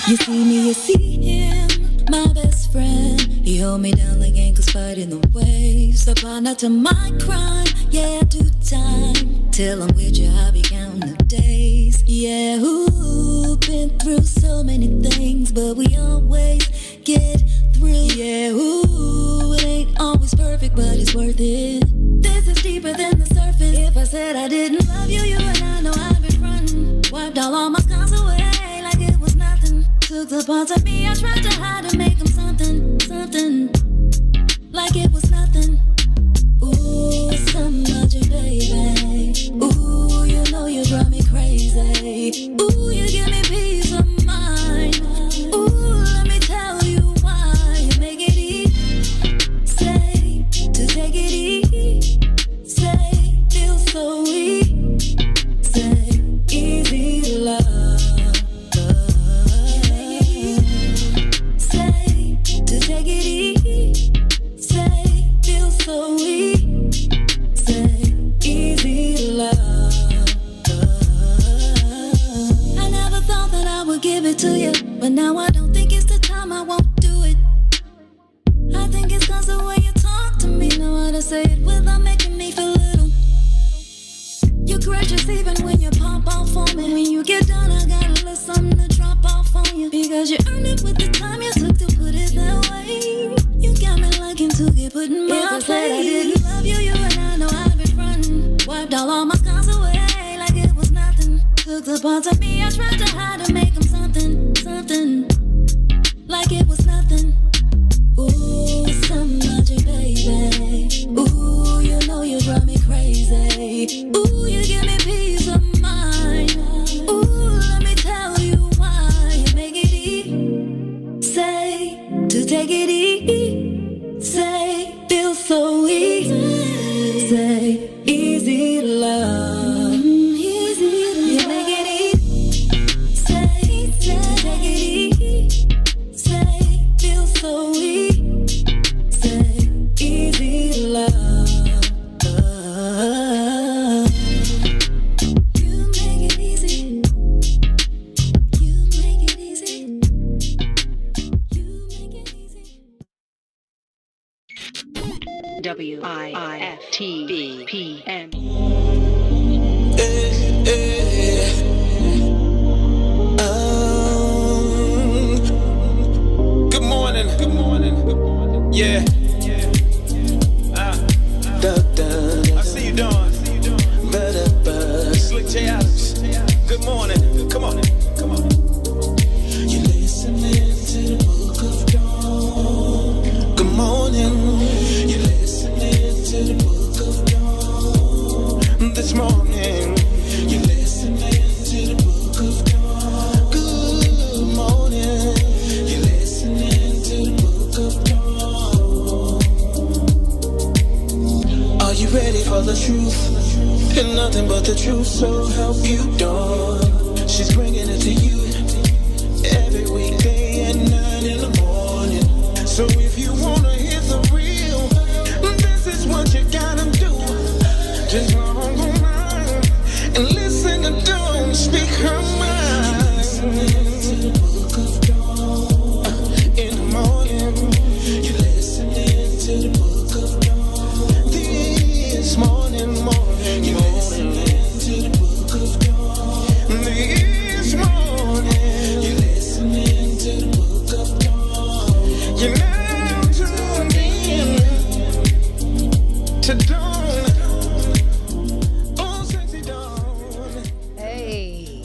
You see me, you see him, my best friend. He hold me down like ankles fighting the waves. Apply not to my crime, yeah, I do time. Till I'm with you, I'll be counting the days. Yeah, ooh, been through so many things, but we always get through. Yeah, ooh, it ain't always perfect, but it's worth it. This is deeper than the surface. If I said I didn't love you, you and I know I've been frontin'. Wiped all my scars away like it was nothing. Took the parts of me I tried to hide and make them something, something like it was nothing. Ooh, something about you, baby. Ooh, you know you drive me crazy. Ooh, you give me peace of mind. Ooh, let me tell you why. You make it easy to take it easy. Say, feel so easy. Say, easy love. Take it easy, say, feel so easy, say, easy love. I never thought that I would give it to you, but now I don't think it's the time, I won't do it. I think it's cause the way you talk to me, know how to say it without making me feel little. You're gracious even when you pop off on me. When you get done, I got a little something to drop off on you. Because you earned it with the time you took to put it that way. You got me liking to get put in my place. I didn't love you, you and I know I've been frontin'. Wiped all my scars away like it was nothing. Took the parts of me I tried to hide and make them something, something like it was nothing. Ooh, something about you, baby. Ooh, you know you drive me crazy. Ooh, you give me peace of mind. Ooh, let me tell you why. You make it easy, say, to take it easy. Say, feel so easy. Say, easy love. Easy love. You make it easy, say, to take it easy. Say, feel so easy. Say, easy love. WIFTV PM. Good morning. Good morning. Good morning. Yeah. I see you, Dawn. Slick J Adams. Good morning. Come on. Come on. You're listening to the book of Dawn. Good morning. You're listening to the book of Dawn. This morning. You're listening to the book of Dawn. Good morning. You're listening to the book of Dawn. Are you ready for the truth? And nothing but the truth, so help you, Dawn. She's bringing it to you every weekday at 9 in the morning. So if you wanna hear the real, this is what you gotta do. Just log online and listen to Dawn speak her mind. Listening to the book of Dawn in the morning. You're listening to the book of Dawn this morning. You're listening to the book of Dawn this morning. You're listening to the book of Dawn. You're now tuned in to Dawn. Oh, sexy Dawn. Hey.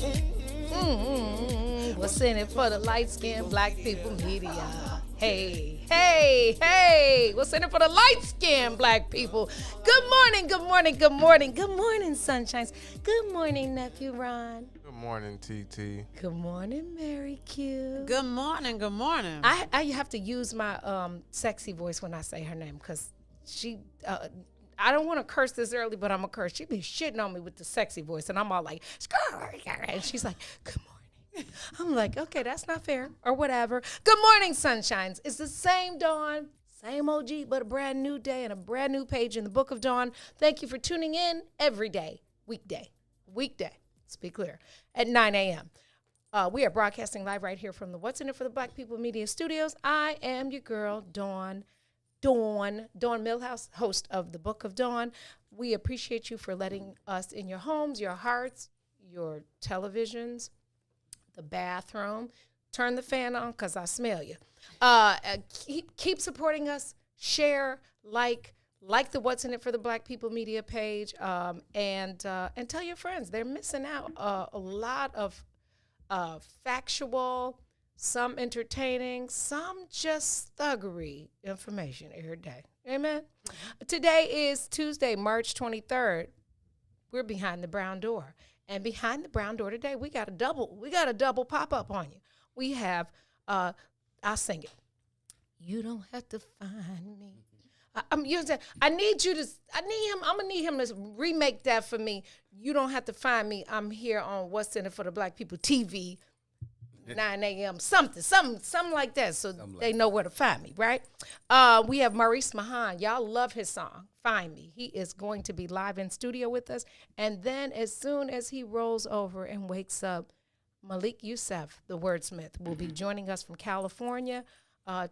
What's in it for the light-skinned black people media? Hey. What's in it for the light-skinned black people? Good morning. Good morning, sunshines. Good morning, nephew Ron. Good morning, TT. Good morning, Mary Q. Good morning. I have to use my sexy voice when I say her name because she I don't want to curse this early, but I'm going to curse. She be shitting on me with the sexy voice, and I'm all like, and she's like, good morning. I'm like, okay, that's not fair, or whatever. Good morning, sunshines. It's the same Dawn, same OG, but a brand new day and a brand new page in the Book of Dawn. Thank you for tuning in every day, weekday, let's be clear, at 9 a.m. We are broadcasting live right here from the What's in It for the Black People Media Studios. I am your girl, Dawn Milhouse, host of the Book of Dawn. We appreciate you for letting us in your homes, your hearts, your televisions, the bathroom. Turn the fan on because I smell you. Keep supporting us. Share, like the What's in It for the Black People Media page, and tell your friends. They're missing out a lot of factual, some entertaining, some just thuggery information every day. Amen. Today is Tuesday, March 23rd. We're behind the brown door. And behind the brown door today, we got a double pop-up on you. We have, I'll sing it. You don't have to find me. I'm gonna need him to remake that for me. You don't have to find me. I'm here on What's in It for the Black People TV, 9 a.m. something like that, so they know where to find me, right? We have Maurice Mahan. Y'all love his song, Find Me. He is going to be live in studio with us, and then as soon as he rolls over and wakes up, Malik Youssef, the wordsmith, will be joining us from California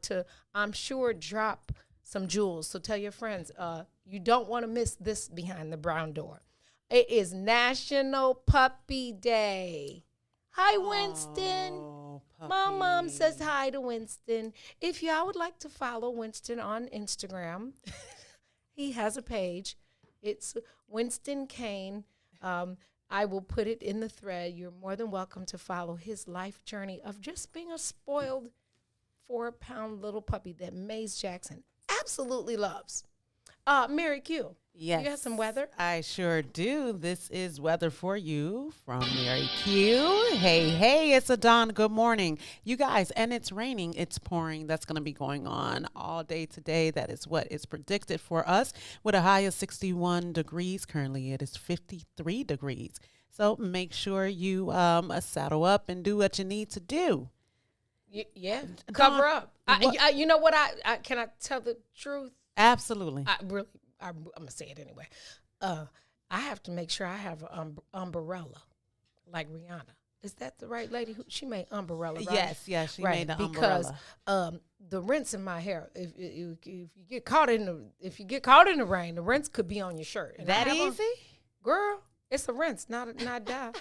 to, I'm sure, drop some jewels. So tell your friends, you don't want to miss this behind the brown door. It is National Puppy Day. Hi, Winston. My mom says hi to Winston. If y'all would like to follow Winston on Instagram, he has a page. It's Winston Kane. I will put it in the thread. You're more than welcome to follow his life journey of just being a spoiled 4-pound little puppy that Maze Jackson absolutely loves. Mary Q. Yes. You got some weather? I sure do. This is weather for you from Mary Q. Hey, it's a Dawn. Good morning. You guys, and it's raining. It's pouring. That's going to be going on all day today. That is what is predicted for us with a high of 61 degrees. Currently, it is 53 degrees. So make sure you saddle up and do what you need to do. Yeah, cover up. You know what? I can I tell the truth? Absolutely. I'm gonna say it anyway. I have to make sure I have an umbrella, like Rihanna. Is that the right lady? She made umbrella, right? Yes, she right, made the because umbrella. The rinse in my hair. If you get caught in the rain, the rinse could be on your shirt. And that easy, girl? It's a rinse, not dye.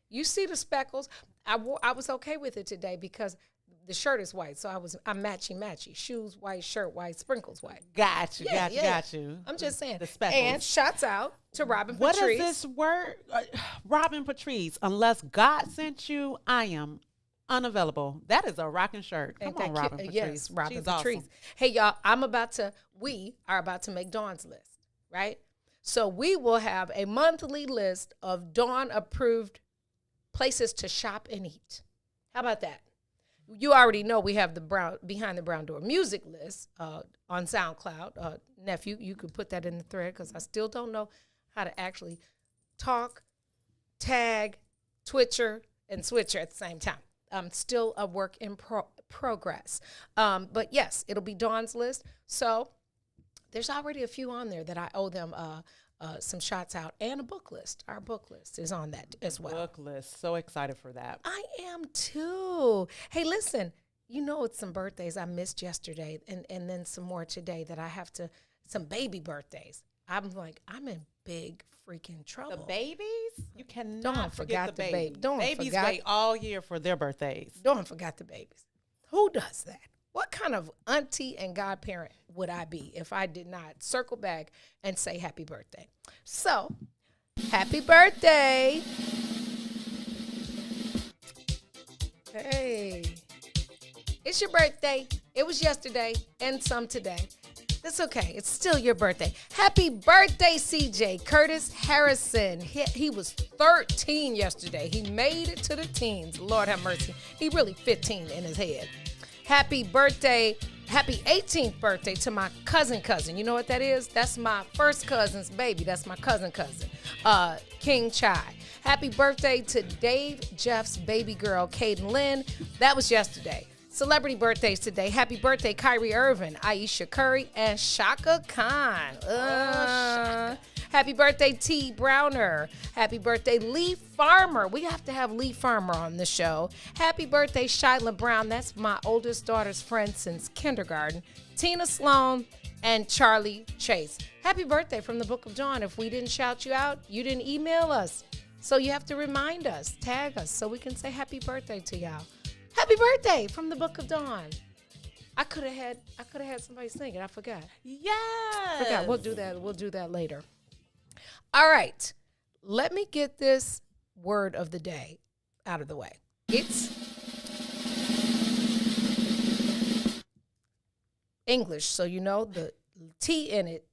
You see the speckles. I was okay with it today because the shirt is white, so I'm matchy. Shoes white, shirt white, sprinkles white. Got you. I'm just saying. The speckles. And shouts out to Robin What Patrice. is this word? Robin Patrice. Unless God sent you, I am unavailable. That is a rocking shirt. Come on, Robin Patrice. Yes, Robin She's Patrice. awesome. Hey, y'all, we are about to make Dawn's list, right? So we will have a monthly list of Dawn-approved places to shop and eat. How about that? You already know we have the Behind the Brown Door music list on SoundCloud. Nephew, you could put that in the thread because I still don't know how to actually talk, tag, Twitcher, and Switcher at the same time. Still a work in progress. But yes, it'll be Dawn's list. So there's already a few on there that I owe them some shots out and a book list. Our book list is on that as well. Book list. So excited for that. I am too. Hey, listen, you know it's some birthdays I missed yesterday and then some more today that I have to, some baby birthdays. I'm in big freaking trouble. The babies? You cannot forget the babies. Babies forget. wait all year for their birthdays. Don't forget the babies. Who does that? What kind of auntie and godparent would I be if I did not circle back and say happy birthday? So, happy birthday. Hey, it's your birthday. It was yesterday and some today. That's okay. It's still your birthday. Happy birthday, CJ Curtis Harrison. He was 13 yesterday. He made it to the teens. Lord have mercy. He really 15 in his head. Happy birthday, Happy 18th birthday to my cousin. You know what that is? That's my first cousin's baby. That's my cousin. King Chai. Happy birthday to Dave Jeff's baby girl, Caden Lynn. That was yesterday. Celebrity birthdays today. Happy birthday, Kyrie Irving, Aisha Curry, and Shaka Khan. Happy birthday, T. Browner. Happy birthday, Lee Farmer. We have to have Lee Farmer on the show. Happy birthday, Shyla Brown. That's my oldest daughter's friend since kindergarten. Tina Sloan and Charlie Chase. Happy birthday from the Book of Dawn. If we didn't shout you out, you didn't email us. So you have to remind us, tag us, so we can say happy birthday to y'all. Happy birthday from the Book of Dawn. I could have had somebody sing it. I forgot. Yes. Forgot. We'll do that later. All right. Let me get this word of the day out of the way. It's English, so you know the T in it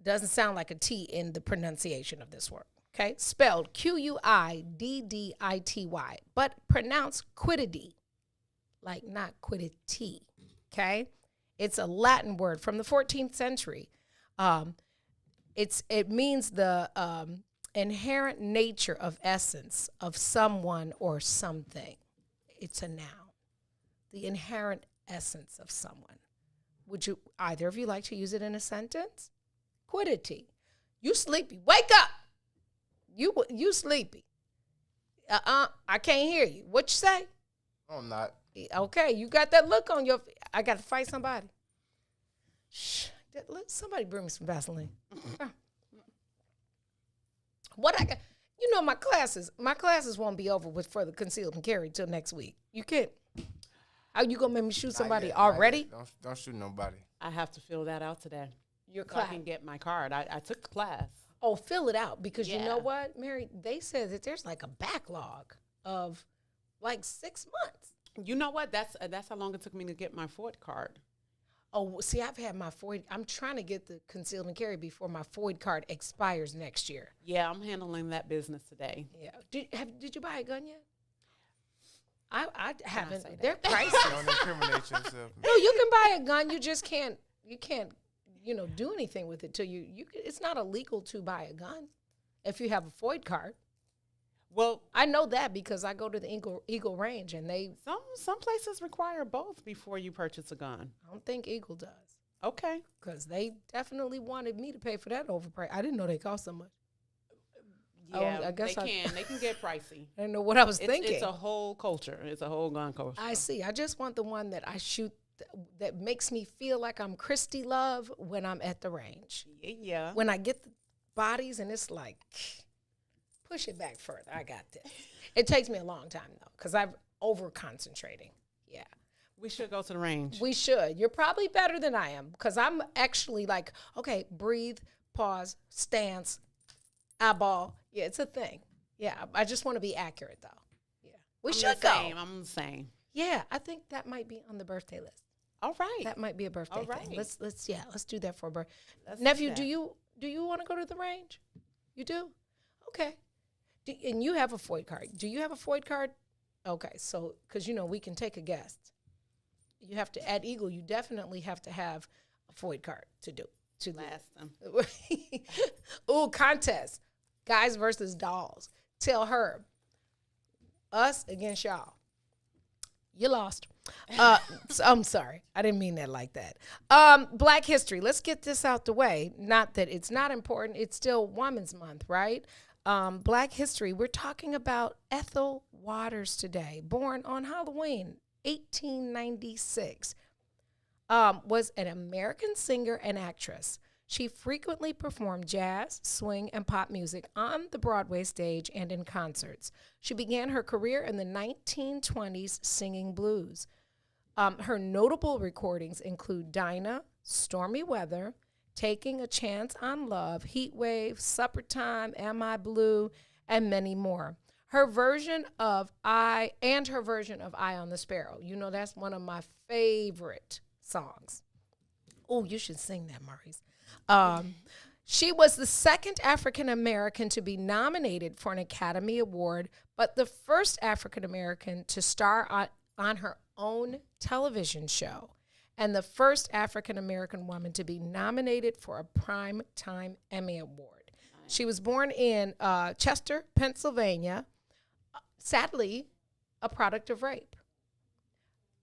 doesn't sound like a T in the pronunciation of this word. Okay? Spelled Quiddity, but pronounced quiddity, like not quiddity. Okay? It's a Latin word from the 14th century. It means the inherent nature of essence of someone or something. It's a noun. The inherent essence of someone. Would you either of you like to use it in a sentence? Quiddity. You sleepy. Wake up. You sleepy. I can't hear you. What you say? No, I'm not. Okay, you got that look on your face. I got to fight somebody. Shh. Let somebody bring me some Vaseline. What I got? You know my classes won't be over with for the concealed and carry till next week. You can't. How you gonna make me shoot somebody Not yet. already? Don't shoot nobody. I have to fill that out today. Your So I class. can get my card. I took the class. Oh, fill it out because you know Yeah. what, Mary? They said that there's like a backlog of like 6 months. You know what? That's how long it took me to get my Ford card. Oh, see, I've had my Floyd. I'm trying to get the concealed and carry before my Floyd card expires next year. Yeah, I'm handling that business today. Yeah. Did you buy a gun yet? I haven't. say that? They're pricey. Don't incriminate yourself. No, you can buy a gun. You just can't. You can't. Do anything with it till you. It's not illegal to buy a gun if you have a Floyd card. Well, I know that because I go to the Eagle Range and they. some places require both before you purchase a gun. I don't think Eagle does Okay. because they definitely wanted me to pay for that overprice. I didn't know they cost so much. Yeah, I guess they can. They can get pricey. I didn't know what I was It's, thinking. it's a whole culture. It's a whole gun culture. I see. I just want the one that I shoot that makes me feel like I'm Christy Love when I'm at the range. Yeah. When I get the bodies and it's like, push it back further. I got this. It takes me a long time though because I'm over concentrating. Yeah. We should go to the range. We should. You're probably better than I am because I'm actually like, okay, breathe, pause, stance, eyeball. Yeah, it's a thing. Yeah, I just want to be accurate though. Yeah, we should go. I'm the same. Yeah, I think that might be on the birthday list. All right. That might be a birthday All thing. right. Let's do that for a birthday. Let's do Nephew, that. do you want to go to the range? You do? Okay. And you have a Floyd card. Do you have a Floyd card? Okay, so because we can take a guest. You have to at Eagle. You definitely have to have a Floyd card to Last them. Ooh, contest. Guys versus dolls. Tell Herb. Us against y'all. You lost. So I'm sorry. I didn't mean that like that. Black history. Let's get this out the way. Not that it's not important. It's still Women's Month, right? Black history. We're talking about Ethel Waters today. Born on Halloween, 1896. Was an American singer and actress. She frequently performed jazz, swing, and pop music on the Broadway stage and in concerts. She began her career in the 1920s singing blues. Her notable recordings include Dinah, Stormy Weather, Taking a Chance on Love, Heat Wave, Supper Time, Am I Blue, and many more. Her version of Eye on the Sparrow. That's one of my favorite songs. Oh, you should sing that, Maurice. She was the second African American to be nominated for an Academy Award, but the first African American to star on her own television show. and the first African-American woman to be nominated for a Primetime Emmy Award. She was born in Chester, Pennsylvania, sadly, a product of rape.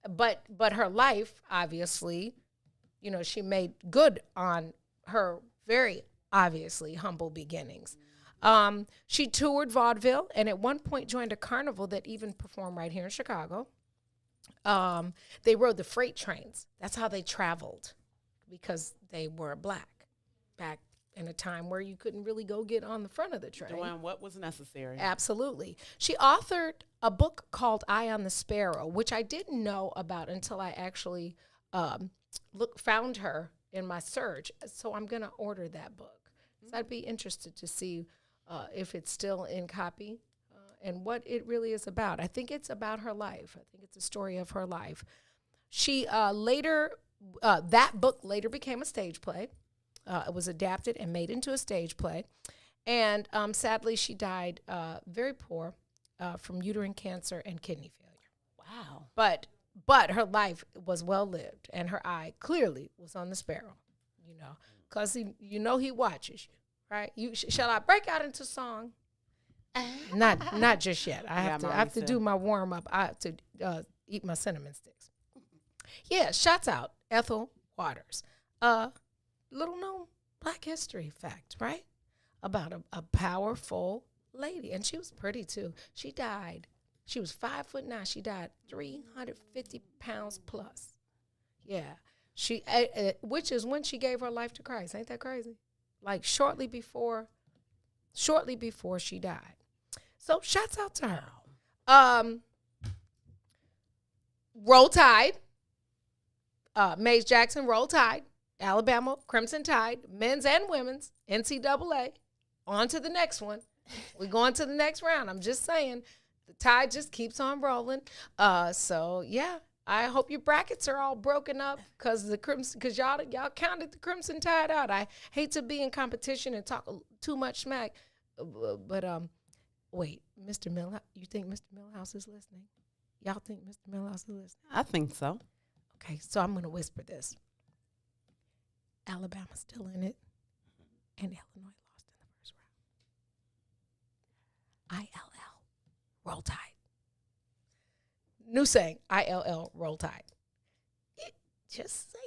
But her life, obviously, you know, she made good on her very obviously humble beginnings. She toured vaudeville and at one point joined a carnival that even performed right here in Chicago. They rode the freight trains. That's how they traveled, because they were black back in a time where you couldn't really go get on the front of the train. Doing what was necessary. Absolutely. She authored a book called Eye on the Sparrow, which I didn't know about until I actually found her in my search. So I'm going to order that book. So I'd be interested to see if it's still in copy and what it really is about. I think it's about her life. I think it's a story of her life. She that book later became a stage play. It was adapted and made into a stage play. And sadly, she died very poor from uterine cancer and kidney failure. Wow. But her life was well lived, and her eye clearly was on the sparrow, you know, because he watches you, right? Shall I break out into song? Not just yet. I have to do my warm up. I have to eat my cinnamon sticks. Yeah, shouts out Ethel Waters. Little known Black history fact, right? About a powerful lady, and she was pretty too. She died. She was 5'9". She died 350 pounds plus. Yeah, she which is when she gave her life to Christ. Ain't that crazy? Like shortly before she died. So shouts out to her. Roll Tide. Mays Jackson, Roll Tide. Alabama, Crimson Tide, men's and women's, NCAA. On to the next one. We're going to the next round. I'm just saying, the tide just keeps on rolling. So yeah, I hope your brackets are all broken up because y'all counted the Crimson Tide out. I hate to be in competition and talk too much smack, but wait, Mr. Milhouse, you think Mr. Milhouse is listening? Y'all think Mr. Milhouse is listening? I think so. Okay, so I'm gonna whisper this. Alabama's still in it, and Illinois lost in the first round. ILL, Roll Tide. New saying, ILL, Roll Tide. Just saying.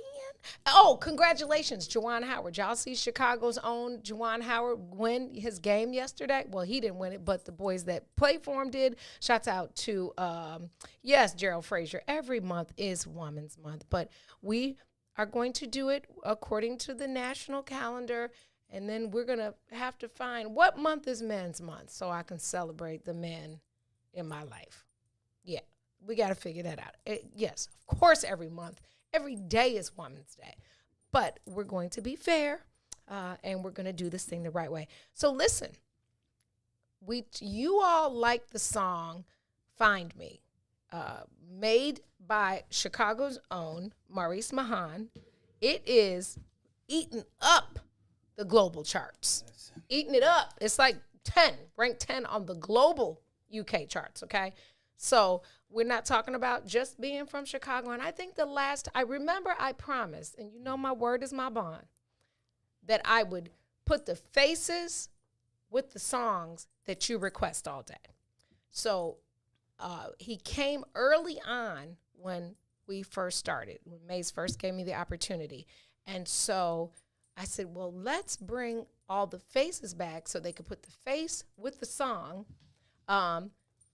Oh, congratulations, Juwan Howard. Y'all see Chicago's own Juwan Howard win his game yesterday? Well, he didn't win it, but the boys that played for him did. Shouts out to, Gerald Frazier. Every month is Women's Month, but we are going to do it according to the national calendar, and then we're going to have to find what month is Men's Month so I can celebrate the men in my life. Yeah, we got to figure that out. Yes, of course, every month, every day is Women's Day, but we're going to be fair, and we're going to do this thing the right way. So listen, you all like the song Find Me, made by Chicago's own Maurice Mahan. It is eating up the global charts. Eating it up. It's like 10, ranked 10 on the global UK charts, okay? So we're not talking about just being from Chicago. And I think I promised, and you know my word is my bond, that I would put the faces with the songs that you request all day. So he came early on when we first started, when Mays first gave me the opportunity. And so I said, well, let's bring all the faces back so they could put the face with the song,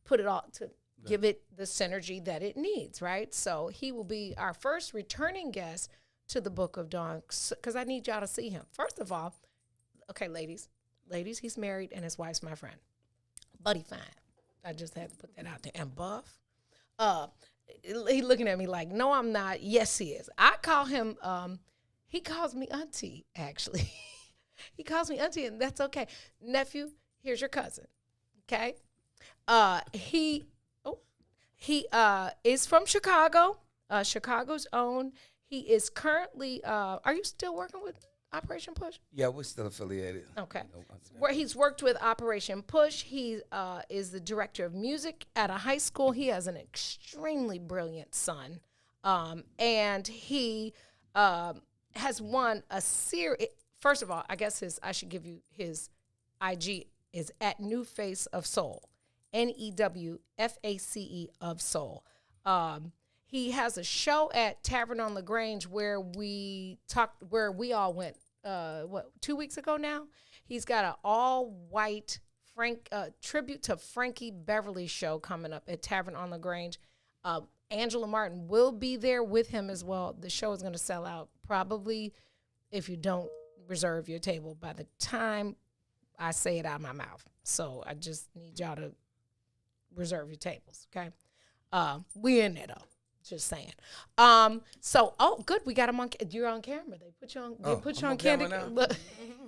put it all to give it the synergy that it needs, right? So he will be our first returning guest to the Book of Dawn, because I need y'all to see him. First of all, okay, ladies, he's married and his wife's my friend. Buddy fine. I just had to put that out there. And buff. He looking at me like, no, I'm not. Yes, he is. I call him, he calls me auntie, actually. He calls me auntie, and that's okay. Nephew, here's your cousin, okay? He is from Chicago, Chicago's own. He is currently, are you still working with Operation Push? Yeah, we're still affiliated. Okay. Where he's worked with Operation Push. He is the director of music at a high school. He has an extremely brilliant son. And he has won a series. First of all, I guess I should give you his IG is at New Face of Soul, NEWFACE of Soul. He has a show at Tavern on LaGrange where we all went, 2 weeks ago now? He's got an all-white tribute to Frankie Beverly show coming up at Tavern on LaGrange. Angela Martin will be there with him as well. The show is going to sell out probably if you don't reserve your table by the time I say it out of my mouth. So I just need y'all to reserve your tables, okay? We in there, though. Just saying. Good. We got him on. You're on camera. They put you on. They put you on camera. Look,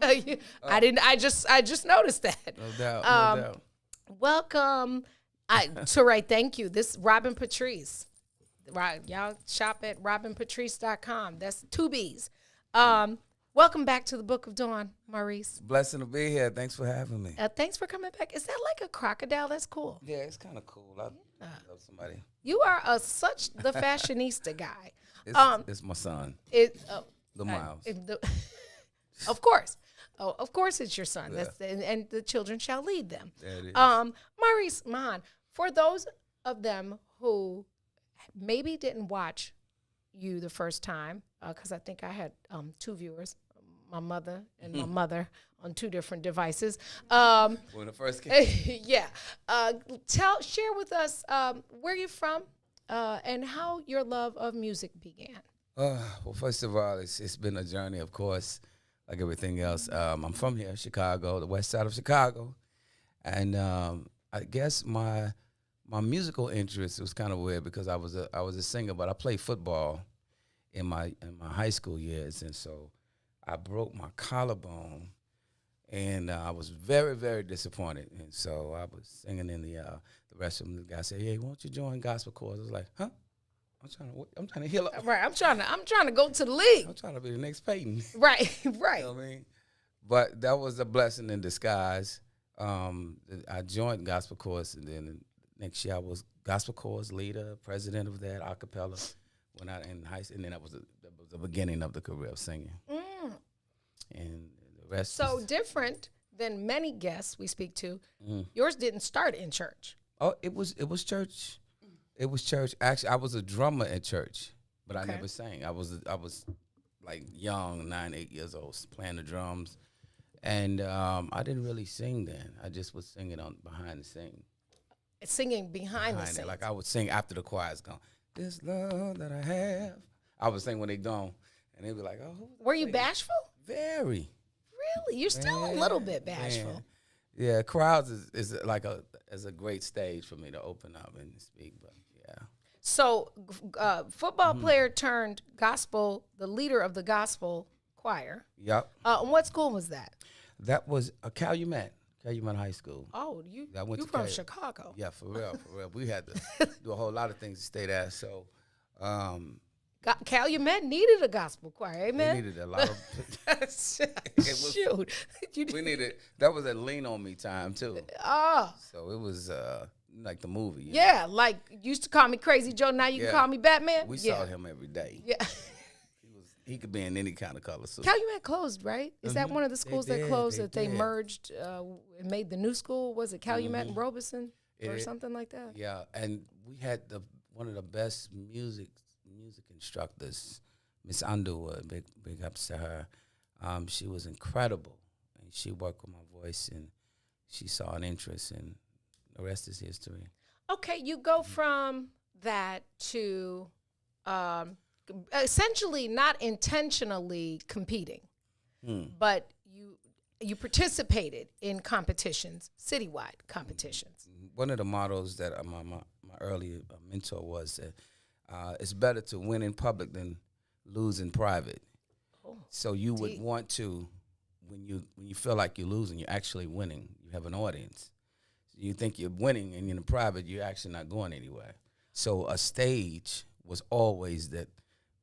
I didn't. I just noticed that. No doubt. No doubt. Welcome. Teray, thank you. This Robin Patrice. Right, y'all shop at robinpatrice.com. That's 2 B's. Welcome back to the Book of Dawn, Maurice. Blessing to be here. Thanks for having me. Thanks for coming back. Is that like a crocodile? That's cool. Yeah, it's kind of cool. I love somebody. You are such the fashionista guy. It's my son. The Miles. Of course. Oh, of course it's your son. Yeah. And the children shall lead them. There it is. Maurice Mahan, for those of them who maybe didn't watch you the first time, because I think I had 2 viewers, my mother and my mother on 2 different devices. When the first came. Yeah. Share with us where you're from and how your love of music began. Well, first of all, it's been a journey, of course, like everything else. I'm from here, Chicago, the west side of Chicago. And I guess my musical interest was kind of weird because I was a singer, but I played football in my high school years, and so I broke my collarbone, and I was very, very disappointed. And so I was singing in the restroom. The guy said, "Hey, won't you join gospel chorus?" I was like, "Huh? I'm trying to heal up. Right. I'm trying to go to the league. I'm trying to be the next Peyton." Right. You know what I mean? But that was a blessing in disguise. I joined gospel chorus, and then next year I was gospel chorus leader, president of that a cappella. When I in high school, and then that was the beginning of the career of singing. And the rest. So different than many guests we speak to. Yours didn't start in church. Oh, it was church. It was church. Actually, I was a drummer at church, but I Okay. never sang. I was like young, 9, 8 years old, playing the drums, and I didn't really sing then. I just was singing behind the scene. Singing behind the It. scenes. Like I would sing after the choir's gone. This love that I have. I would sing when they gone, and they'd be like, "Oh." Were you bashful? Very. Really? You're still a little bit bashful. Man. Yeah, crowds is like a great stage for me to open up and speak. But yeah. So, football player turned gospel, the leader of the gospel choir. Yep. And what school was that? That was Calumet High School. Oh, you to from Cal- Chicago. Yeah, for real. We had to do a whole lot of things to stay there. So Calumet needed a gospel choir, we amen? needed a lot of. Shoot. We needed. That was a lean on me time too. Oh, So it was like the movie. you know? yeah, like you used to call me Crazy Joe, now you Yeah. can call me Batman? We yeah. saw him every day. Yeah. He could be in any kind of color suit. Calumet closed, right? Is that one of the schools that did, closed they that they did. merged and made the new school? Was it Calumet and Robeson or It- something like that? Yeah, and we had one of the best music instructors, Miss Underwood. Big ups to her. She was incredible, and she worked with my voice, and she saw an interest, and the rest is history. Okay, you go from that to essentially not intentionally competing, but you participated in competitions, citywide competitions. One of the mottos that my early mentor was that it's better to win in public than lose in private. So you would deep. want to, when you feel like you're losing, you're actually winning. You have an audience. You think you're winning, and in private, you're actually not going anywhere. So a stage was always that,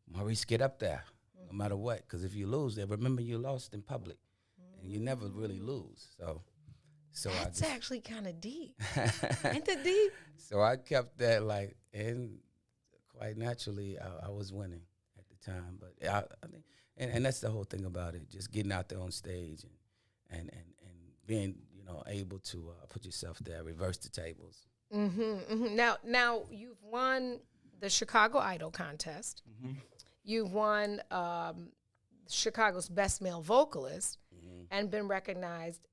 Maurice, get up there, no matter what. Because if you lose, they remember you lost in public, and you never really lose. So That's actually kind of deep. Ain't that deep? So I kept that like, and of quite naturally, I was winning at the time. But I think, and that's the whole thing about it, just getting out there on stage and being, able to put yourself there, reverse the tables. Now you've won the Chicago Idol contest. You've won Chicago's Best Male Vocalist, and been recognized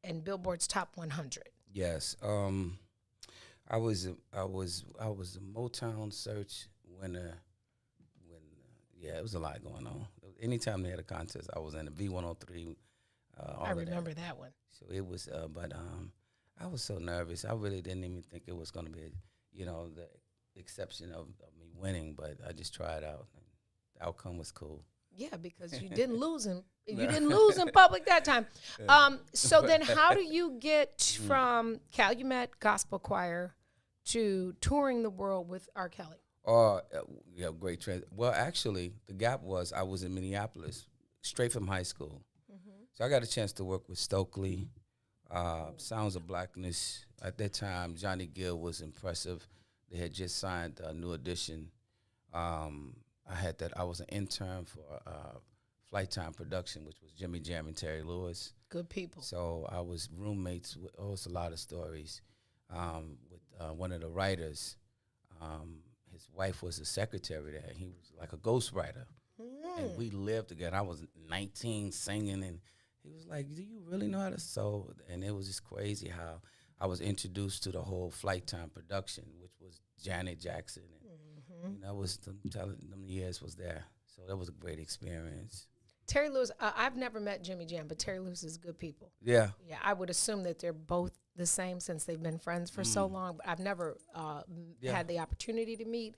in Billboard's Top 100. Yes, I was a Motown Search winner. It was a lot going on. Anytime they had a contest, I was in the V103. I remember that one. So it was, but I was so nervous. I really didn't even think it was going to be, the exception of me winning. But I just tried out, and the outcome was cool. Yeah, because you didn't lose him. You didn't lose in public that time. So then, how do you get from Calumet Gospel Choir to touring the world with R. Kelly? Great trend. Well, actually, the gap was I was in Minneapolis, straight from high school. So I got a chance to work with Stokely, Sounds of Blackness. At that time, Johnny Gill was impressive. They had just signed a New Edition. I was an intern for Flight Time Production, which was Jimmy Jam and Terry Lewis. Good people. So I was roommates with a lot of stories with one of the writers. His wife was a secretary there. He was like a ghostwriter. And we lived together. I was 19 singing, and he was like, do you really know how to sew? And it was just crazy how I was introduced to the whole Flight Time production, which was Janet Jackson. And that was them years was there. So that was a great experience. Terry Lewis, I've never met Jimmy Jam, but Terry Lewis is good people. Yeah. Yeah, I would assume that they're both the same since they've been friends for so long. But I've never had the opportunity to meet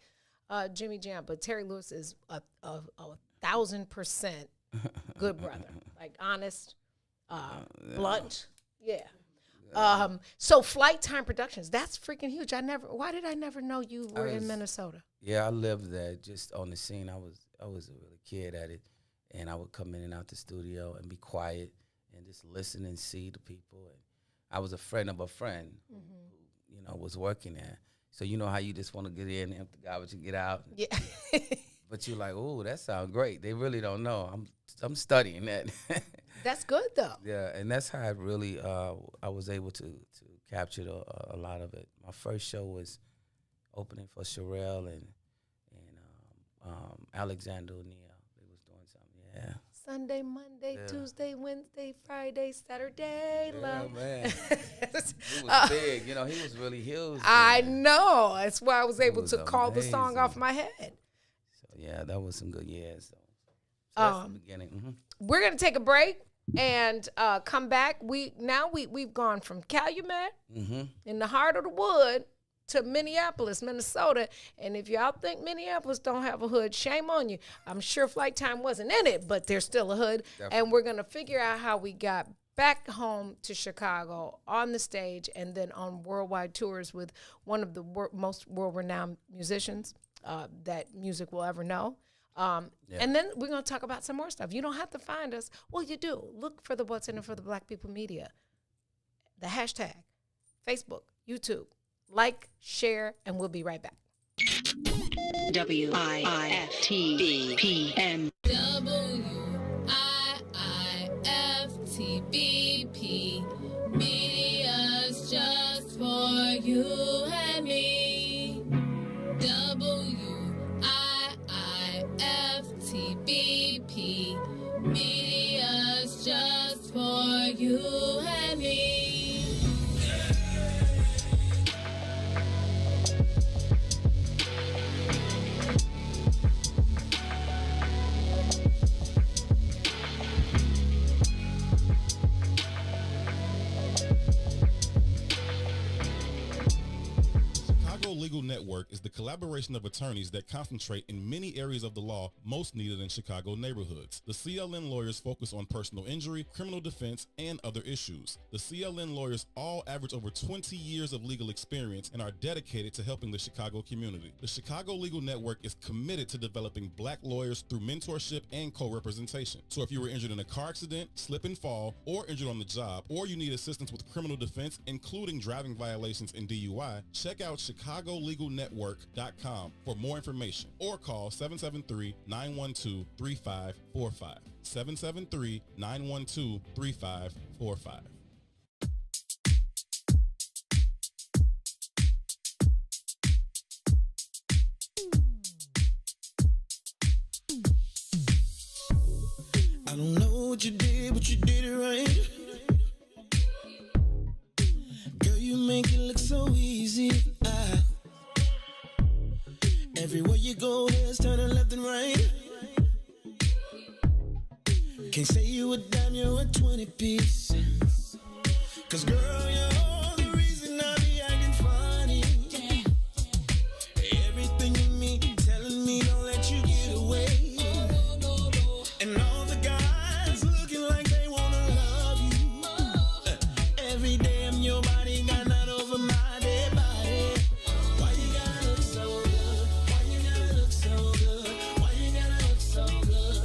Jimmy Jam. But Terry Lewis is a 1,000% good brother, like honest, blunt. Yeah. So Flight Time Productions, that's freaking huge. Why did I never know you were in Minnesota? Yeah, I lived there just on the scene. I was a really kid at it, and I would come in and out the studio and be quiet and just listen and see the people. And I was a friend of a friend who was working there. So you know how you just want to get in, empty garbage, and get out. Yeah. But you're like, oh, that sounds great. They really don't know. I'm studying that. That's good though. Yeah, and that's how I really I was able to capture a lot of it. My first show was opening for Sherelle and Alexander O'Neal. They was doing something. Yeah. Sunday, Monday, Tuesday, Wednesday, Friday, Saturday. Yeah, man. He was big. He was really huge. I know. That's why I was able to call the song amazing. off my head. So yeah, that was some good years. So that's the beginning. We're gonna take a break and come back. We've gone from Calumet in the heart of the wood to Minneapolis, Minnesota. And if y'all think Minneapolis don't have a hood, shame on you. I'm sure Flight Time wasn't in it, but there's still a hood. Definitely. And we're gonna figure out how we got back home to Chicago on the stage and then on worldwide tours with one of the most world-renowned musicians that music will ever know. And then we're going to talk about some more stuff. You don't have to find us. Well, you do. Look for the What's in It for the Black People Media. The hashtag, Facebook, YouTube. Like, share, and we'll be right back. WIIFTBPM. WIIFTBP. Media's just for you and me. WIIFTBP. Media's just for you and me. Legal Network is the collaboration of attorneys that concentrate in many areas of the law most needed in Chicago neighborhoods. The CLN lawyers focus on personal injury, criminal defense, and other issues. The CLN lawyers all average over 20 years of legal experience and are dedicated to helping the Chicago community. The Chicago Legal Network is committed to developing black lawyers through mentorship and co-representation. So if you were injured in a car accident, slip and fall, or injured on the job, or you need assistance with criminal defense, including driving violations and DUI, check out Chicago Legal weekdayslegalnetwork.com for more information or call 773-912-3545. 773-912-3545. I don't know what you did, but you did it right. Girl, you make it look so easy. Everywhere you go, heads turning left and right. Can't say you a dime, you're a 20-piece. 'Cause girl, you're the reason I be acting funny. Everything in me telling me don't let you get away. And all the guys looking like they wanna love you. Every day I'm your body, got not over my dead body. Why you gotta look so good? Why you gotta look so good? Why you gotta look so good?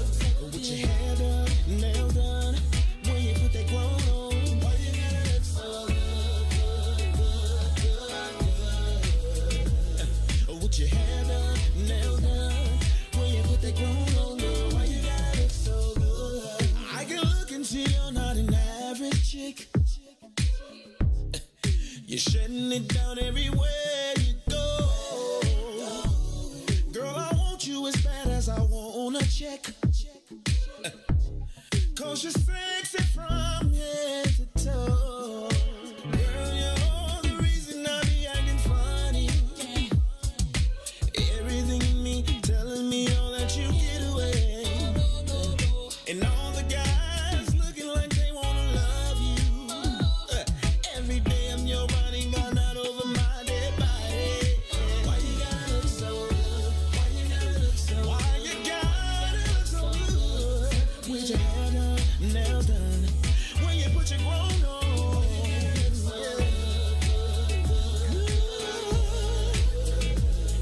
With your hair done, nail done, when you put that grown on. Why you gotta look so good, good? With your hair done, nail done, when you put that grown on. Why you gotta look so good? I can look and see you're not an average chick. You're shutting it down everywhere you go. Girl, I want you as bad as I want a check. 'Cause you're sexy from head to toe. Girl, you're the reason I be acting funny. Everything in me telling me don't let you get away. And all the guys looking like they wanna love you. Every day I'm your body, got not over my dead body. Why you gotta look so good? Why you gotta look so good? Why you gotta look so good? With your hair done, nail done, when you put your grown on.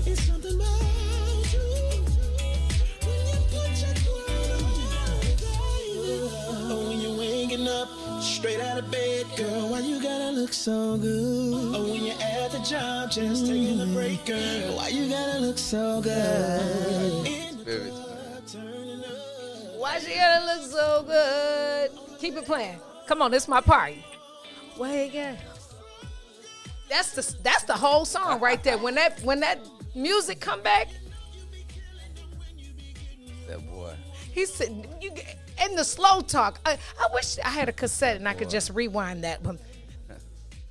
It's something about you when you put your grown on. Oh, when you're waking up straight out of bed, girl, why you gotta look so good? Oh, when you're at the job just taking a break, girl, why you gotta look so good? In the Spirit. club, turning up. Why she gotta look so good? Keep it playing. Come on, this is my party. Wake up. That's the whole song right there. When that music come back, That boy. he said you in the slow talk. I wish I had a cassette and I could just rewind that one.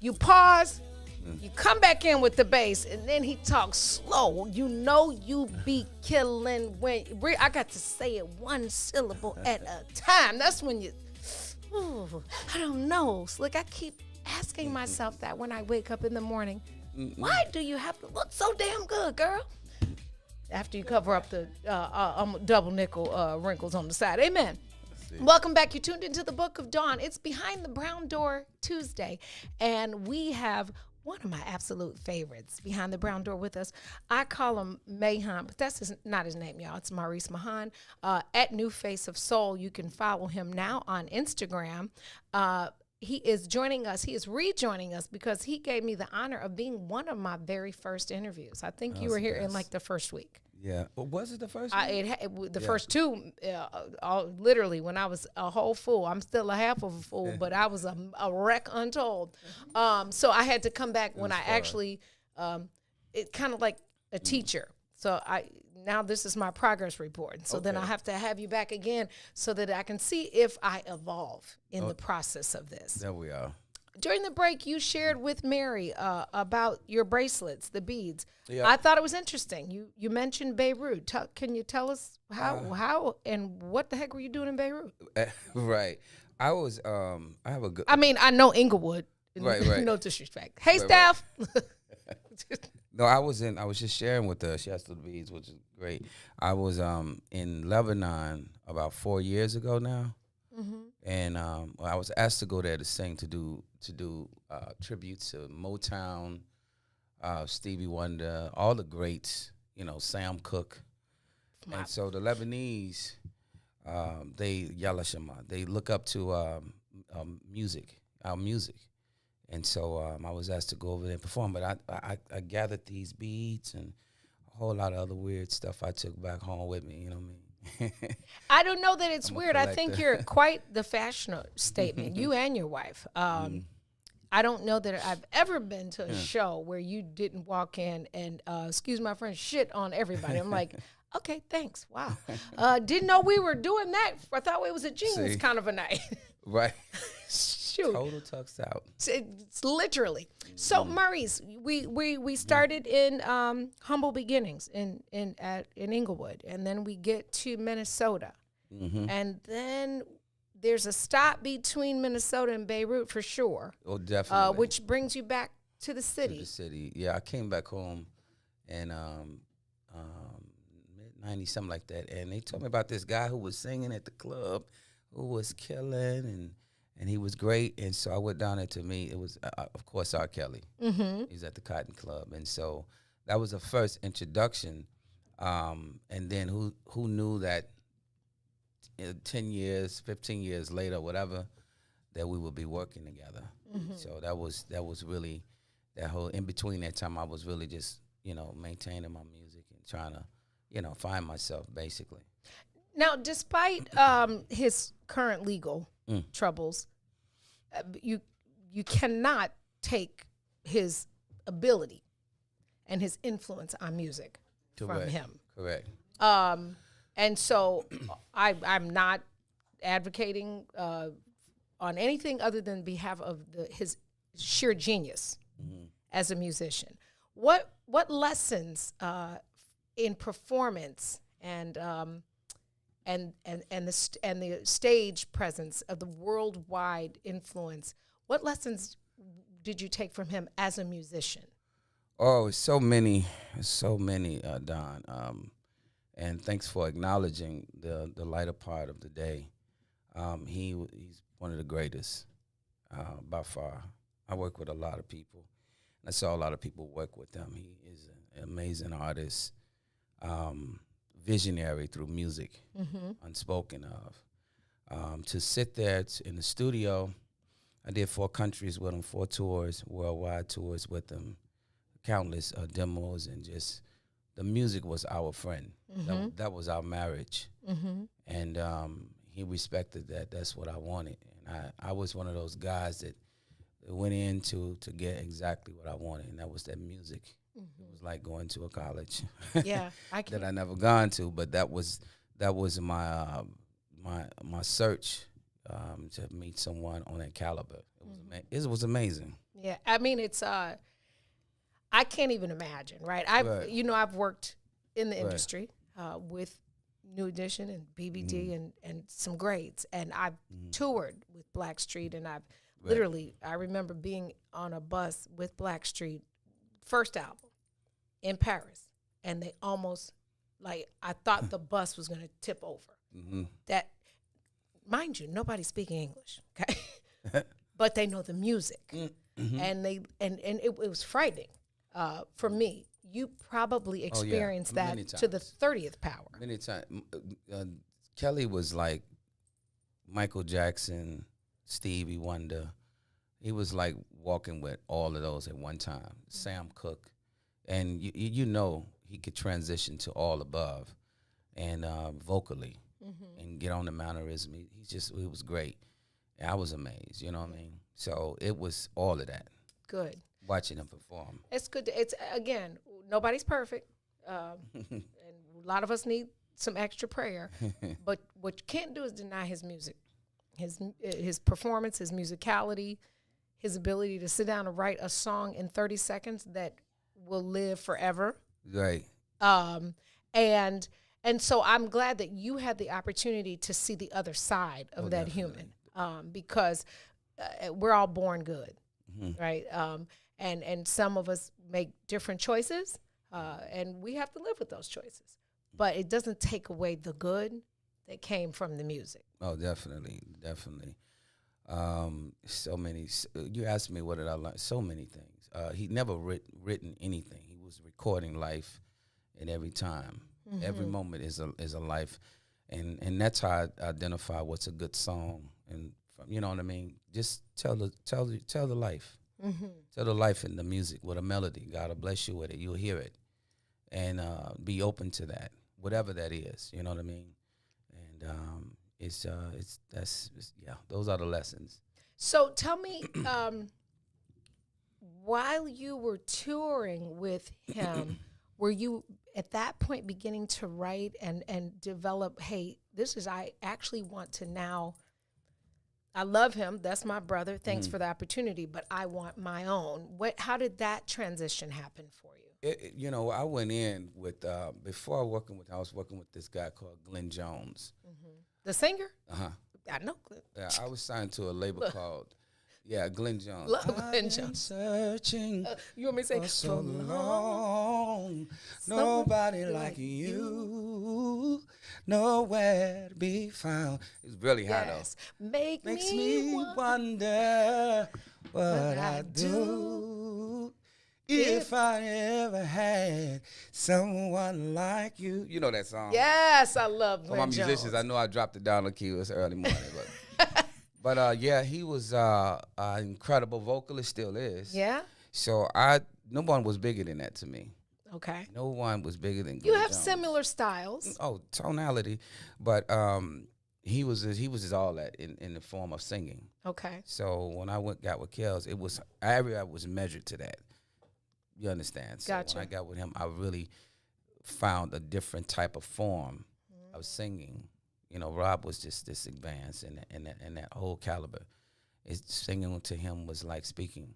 You pause, you come back in with the bass, and then he talks slow. You know you be killing when I got to say it one syllable at a time. That's when you. Ooh, I don't know. Slick, I keep asking myself that when I wake up in the morning. Why do you have to look so damn good, girl? After you cover up the double nickel wrinkles on the side. Amen. Welcome back. You tuned into the Book of Dawn. It's Behind the Brown Door Tuesday, and we have one of my absolute favorites behind the brown door with us. I call him Mahan, but that's not his name, y'all. It's Maurice Mahan at New Face of Soul. You can follow him now on Instagram. He is joining us. He is rejoining us because he gave me the honor of being one of my very first interviews. I think you were here in like the first week. Yeah. Well, was it the first one? The first two, literally, when I was a whole fool. I'm still a half of a fool, but I was a wreck untold. So I had to come back when I actually, it kind of like a teacher. So now this is my progress report. So then I have to have you back again so that I can see if I evolve in the process of this. There we are. During the break, you shared with Mary about your bracelets, the beads. Yeah. I thought it was interesting. You mentioned Beirut. Can you tell us how and what the heck were you doing in Beirut? Right. I was. I have a good. I mean, I know Inglewood. Right. No disrespect. Hey, staff. No, I was just sharing with her. She has the beads, which is great. I was in Lebanon about 4 years ago now. Mm-hmm. And I was asked to go there to sing, to do tributes to Motown, Stevie Wonder, all the greats, Sam Cooke. And so the Lebanese, they Yalla Shama, they look up to music, our music. And so I was asked to go over there and perform. But I gathered these beads and a whole lot of other weird stuff I took back home with me. You know what I mean? I don't know that it's I'm a weird. I think collector. you're quite the fashion statement, you and your wife. I don't know that I've ever been to a show where you didn't walk in and, excuse my French, shit on everybody. I'm like, okay, thanks. Wow. Didn't know we were doing that. I thought it was a jeans See? kind of a night. Right. Shoot. Total tucks out. It's literally. So Maurice, we started in humble beginnings in Inglewood, and then we get to Minnesota, and then there's a stop between Minnesota and Beirut for sure. Oh, definitely. Which brings you back to the To city. the city. Yeah, I came back home in mid-90s, something like that. And they told me about this guy who was singing at the club who was killing and he was great. And so I went down there to meet. It was, of course, R. Kelly. He's at the Cotton Club. And so that was the first introduction. And then who knew that 10 years, 15 years later, whatever, that we would be working together. So that was really that whole, in between that time, I was really just, maintaining my music and trying to, find myself basically. Now, despite his current legal troubles, you cannot take his ability and his influence on music from Correct. him. Correct. And so I'm not advocating on anything other than behalf of his sheer genius as a musician. What lessons in performance and the stage presence of the worldwide influence, what lessons did you take from him as a musician? Oh, so many, Don. And thanks for acknowledging the lighter part of the day. He's one of the greatest by far. I work with a lot of people. I saw a lot of people work with him. He is an amazing artist, visionary through music, unspoken of. To sit there in the studio, I did 4 countries with him, 4 tours, worldwide tours with him, countless demos, and just the music was our friend. That was our marriage. And he respected that. That's what I wanted. And I was one of those guys that went in to get exactly what I wanted, and that was that music. It was like going to a college Yeah, I can. that I never gone to, but that was my my search to meet someone on that caliber. It was amazing. Yeah, I mean, it's I can't even imagine, right? I've worked in the industry with New Edition and BBD and some grades, and I've toured with Blackstreet, and I've literally, I remember being on a bus with Blackstreet, first album in Paris, and they almost, I thought the bus was going to tip over. That, mind you, nobody's speaking English, okay? But they know the music, and it was frightening for me. You probably experienced that many to the times. 30th power. Many times, Kelly was like Michael Jackson, Stevie Wonder. He was like walking with all of those at one time. Sam Cooke, and you know he could transition to all above, and vocally, and get on the mannerism. He was great. And I was amazed. You know what I mean? So it was all of that. Good. Watching him perform. It's good. It's, again, nobody's perfect, and a lot of us need some extra prayer. But what you can't do is deny his music, his performance, his musicality, his ability to sit down and write a song in 30 seconds that will live forever. Right. And so I'm glad that you had the opportunity to see the other side of that definitely. human, because we're all born good, right? And some of us make different choices, and we have to live with those choices. But it doesn't take away the good that came from the music. Oh, definitely. So many. You asked me what did I learn? So many things. He never written anything. He was recording life, and every time, every moment is a life, and that's how I identify what's a good song. And you know what I mean. Just tell the life. Tell the life in the music with a melody. God will bless you with it. You'll hear it. And be open to that, whatever that is. You know what I mean? And those are the lessons. So tell me, while you were touring with him, were you at that point beginning to write and develop, hey, I actually want to now, I love him, that's my brother, thanks for the opportunity, but I want my own. How did that transition happen for you? I went in with, before I was working with this guy called Glenn Jones. The singer? Uh-huh. I know Glenn. Yeah, I was signed to a label called, Glenn Jones. Love Glenn Jones. Searching You want me to say, for so long, nobody like you, nowhere to be found. It's really hot yes. though. Makes me wonder what I'd do if I ever had someone like you. You know that song? Yes, I love For Glenn my musicians, Jones. I know I dropped it down the key. It was early morning, but he was an incredible vocalist, still is. Yeah? So no one was bigger than that to me. Okay. No one was bigger than You Glenn have Jones. similar styles. Oh, tonality, but he was just all that in the form of singing. Okay. So when I got with Kels, I was measured to that. You understand? So Gotcha. when I got with him, I really found a different type of form of singing. Rob was just this advanced and that whole caliber. Singing to him was like speaking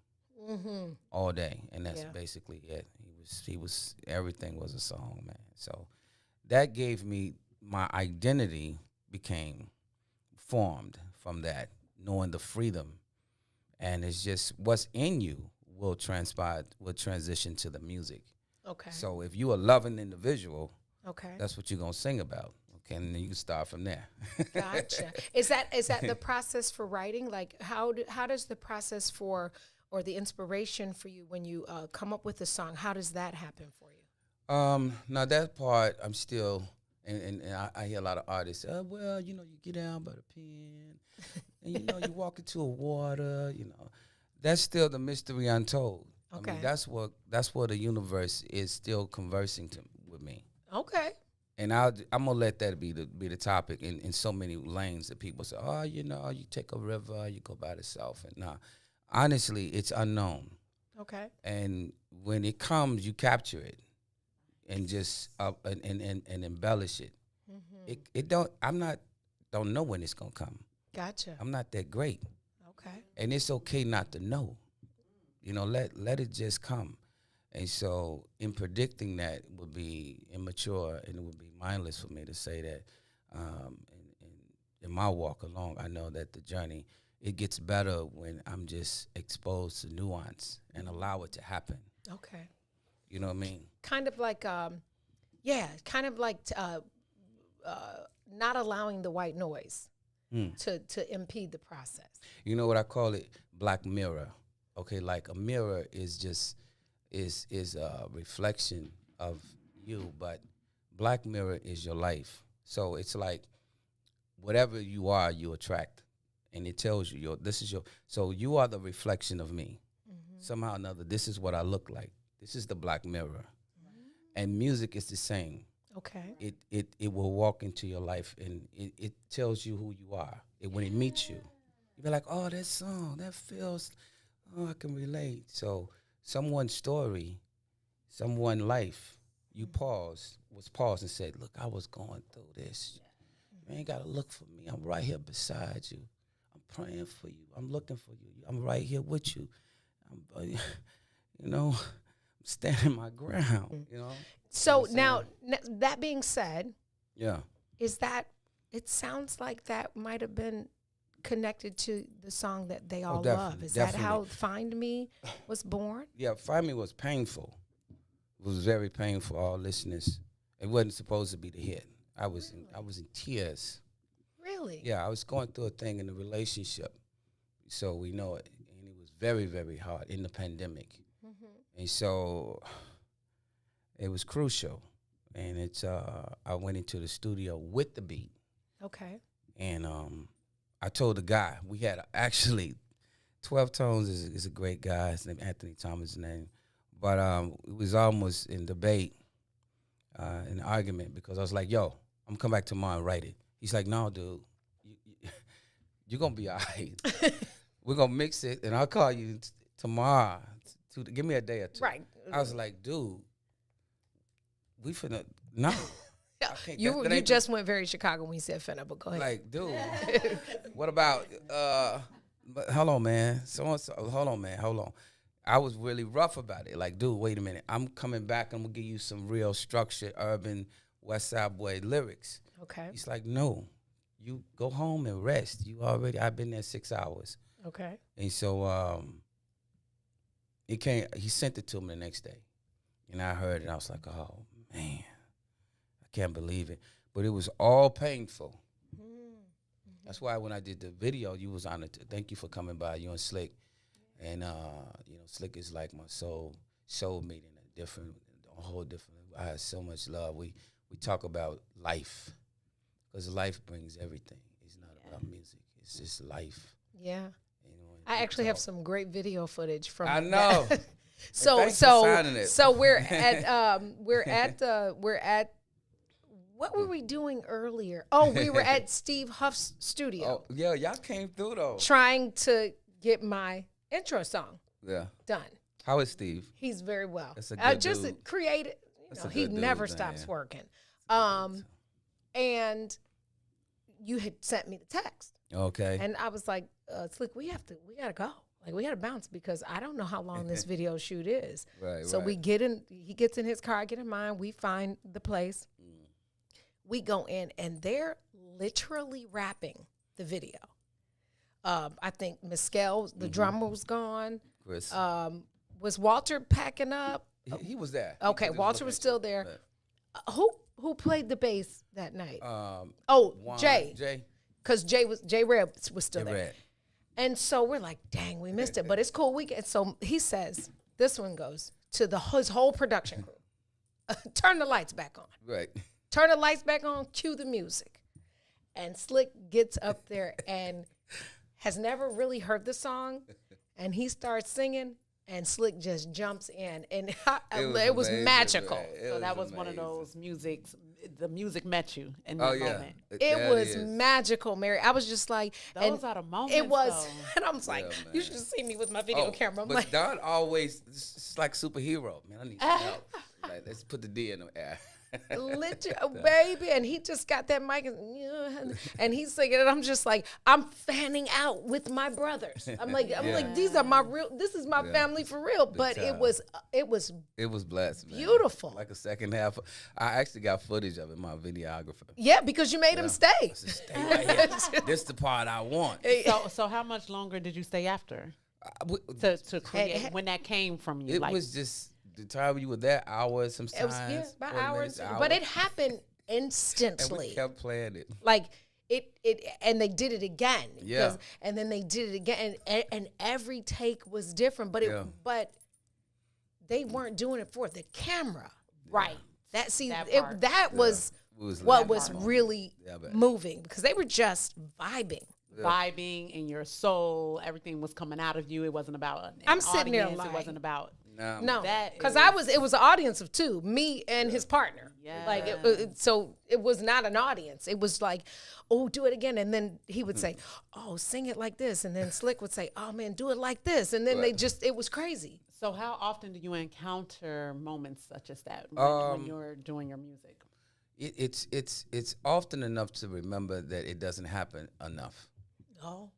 all day, and that's basically it. He was everything was a song, man. So that gave me my identity became formed from that, knowing the freedom, and it's just what's in you will transition to the music. Okay. So if you a loving individual, Okay. that's what you're gonna sing about. Okay, and then you can start from there. Gotcha. Is that the process for writing? Like how does the process or the inspiration for you when you come up with a song, how does that happen for you? Now that part I'm still, and I hear a lot of artists, you get down by the pen, and you walk into a water, that's still the mystery untold. Okay. I mean, that's what the universe is still conversing with me. Okay. And I'm gonna let that be the topic in so many lanes that people say, you take a river, you go by itself, and honestly, it's unknown. Okay. And when it comes, you capture it, and just and embellish it. Don't know when it's gonna come. Gotcha. I'm not that great. Okay. And it's okay not to know. Let it just come. And so in predicting that would be immature, and it would be mindless for me to say that in my walk along, I know that the journey, it gets better when I'm just exposed to nuance and allow it to happen. Okay. You know what I mean? Kind of like, not allowing the white noise to impede the process. You know what I call it? Black mirror. Okay, like a mirror is just is a reflection of you, but black mirror is your life. So it's like whatever you are, you attract, and it tells you so you are the reflection of me. Somehow or another, this is what I look like. This is the black mirror. And music is the same. Okay. It will walk into your life, and it tells you who you are. When it meets you, you'll be like, oh, that song, that feels, I can relate. So someone's story, someone's life, you pause and said, look, I was going through this. You ain't got to look for me. I'm right here beside you. I'm praying for you. I'm looking for you. I'm right here with you. I'm standing my ground, So now, that being said, yeah, it sounds like that might have been connected to the song that they all definitely, love. Is definitely. that how Find Me was born? Yeah, Find Me was painful. It was very painful, all listeners. It wasn't supposed to be the hit. I was in tears. Really? Yeah, I was going through a thing in the relationship, so we know it. And it was very, very hard in the pandemic. And so it was crucial. And I went into the studio with the beat. Okay. And I told the guy, we had actually 12 Tones is a great guy. His name Anthony Thomas' name. But it was almost in debate, an argument, because I was like, yo, I'm coming back tomorrow and write it. He's like, no, dude, you're going to be all right. We're going to mix it, and I'll call you tomorrow. Give me a day or two. Right. I was like, dude, we finna, no. You just went very Chicago when you said finna, but go ahead. Like, dude, what about, but hold on, man. So-and-so, hold on, man, hold on. I was really rough about it. Like, dude, wait a minute. I'm coming back. I'm going to give you some real structured, urban, West Side Boy lyrics. Okay. He's like, no, you go home and rest. I've been there 6 hours. Okay. And so he sent it to me the next day. And I heard it. I was like, oh, man, I can't believe it. But it was all painful. Mm-hmm. That's why when I did the video, you was honored. Thank you for coming by, you and Slick. And, Slick is like my soul mate in a whole different, I had so much love. We talk about life, because life brings everything. It's not about music. It's just life. Yeah. I actually have some great video footage from I know. So we're at what were we doing earlier? Oh, we were at Steve Huff's studio. Oh, yeah, y'all came through though. Trying to get my intro song done. How is Steve? He's very well. That's a good just dude. creative. He never stops working. And you had sent me the text. Okay. And I was like, Slick, we gotta go. Like, we gotta bounce, because I don't know how long this video shoot is. Right. So we get in, he gets in his car, I get in mine, we find the place. We go in, and they're literally wrapping the video. I think Mescal, the drummer, was gone. Chris. Was Walter packing up? He was there. Okay, Walter was still there. Who played the bass that night? Jay. Jay. Because Jay Red was still there. Red. And so we're like, dang, we missed it, but it's cool. And so he says, this one goes to his whole production crew. Turn the lights back on. Right. Turn the lights back on, cue the music. And Slick gets up there and has never really heard the song, and he starts singing, and Slick just jumps in, and it was magical. So that was one of those the music met you in that moment. It was magical, Mary. I was just like, those are the moments. It was, though. and I was like, you should see me with my video camera. I'm but like, Dawn always, it's like superhero. Man, I need some help. Like, let's put the D in the air. Baby, and he just got that mic and he's singing, and I'm just like, I'm fanning out with my brothers. I'm like, these are this is my family for real. But it was blessed, man. Beautiful. Like a second half. I actually got footage of it, my videographer. Yeah, because you made him stay. Stay right here. This is the part I want. So how much longer did you stay after to create when that came from you? It was just the time you were there, hours sometimes. It was about hours, hours, but it happened instantly. And we kept playing it. Like it, and they did it again. Yeah. And then they did it again, and every take was different. But they weren't doing it for the camera, right? That was what was really moving, because they were just vibing. Vibing in your soul, everything was coming out of you. It wasn't about I'm sitting there audience. lying. It wasn't about no, because it was an audience of two, me and his partner. Yeah. Like so it was not an audience. It was like, oh, do it again, and then he would say, oh, sing it like this, and then Slick would say, oh man, do it like this, and then it was crazy. So how often do you encounter moments such as that when you're doing your music? It's often enough to remember that it doesn't happen enough. Oh,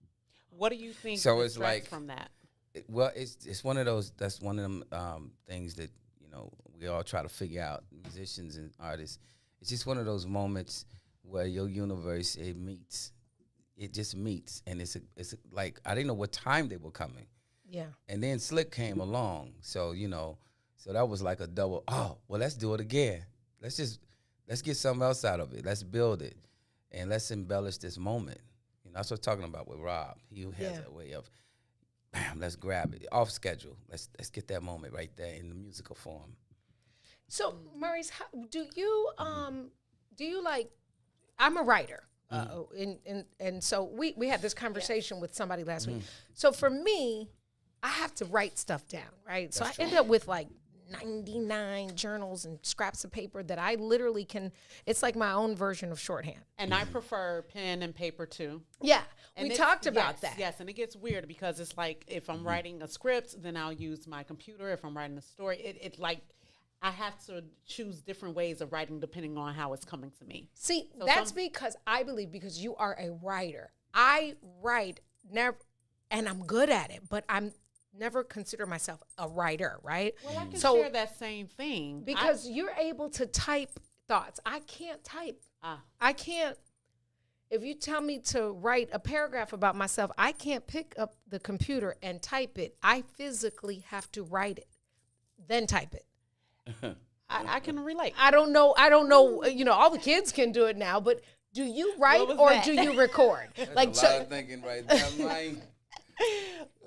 what do you think? So it's like from that. Well, it's one of those. That's one of them things that we all try to figure out. Musicians and artists. It's just one of those moments where your universe meets. It just meets, and it's like I didn't know what time they were coming. Yeah. And then Slick came along, so so that was like a double. Oh, well, let's do it again. Let's get something else out of it. Let's build it, and let's embellish this moment. That's what I'm talking about with Rob. He has a way of, bam, let's grab it off schedule. Let's get that moment right there in the musical form. So, Maurice, do you like? I'm a writer, And so we had this conversation with somebody last week. So for me, I have to write stuff down, right? So I end up with like 99 journals and scraps of paper that I literally can, it's like my own version of shorthand. And I prefer pen and paper too. Yeah, And we it's- talked about yes, that. Yes, and it gets weird because it's like if I'm writing a script, then I'll use my computer. If I'm writing a story, it like I have to choose different ways of writing depending on how it's coming to me. See, So that's some- because I believe because you are a writer. I write never, and I'm good at it, but I'm never consider myself a writer, right? Well, I can so share that same thing because you're able to type thoughts. I can't type. I can't. If you tell me to write a paragraph about myself, I can't pick up the computer and type it. I physically have to write it, then type it. I can relate. I don't know. You know, all the kids can do it now, but do you write was or that? do you record? That's a lot of thinking right there, Mike.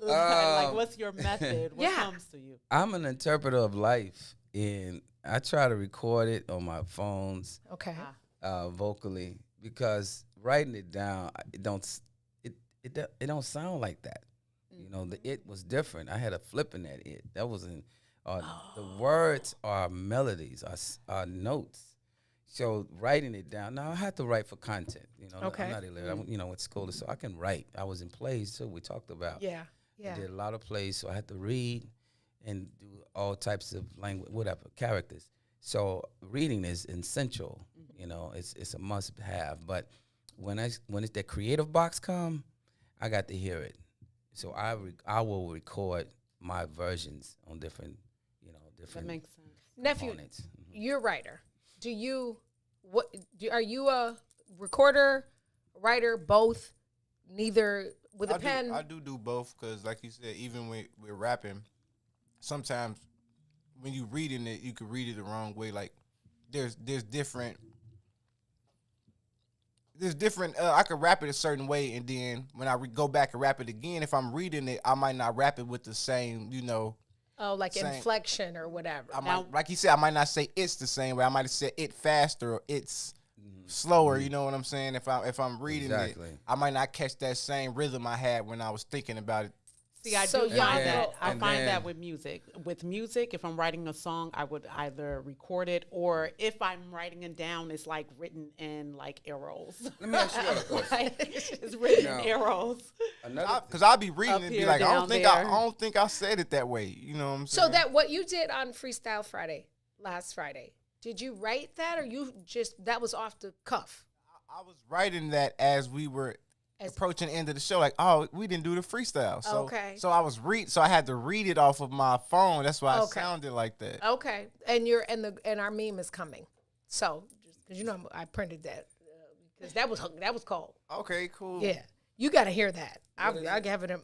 Like, what's your method? What Yeah. comes to you? I'm an interpreter of life, and I try to record it on my phones Okay. vocally because writing it down, it don't sound like that. You know, the it was different. I had a flip in that it. That wasn't. The words are melodies, are notes. So writing it down. Now I have to write for content. You know, Okay. I'm not illiterate. You know, went to school, so I can write. I was in plays too. We talked about. Yeah. I Yeah. did a lot of plays, so I had to read and do all types of language, whatever characters. So reading is essential. You know, it's a must have. But when it's that creative box come, I got to hear it. So I will record my versions on different That makes sense. Nephew, components. you're a writer. Are you a recorder, writer, both? Neither with a pen? I do both because, like you said, even when we're rapping, sometimes when you reading it, you could read it the wrong way. Like there's different. I could rap it a certain way, and then when I go back and rap it again, if I'm reading it, I might not rap it with the same, Oh, like Same. inflection or whatever. I might, like you said, I might not say it's the same way. I might have said it faster or it's slower. You know what I'm saying? If I'm reading Exactly. it, I might not catch that same rhythm I had when I was thinking about it. See, I So do y'all find go- that. I and find then- that with music. With music, if I'm writing a song, I would either record it, or if I'm writing it down, it's like written in like arrows. Let me ask you a question. Right? It's written Now- in arrows. Another Because I'll be reading Up it and be here, like, I down don't there. think I said it that way. You know what I'm So saying? that what you did on Freestyle Friday, last Friday, did you write that or you just, that was off the cuff? I was writing that as we were As- approaching the end of the show, like, oh, we didn't do the freestyle. So, Okay. So I was so I had to read it off of my phone. That's why it Okay. sounded like that. Okay. And our meme is coming. So, just because you know I printed that because that was cold. Okay, cool. Yeah. You got to hear that. I is have it in,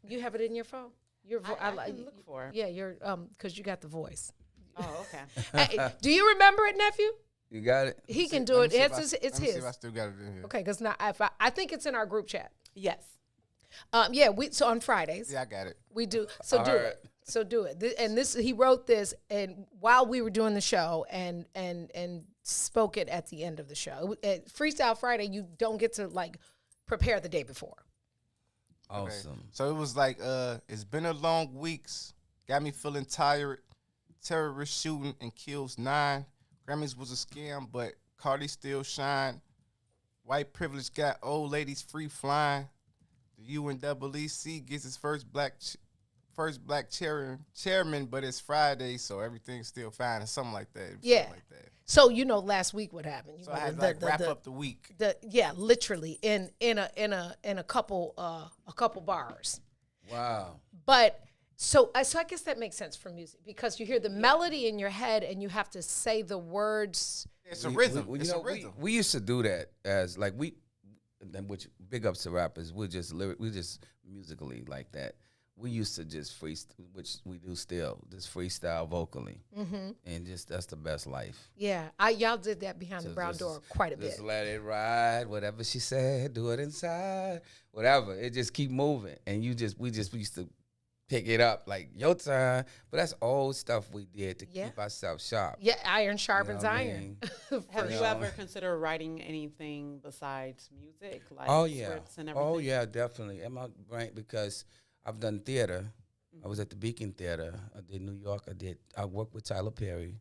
you have it in your phone? Your I can look for it. Yeah, you're because you got the voice. Oh, okay. Hey, do you remember it, nephew? You got it. He can do Let it. me see if It's let me see his. if I still got it in here. Okay, because now I think it's in our group chat. Yes. Yeah, so on Fridays Yeah, I got it. we do. So do Alright. it. So do it. And this he wrote this and while we were doing the show and spoke it at the end of the show. At Freestyle Friday, you don't get to like prepare the day before. Okay. Awesome. So it was like, it's been a long weeks. Got me feeling tired. Terrorist shooting and kills 9. Grammys was a scam, but Cardi still shine. White privilege got old ladies free flying. The UNEEC gets its first black chairman, but it's Friday, so everything's still fine or something like that. It was Yeah. something like that. So last week what happened? You So I know, had to like wrap up the week. literally in a couple bars. Wow. But so I guess that makes sense for music because you hear the melody in your head and you have to say the words. It's a rhythm. You It's know, a rhythm. we used to do that as like which big ups to rappers. We just musically like that. We used to just freestyle, which we do still, just freestyle vocally, and just that's the best life. Yeah, y'all did that behind the brown Just- door quite a bit. Just let it ride, whatever she said, do it inside, whatever. It just keep moving, and we used to pick it up like your turn. But that's old stuff we did to Yeah. keep ourselves sharp. Yeah, iron You know sharpens what I iron. mean? Have you know. ever considered writing anything besides music, like Oh yeah. scripts and everything? Oh yeah, definitely. In my brain because I've done theater. I was at the Beacon Theater. I did New York. I worked with Tyler Perry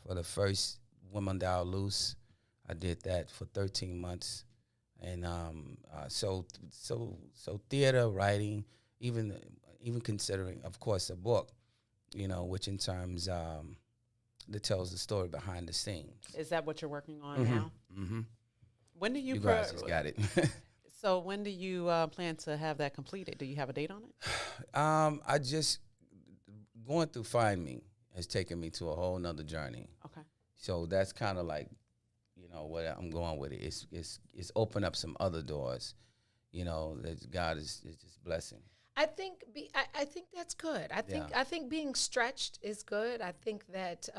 for the first Women Down Loose. I did that for 13 months. And so theater, writing, even considering, of course, a book, you know, which in terms that tells the story behind the scenes. Is that what you're working on now? Mm-hmm. When do you? You guys just got it. So when do you plan to have that completed? Do you have a date on it? I just going through Find Me has taken me to a whole nother journey. Okay. So that's kind of like, you know, what I'm going with it. It's opened up some other doors, you know, that God is just blessing. I think I think that's good. I think being stretched is good. I think that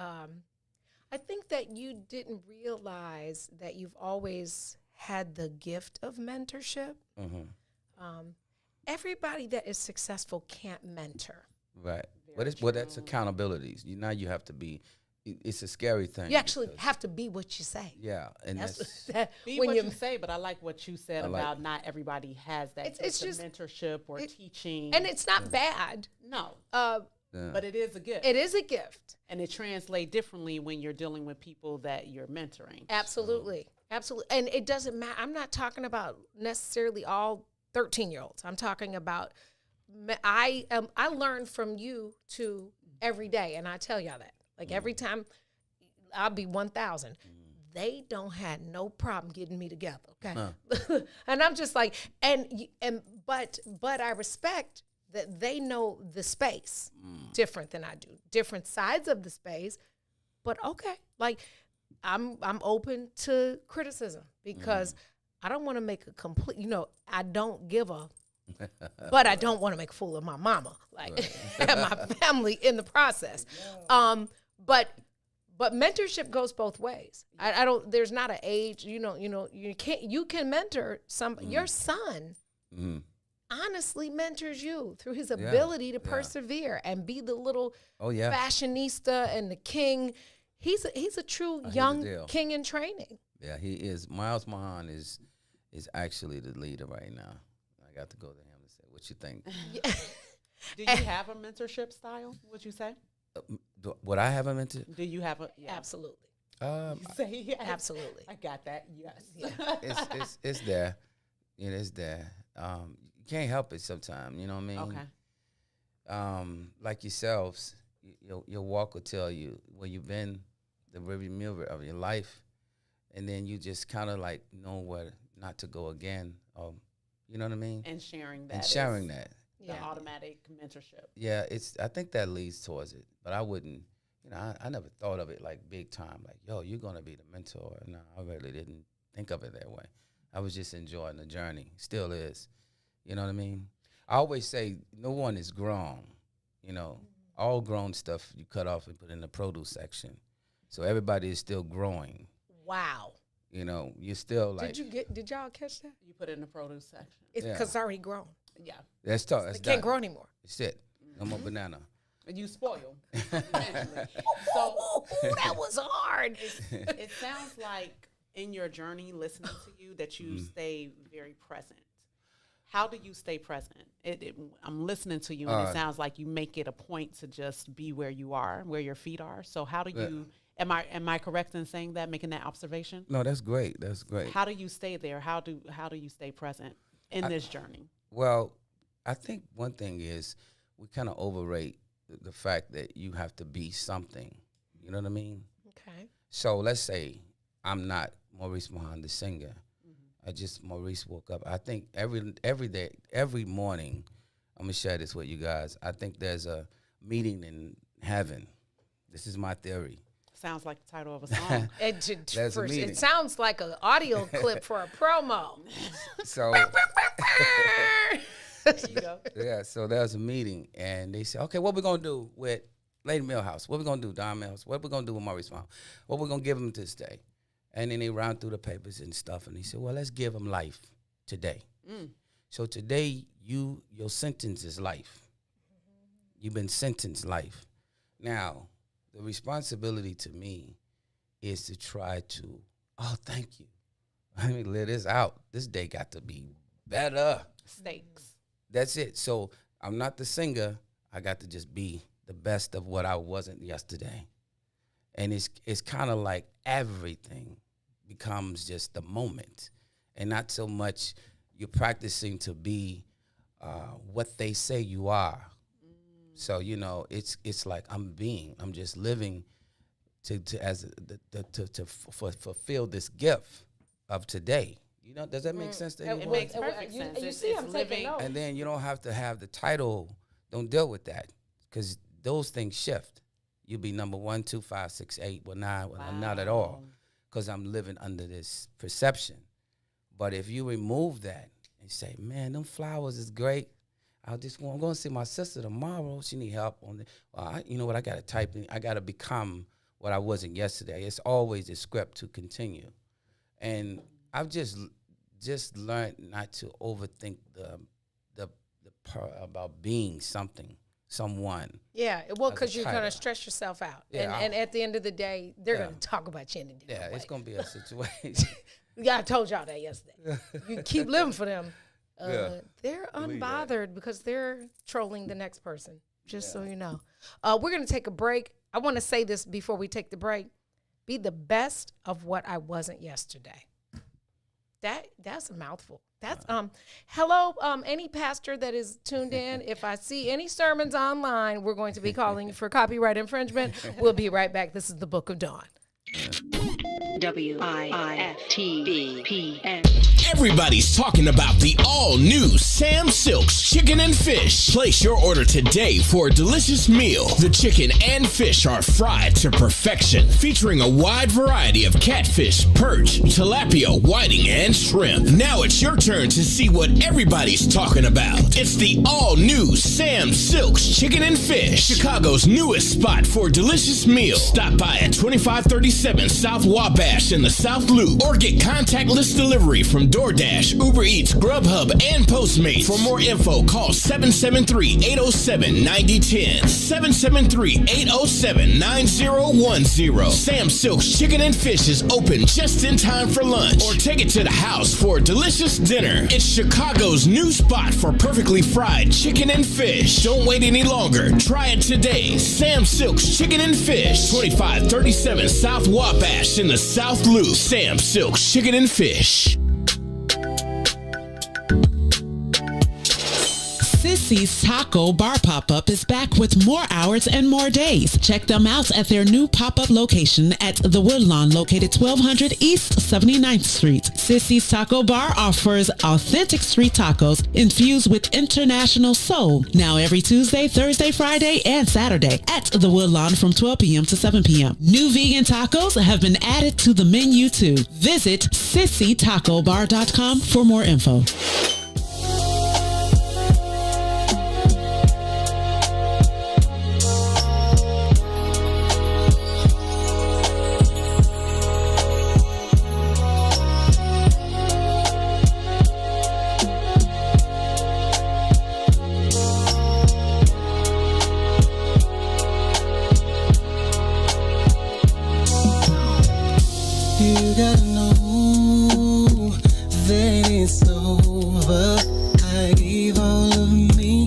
you didn't realize that you've always had the gift of mentorship. Mm-hmm. Everybody that is successful can't mentor. Right. But that's accountabilities. Now you have to be. It's a scary thing. You actually have to be what you say. Yeah, and that's Be when what you say, but I like what you said about not everybody has that. It's gift of just mentorship or teaching, and it's not bad. no, yeah. but it is a gift. It is a gift. And it translates differently when you're dealing with people that you're mentoring. Absolutely. Absolutely. And it doesn't matter. I'm not talking about necessarily all 13-year-olds. I'm talking about I learn from you too every day, and I tell y'all that. Like every time I'll be 1,000. They don't have no problem getting me together, okay? And I'm just like, but I respect that they know the space different than I do, different sides of the space. But okay, like I'm open to criticism because I don't want to make a complete, you know, I don't give a, but I don't want to make a fool of my mama, like, and my family in the process. But mentorship goes both ways. I don't. There's not an age. You can mentor some. Your son honestly mentors you through his ability to persevere and be the little fashionista and the king. He's a true young king in training. Yeah, he is. Miles Mahan is actually the leader right now. I got to go to him and say, "What you think?" Do you have a mentorship style? Would you say? Would I have a mentor? Do you have a? Yeah. Absolutely. Say yes. Absolutely. I got that. Yes. It's there. You know, it's there. You can't help it sometimes. You know what I mean? Okay. Like yourselves, your walk will tell you where you've been, the rearview mirror of your life, and then you just kind of like know where not to go again. You know what I mean? And sharing that. And sharing that. The automatic mentorship. Yeah, I think that leads towards it. But I wouldn't, you know, I never thought of it like big time, like, yo, you're going to be the mentor. No, I really didn't think of it that way. I was just enjoying the journey. Still is. You know what I mean? I always say no one is grown. You know, all grown stuff you cut off and put in the produce section. So everybody is still growing. Wow. You know, you're still like. Did y'all catch that? You put it in the produce section. It's because it's already grown. Yeah. That's tough. That's It can't done. grow anymore. It's it. No more banana. And you spoil. So That was hard. it sounds like in your journey listening to you that you stay very present. How do you stay present? I'm listening to you, and it sounds like you make it a point to just be where you are, where your feet are. So how do you? Am I correct in saying that, making that observation? No, that's great. That's great. How do you stay there? How do you stay present in this journey? Well, I think one thing is we kind of overrate the fact that you have to be something. You know what I mean? Okay. So let's say I'm not Maurice Mahan, the singer. Maurice woke up. I think every day, every morning, I'm going to share this with you guys. I think there's a meeting in heaven. This is my theory. Sounds like the title of a song. It sounds like an audio clip for a promo. So, You know? yeah, so there's a meeting, and they said, okay, what we going to do with Lady Milhouse? What we going to do, Dawn Milhouse? What we going to do with Maurice Mahan? What we going to give him this day? And then they ran through the papers and stuff, and he said, well, let's give him life today. So today, your sentence is life. You've been sentenced life. Now, the responsibility to me is to try to, oh, thank you. Let me live this out. This day got to be better. Stakes. That's it. So I'm not the singer. I got to just be the best of what I wasn't yesterday. And it's kind of like everything becomes just the moment, and not so much you're practicing to be what they say you are. So, you know, it's like I'm just living to fulfill this gift of today. You know, does that make sense to anyone? It makes perfect sense. You It's see, I'm taking living. notes. And then you don't have to have the title. Don't deal with that, because those things shift. You'll be number 1, 2, 5, 6, 8, well, 9, well, not at all, because I'm living under this perception. But if you remove that and say, man, them flowers is great. I'm going to see my sister tomorrow. She need help on the. You know what? I got to type in. I got to become what I wasn't yesterday. It's always a script to continue, and I've just learned not to overthink the part about being someone. Yeah, well, as a because you're going to title. stress yourself out. Yeah, and at the end of the day, they're Yeah. going to talk about you in a different Yeah, way. it's going to be a situation. Yeah, I told y'all that yesterday. You keep living for them. Yeah. They're Believe that. unbothered because they're trolling the next person, just so you know. We're going to take a break. I want to say this before we take the break. Be the best of what I wasn't yesterday. That's a mouthful. That's hello, any pastor that is tuned in. If I see any sermons online, we're going to be calling for copyright infringement. We'll be right back. This is the Book of Dawn. WIFTBPN. Everybody's talking about the all-new Sam Silk's Chicken and Fish. Place your order today for a delicious meal. The chicken and fish are fried to perfection, featuring a wide variety of catfish, perch, tilapia, whiting, and shrimp. Now it's your turn to see what everybody's talking about. It's the all-new Sam Silk's Chicken and Fish, Chicago's newest spot for delicious meals. Stop by at 2537 South Wabash in the South Loop, or get contactless delivery from DoorDash, Uber Eats, Grubhub, and Postmates. For more info, call 773-807-9010, 773-807-9010. Sam Silk's Chicken and Fish is open just in time for lunch, or take it to the house for a delicious dinner. It's Chicago's new spot for perfectly fried chicken and fish. Don't wait any longer. Try it today. Sam Silk's Chicken and Fish, 2537 South Wabash in the South Loop. Sam Silk's Chicken and Fish. Sissy's Taco Bar Pop-Up is back with more hours and more days. Check them out at their new pop-up location at The Woodlawn, located 1200 East 79th Street. Sissy's Taco Bar offers authentic street tacos infused with international soul. Now every Tuesday, Thursday, Friday, and Saturday at The Woodlawn from 12 p.m. to 7 p.m. New vegan tacos have been added to the menu too. Visit sissytacobar.com for more info. You gotta know that it's over. I gave all of me.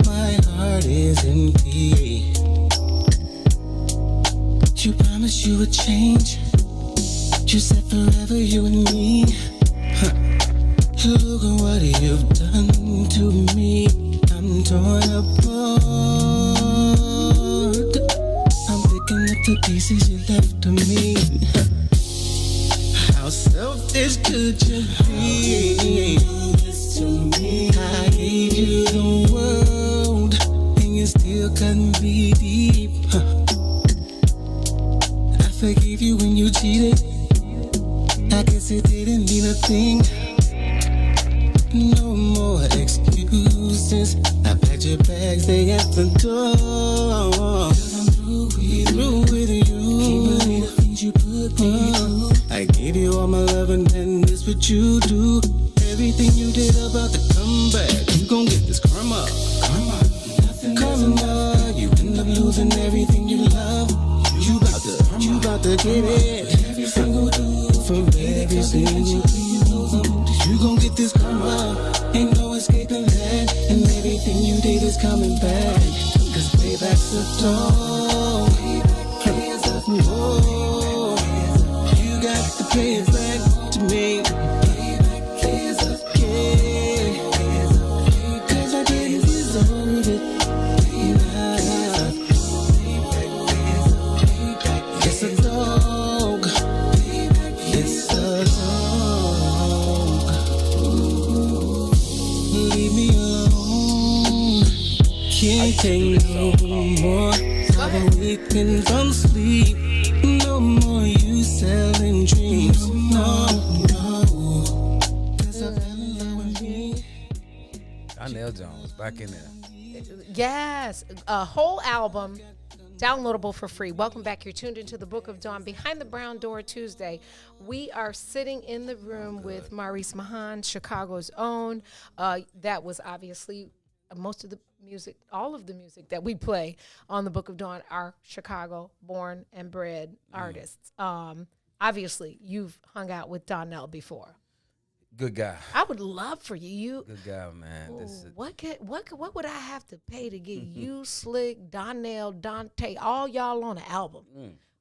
My heart is empty. You promised you would change. You said forever, you and me. Look at what you've done to me. I'm torn apart. I'm picking up the pieces you left to me. How selfish could you be? I gave you the world, and you still couldn't be deep. I forgave you when you cheated. I guess it didn't mean a thing. No more excuses. I packed your bags, they at the door. 'Cause I'm through with you. Can't believe the things you put me through. I gave you all my love, and then this what you do. Everything you did about the comeback, you gon' get this karma. Karma, nothing. Karma to get it. Every single day, for every single day. You gon' get this karma, ain't no escaping that. And everything you did is coming back. Cause payback's a dog. Oh, you got to pay it back to me. Yeah, cause I didn't deserve it. It's a dog. It's a dog. Leave me alone. Can't take no more. Our weekends on sleep. No more you selling dreams. No. Cause I fell in love with me. Donnell Jones back in there. Yes, a whole album, downloadable for free. Welcome back. You're tuned into the Book of Dawn, Behind the Brown Door Tuesday. We are sitting in the room with Maurice Mahan, Chicago's own. That was obviously most of the music, all of the music that we play on the Book of Dawn are Chicago born and bred artists. Obviously, you've hung out with Donnell before. Good guy. I would love for you. Good guy, man. What would I have to pay to get you, Slick, Donnell, Dante, all y'all on an album?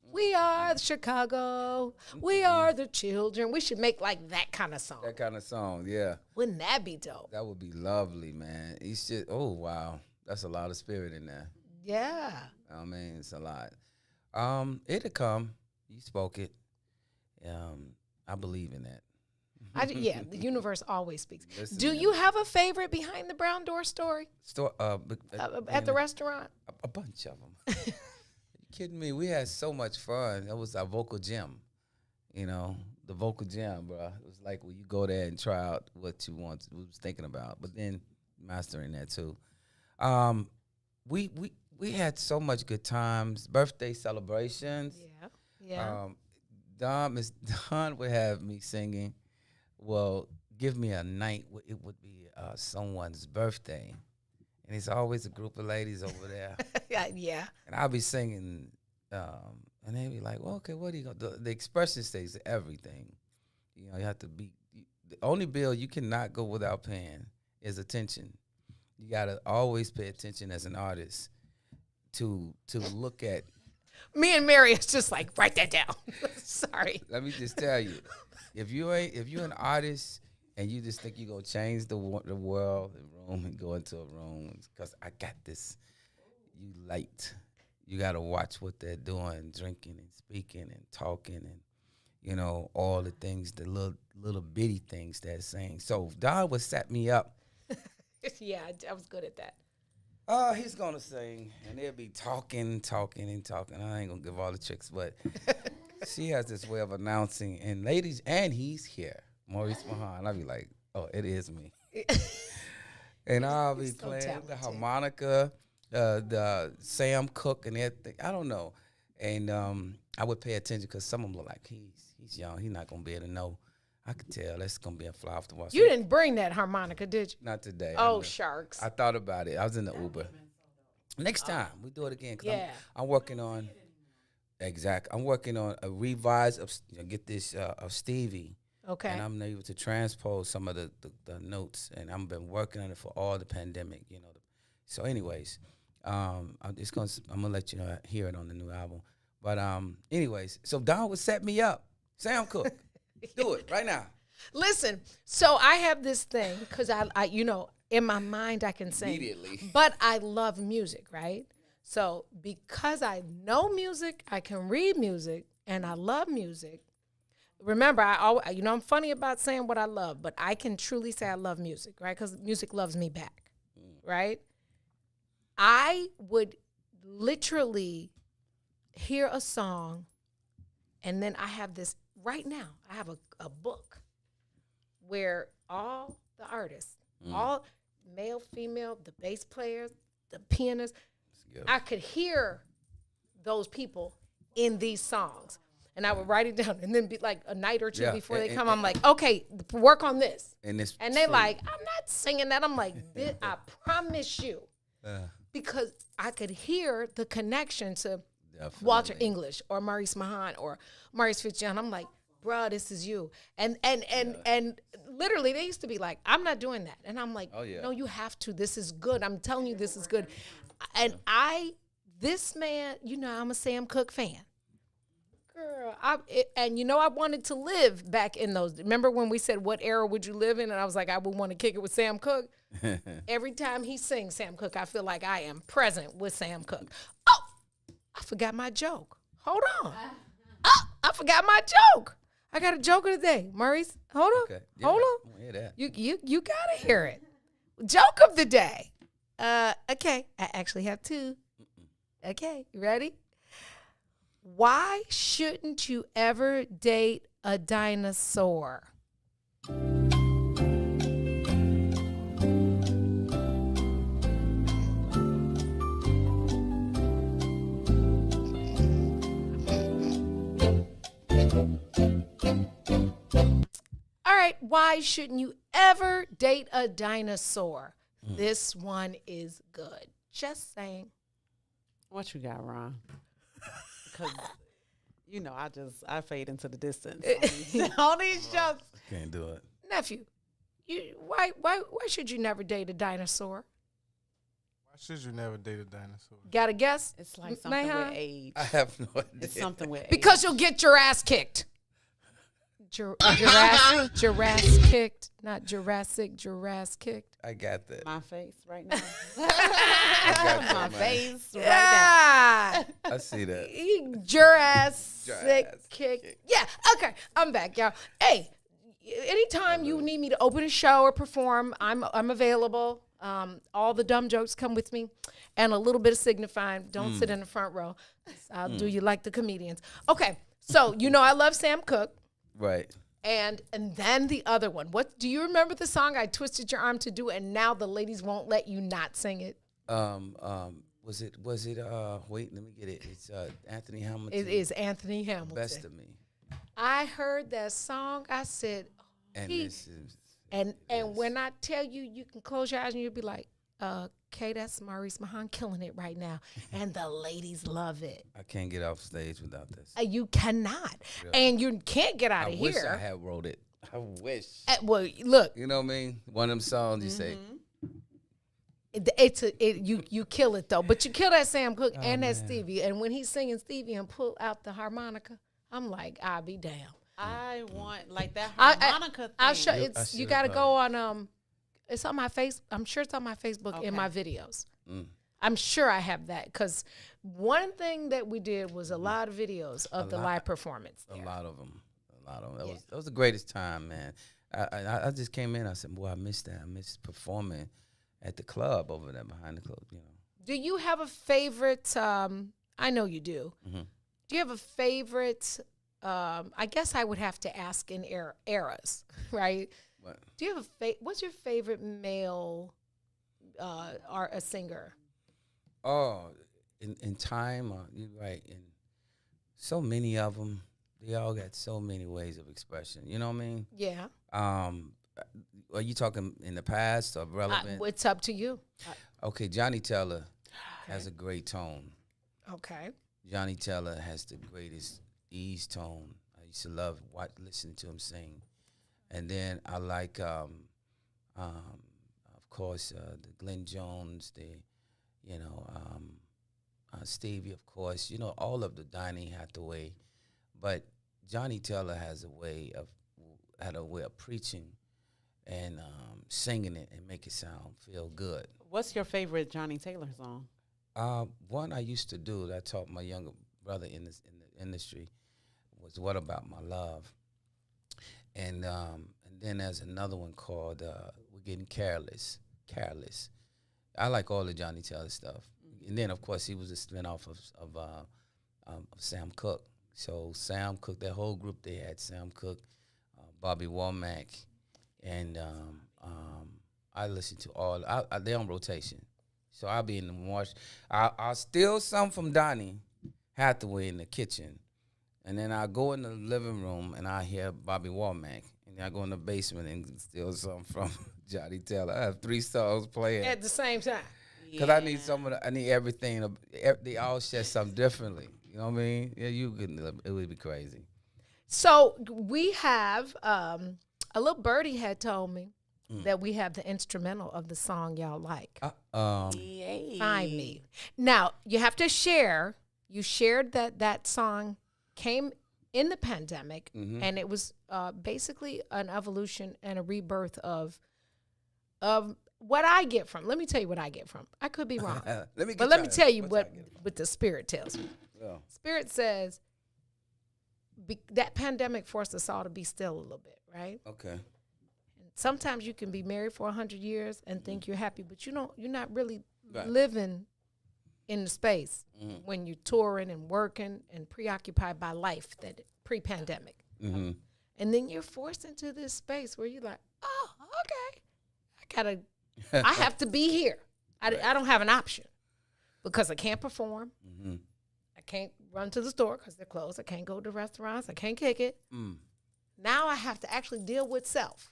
We are Chicago. We are the children. We should make like that kind of song. That kind of song, yeah. Wouldn't that be dope? That would be lovely, man. He's just, oh, wow. That's a lot of spirit in there. Yeah. I mean, it's a lot. It'll come. You spoke it. I believe in that. Yeah, the universe always speaks. Listen, Do man. you have a favorite behind the brown door story at the restaurant? A bunch of them. You kidding me? We had so much fun. That was our vocal gym. You know, the vocal gym, bro. It was like when you go there and try out what you was thinking about, but then mastering that too. We had so much good times. Birthday celebrations. Yeah. Miss Dawn would have me singing. Well, give me a night where it would be someone's birthday. And it's always a group of ladies over there. Yeah. And I'll be singing, and they be like, well, okay, what are you going to do? The expression stays everything. You know, you have to be, the only bill you cannot go without paying is attention. You got to always pay attention as an artist to look at. Me and Mary is just like, write that down. Sorry. Let me just tell you, if you're an artist and you just think you're gonna change the world, the room, and go into a room because I got this, you late. You gotta watch what they're doing, drinking and speaking and talking, and you know all the things, the little bitty things they're saying. So Don would set me up. Yeah, I was good at that. He's gonna sing, and they'll be talking. I ain't gonna give all the tricks, but she has this way of announcing, and ladies, and he's here, Maurice Mahan. I'll be like, oh, it is me. And I'll be playing the harmonica, the Sam Cooke and everything. I don't know. And I would pay attention because some of them look like he's young. He's not gonna be able to know. I could tell that's gonna be a fly off the wall. You didn't bring that harmonica, did you? Not today. Oh, sharks. I thought about it. I was in the Uber. Next time we do it again. Cause I'm working on. Exactly. I'm working on a revise of of Stevie. Okay. And I'm able to transpose some of the notes, and I've been working on it for all the pandemic. You know. So, anyways, I'm gonna let you know hear it on the new album. But anyways, so Don would set me up. Sam Cooke. Do it right now. Listen, so I have this thing because I in my mind I can sing immediately, but I love music, right? So because I know music, I can read music, and I love music. Remember, I'm funny about saying what I love, but I can truly say I love music, right? Because music loves me back, right? I would literally hear a song, and then I have this. Right now, I have a book where all the artists, all male, female, the bass players, the pianists, I could hear those people in these songs. And I would write it down, and then be like a night or two before they come, I'm like, okay, work on this. And they're like, I'm not singing that. I'm like, I promise you. Because I could hear the connection to Walter English or Maurice Mahan or Maurice Fitzgerald. I'm like, bruh, this is you. And literally they used to be like, I'm not doing that. And I'm like, no, you have to. This is good. I'm telling you, this is good. And this man, I'm a Sam Cooke fan. Girl, I wanted to live back in those. Remember when we said, what era would you live in? And I was like, I would want to kick it with Sam Cooke. Every time he sings Sam Cooke, I feel like I am present with Sam Cooke. Oh, I forgot my joke. Hold on. Oh, I forgot my joke. I got a joke of the day. Maurice, hold on. Okay. Yeah, hold on. I hear that. You gotta hear it. Joke of the day. Okay. I actually have two. Okay, you ready? Why shouldn't you ever date a dinosaur? All right, why shouldn't you ever date a dinosaur? This one is good. Just saying. What you got, Ron? Because, I fade into the distance on these jokes. Can't do it. Nephew, why should you never date a dinosaur? Why should you never date a dinosaur? Got a guess? It's like something with age. I have no idea. It's something with age. Because you'll get your ass kicked. Jurassic kicked, not Jurassic, Jurassic kicked. I got that. My face right now. My face right Yeah. I see that. Jurassic kicked. Yeah, okay, I'm back, y'all. Hey, anytime you need me to open a show or perform, I'm available. All the dumb jokes come with me and a little bit of signifying. Don't sit in the front row. I'll do you like the comedians. Okay, so I love Sam Cooke. Right. And then the other one. What do you remember the song I Twisted Your Arm to Do and now the ladies won't let you not sing it? Was it wait, let me get it. It's Anthony Hamilton. It is Anthony Hamilton. Best of Me. I heard that song. I said, and when I tell you, you can close your eyes and you'll be like, okay, that's Maurice Mahan killing it right now. And the ladies love it. I can't get off stage without this. You cannot. Really? And you can't get out of here. I wish I had wrote it. I wish. Well, look. You know what I mean? One of them songs you say. You kill it though. But you kill that Sam Cooke and that Stevie. And when he's singing Stevie and pull out the harmonica, I'm like, I'll be damned. I want like that harmonica thing. I'll show you gotta go on it's on my I'm sure it's on my Facebook in my videos. I'm sure I have that because one thing that we did was a lot of videos of the live performance. A lot of them. That was the greatest time, man. I just came in. I said, boy, I missed that. I missed performing at the club over there behind the club. Do you have a favorite? I know you do. Mm-hmm. Do you have a favorite? I guess I would have to ask in eras, right? What? Do you have what's your favorite male a singer? Oh, in time, you're right. And so many of them, they all got so many ways of expression. You know what I mean? Yeah. Are you talking in the past or relevant? It's up to you. Okay, Johnny Teller has a great tone. Okay. Johnny Teller has the greatest ease tone. I used to love listening to him sing. And then I like, of course, the Glenn Jones, Stevie, of course. All of the Donny Hathaway. But Johnny Teller had a way of preaching and singing it and make it feel good. What's your favorite Johnny Taylor song? One I used to do that I taught my younger brother in the industry was "What About My Love," and then there's another one called "We're Getting Careless." Careless. I like all the Johnny Taylor stuff, and then of course he was a spinoff of Sam Cooke. So Sam Cooke, that whole group they had Sam Cooke, Bobby Womack, and I listen to all. They're on rotation. So I'll be in the wash. I'll steal some from Donny Hathaway in the kitchen, and then I'll go in the living room and I hear Bobby Womack, and then I go in the basement and steal some from Johnny Taylor. I have 3 songs playing at the same time. Because I need I need everything. They all share something differently. You know what I mean? Yeah, you could. It would be crazy. So we have a little birdie had told me that we have the instrumental of the song y'all like. Yay. Find Me. Now, you have to share. You shared that song came in the pandemic, and it was basically an evolution and a rebirth of what I get from. Let me tell you what I get from. I could be wrong. Let me tell you what the Spirit tells me. Yeah. Spirit says that pandemic forced us all to be still a little bit, right? Okay. Sometimes you can be married for 100 years and think you're happy, but you're not really Right. living in the space when you're touring and working and preoccupied by life that pre-pandemic. Mm-hmm. And then you're forced into this space where you're like, oh, okay, I have to be here. I don't have an option because I can't perform. Mm-hmm. I can't run to the store because they're closed. I can't go to restaurants. I can't kick it. Now I have to actually deal with self,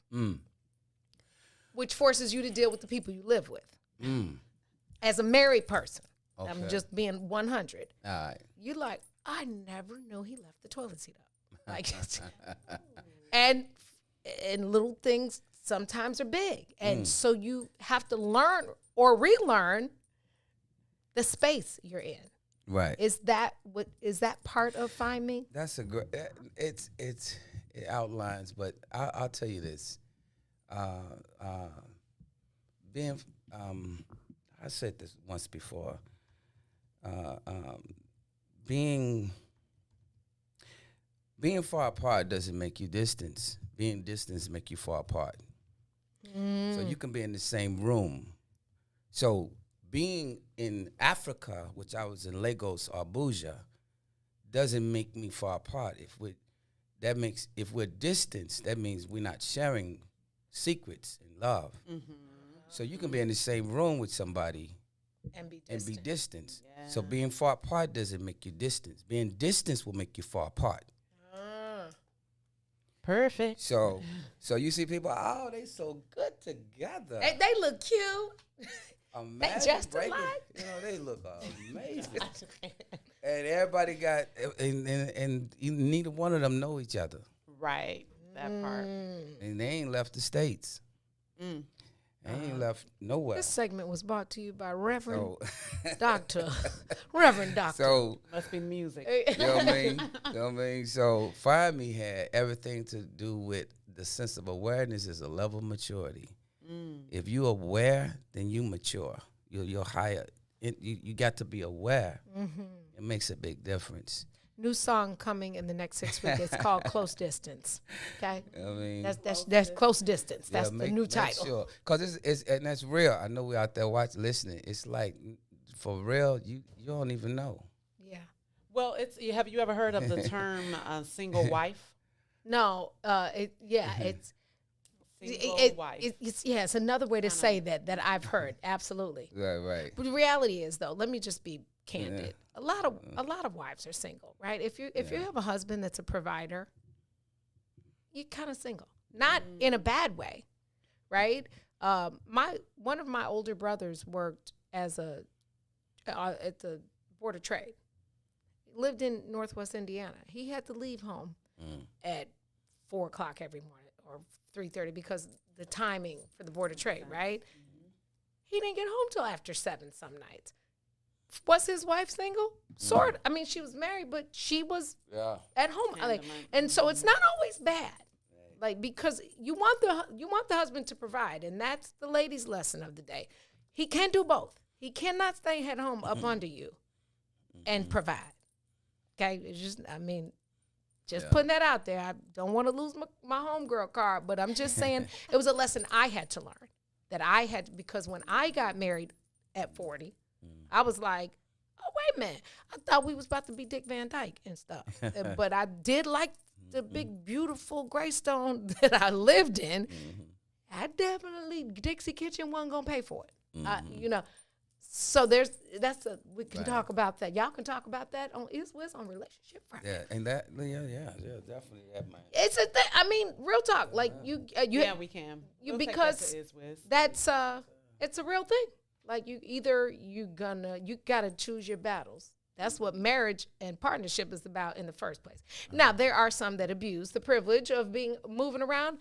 which forces you to deal with the people you live with. As a married person, Okay. I'm just being 100. All right. You're like, I never knew he left the toilet seat up. Like, and little things sometimes are big. And so you have to learn or relearn the space you're in. Right. Is that part of Find Me? That's a great. It outlines, but I'll tell you this. Being, I said this once before. Being far apart doesn't make you distance. Being distance make you far apart. So you can be in the same room. So being in Africa, which I was in Lagos or Abuja, doesn't make me far apart. If we're distance, that means we're not sharing secrets and love. So you can be in the same room with somebody And be and be distant. distant. So being far apart doesn't make you distance. Being distance will make you far apart. Perfect. So you see people, oh, they so good together. They look cute. Imagine just breaking- alike. You know, they look amazing. And everybody got, and neither one of them know each other. Right. That part. And they ain't left the States. They ain't left nowhere. This segment was brought to you by Reverend So, Reverend Doctor. so Must be music. you know what I mean? You know what I mean? So Find Me had everything to do with the sense of awareness is a level of maturity. If you're aware, then you mature. You're higher. You got to be aware. It makes a big difference. New song coming in the next 6 weeks. It's called Close Distance. Okay, You know what I mean? that's Close Distance. That's the new make title. Sure. Cause it's and that's real. I know we out there listening. It's like for real. You don't even know. Yeah. Well, have you ever heard of the term single wife? No. It's Single wife. it's another way to say that I've heard. Absolutely. Right. But the reality is, though, let me just be candid. A lot of wives are single, right? If you have a husband that's a provider, you're kind of single. Not in a bad way, right? One of my older brothers worked at the Board of Trade. He lived in Northwest Indiana. He had to leave home at 4:00 every morning or 3:30 because the timing for the Board of Trade, right? He didn't get home till after 7 some nights. Was his wife single? Sort of. I mean, she was married, but she was at home. And so it's not always bad. Like, because you want the husband to provide, and that's the lady's lesson of the day. He can do both. He cannot stay at home up under you and provide. Okay? It's just, putting that out there. I don't want to lose my homegirl card, but I'm just saying it was a lesson I had to learn. Because when I got married at 40, I was like, oh, wait a minute. I thought we was about to be Dick Van Dyke and stuff. But I did like the big, beautiful Greystone that I lived in. I definitely, Dixie Kitchen wasn't going to pay for it. So we can talk about that. Y'all can talk about that on on Relationship Friday. Yeah, and definitely that, man. It's a thing. I mean, real talk. Like you we can. Because that's it's a real thing. Like you gotta choose your battles. That's what marriage and partnership is about in the first place. Now, there are some that abuse the privilege of moving around,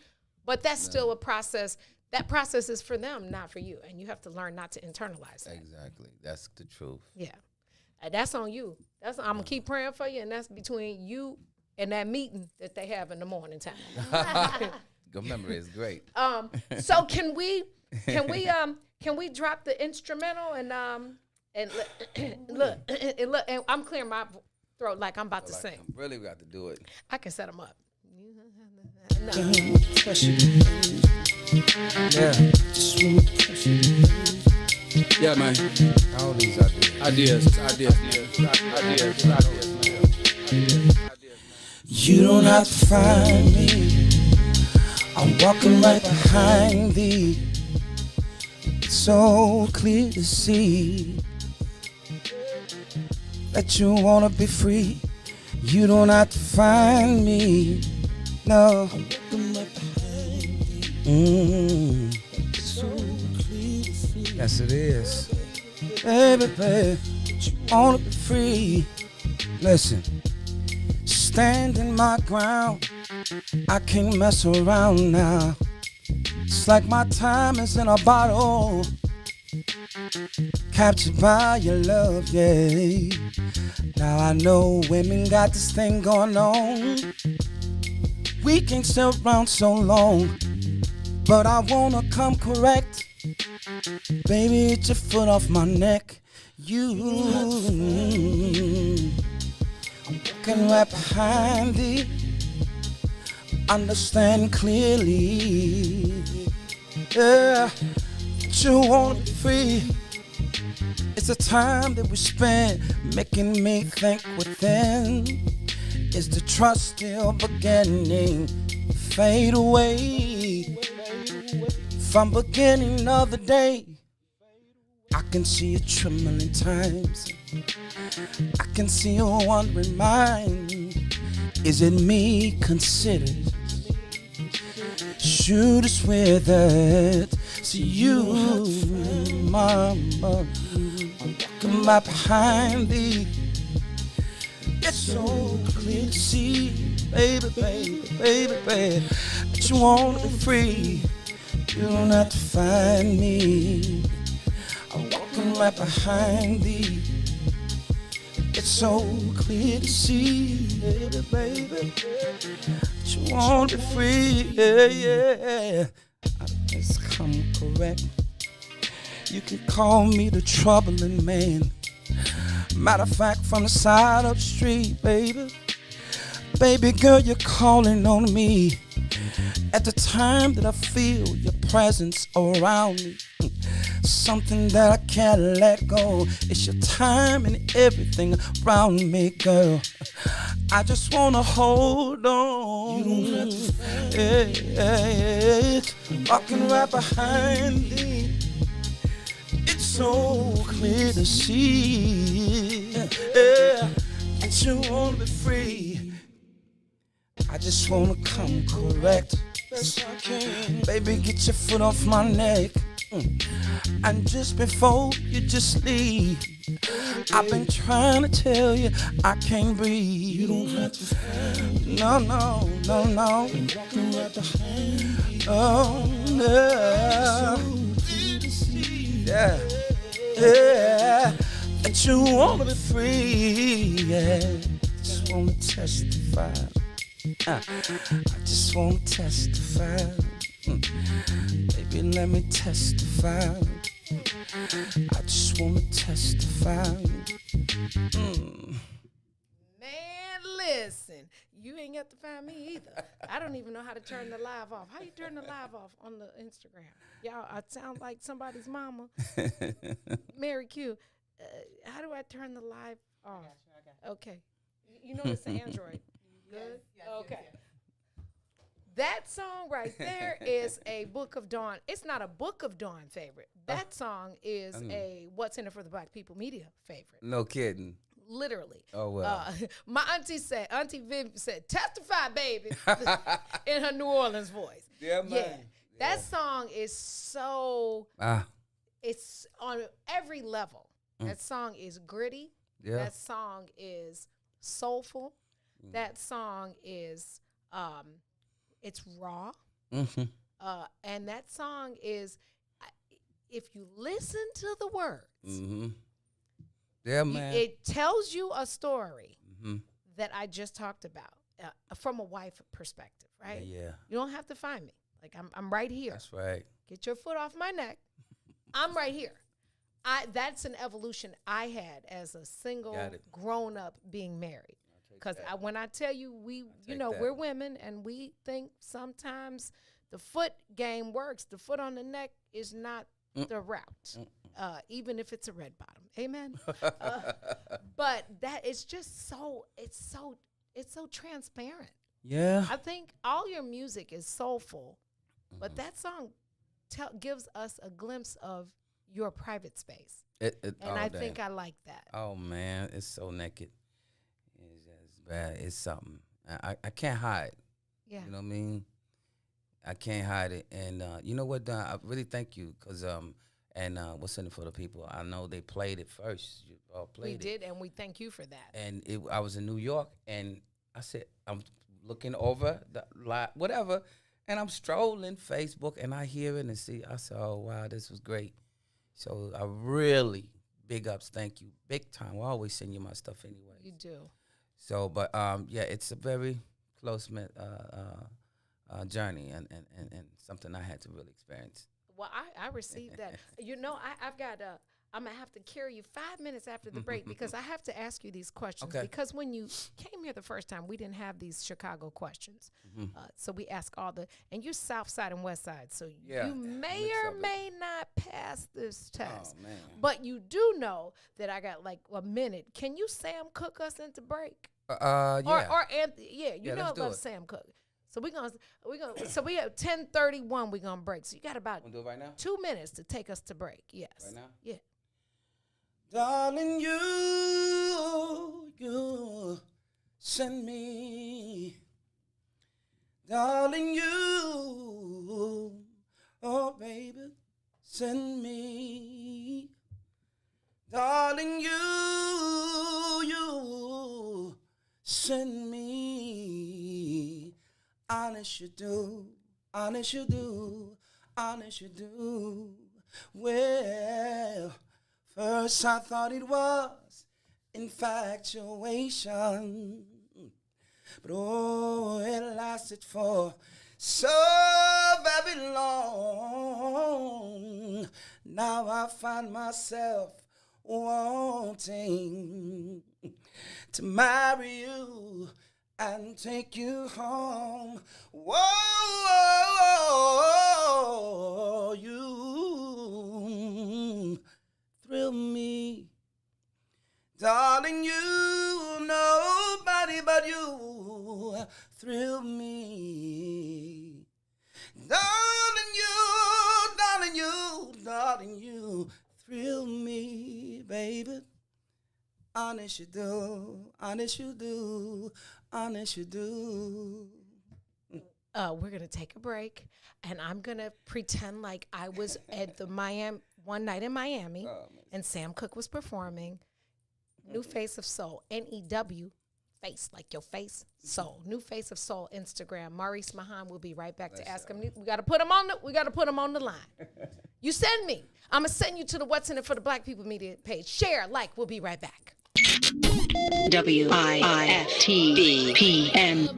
but that's still a process. That process is for them, not for you. And you have to learn not to internalize that. Exactly. That's the truth. Yeah. That's on you. I'm going to keep praying for you, and that's between you and that meeting that they have in the morning time. Good memory is great. So can we drop the instrumental and look, and I'm clearing my throat like I'm about to sing. I really got to do it. I can set them up. Yeah, man. All these ideas, man. You don't have to find me. I'm walking right behind thee. It's so clear to see that you wanna be free. You don't have to find me. No. I'm walking right behind thee. Yes, it is. Baby, you wanna be free. Listen, standing my ground. I can't mess around now. It's like my time is in a bottle, captured by your love, yeah. Now I know women got this thing going on. We can't stay around so long, but I wanna come correct. Baby, it's your foot off my neck. You, I'm walking right behind thee. Understand clearly, yeah, that you wanna be free. It's the time that we spend making me think within. Is the trust still beginning to fade away? From beginning of the day, I can see you trembling times. I can see you wondering mind. Is it me considered? Shoot us with it. See you, mama. I'm walking right behind thee. It's so clear to see, baby, that you wanna be free. You don't have to find me. I'm walking right behind thee. It's so clear to see, baby, that you want to be free, yeah. I just come correct. You can call me the troubling man. Matter of fact, from the side of the street, baby. Baby girl, you're calling on me. At the time that I feel your presence around me, something that I can't let go. It's your time and everything around me, girl. I just wanna hold on. You don't have to fight. Yeah. Walking right behind thee. It's so clear to see, yeah, that you wanna be free. I just wanna come correct. Best I can. Baby, get your foot off my neck. And just before you just leave, I've been trying to tell you I can't breathe. You don't have to fight. No. Walking right behind you. Oh, no. Yeah. That you wanna be free. Yeah. Just wanna testify. I just wanna testify. Baby, let me testify. I just wanna testify. Man, listen, you ain't got to find me either. I don't even know how to turn the live off. How you turn the live off on the Instagram? Y'all, I sound like somebody's mama. Mary Q, how do I turn the live off? I got you. Okay. You know it's an Android. Good? Yes, okay. Yes. That song right there is a Book of Dawn. It's not a Book of Dawn favorite. That song is a What's in It for the Black People Media favorite. No kidding. Literally. Oh, well. My Auntie Viv said, testify, baby, in her New Orleans voice. Yeah, man. Yeah. That song is so, it's on every level. That song is gritty. Yeah. That song is soulful. That song is it's raw. Mm-hmm. And that song is, if you listen to the words, Mm-hmm. Yeah, man. it tells you a story Mm-hmm. that I just talked about from a wife perspective, right? Yeah. You don't have to find me. Like, I'm right here. That's right. Get your foot off my neck. I'm right here. That's an evolution I had as a single, Got it. grown up being married. Because when I tell you, that. we're women and we think sometimes the foot game works. The foot on the neck is not the route, even if it's a red bottom. Amen. But that is just it's so transparent. Yeah. I think all your music is soulful, but that song gives us a glimpse of your private space. And I think I like that. Oh, man. It's so naked. It's just bad. It's something. I can't hide. Yeah. You know what I mean? I can't hide it. And you know what, Don? I really thank you because, what's in it for the people? I know they played it first. You all played it. We did, and we thank you for that. And I was in New York, and I said, I'm looking over the lot, whatever, and I'm strolling Facebook, and I hear it and see. I said, oh, wow, this was great. So I really, big ups, thank you, big time. I always send you my stuff anyway. You do. So, but yeah, it's a very close journey and something I had to really experience. Well, I received that. I've got I'm going to have to carry you 5 minutes after the break because I have to ask you these questions. Okay. Because when you came here the first time, we didn't have these Chicago questions. So we ask and you're South Side and West Side, so you may or may not pass this test. Oh, man. But you do know that I got like a minute. Can you Sam Cook us into break? Yeah. Or Anthony, you know let's do about it. Sam Cook. So we have 10:31. We're gonna break. So you got about Want to do it right now? 2 minutes to take us to break. Yes. Right now? Yeah. Darling, you send me. Darling, you, oh baby, send me. Darling, you send me. Honest you do, honest you do, honest you do. Well, first I thought it was infatuation, but oh, it lasted for so very long. Now I find myself wanting to marry you and take you home. Whoa, you thrill me. Darling, you, nobody but you thrill me. Darling, you thrill me, baby. Honest you do, honest you do, honest you do. We're gonna take a break, and I'm gonna pretend like I was at the one night in Miami, and Sam Cooke was performing. New Face of Soul, NEW, face like your face, soul. New Face of Soul Instagram. Maurice Mahan will be right back to ask him. We gotta put him on the line. You send me. I'm gonna send you to the What's in It for the Black People Media page. Share, like. We'll be right back. WIFTBPM.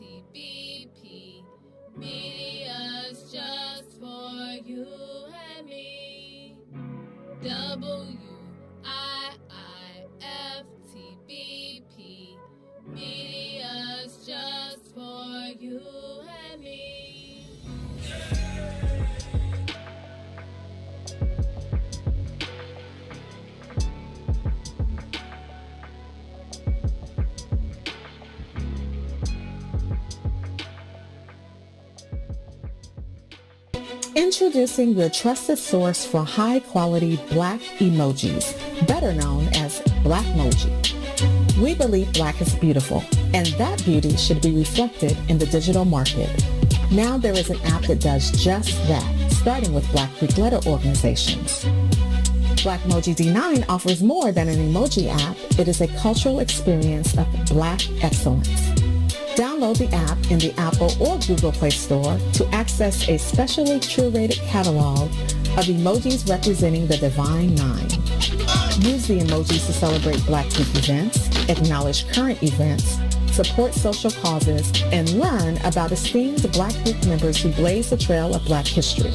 WIIFTBP. Media's just for you and me. WIIFTBP. Media's just for you and me. Introducing your trusted source for high-quality Black emojis, better known as Blackmoji. We believe Black is beautiful, and that beauty should be reflected in the digital market. Now there is an app that does just that, starting with Black Greek letter organizations. Blackmoji D9 offers more than an emoji app. It is a cultural experience of Black excellence. Download the app in the Apple or Google Play Store to access a specially curated catalog of emojis representing the Divine Nine. Use the emojis to celebrate Black Week events, acknowledge current events, support social causes, and learn about esteemed Black Week members who blaze the trail of Black history.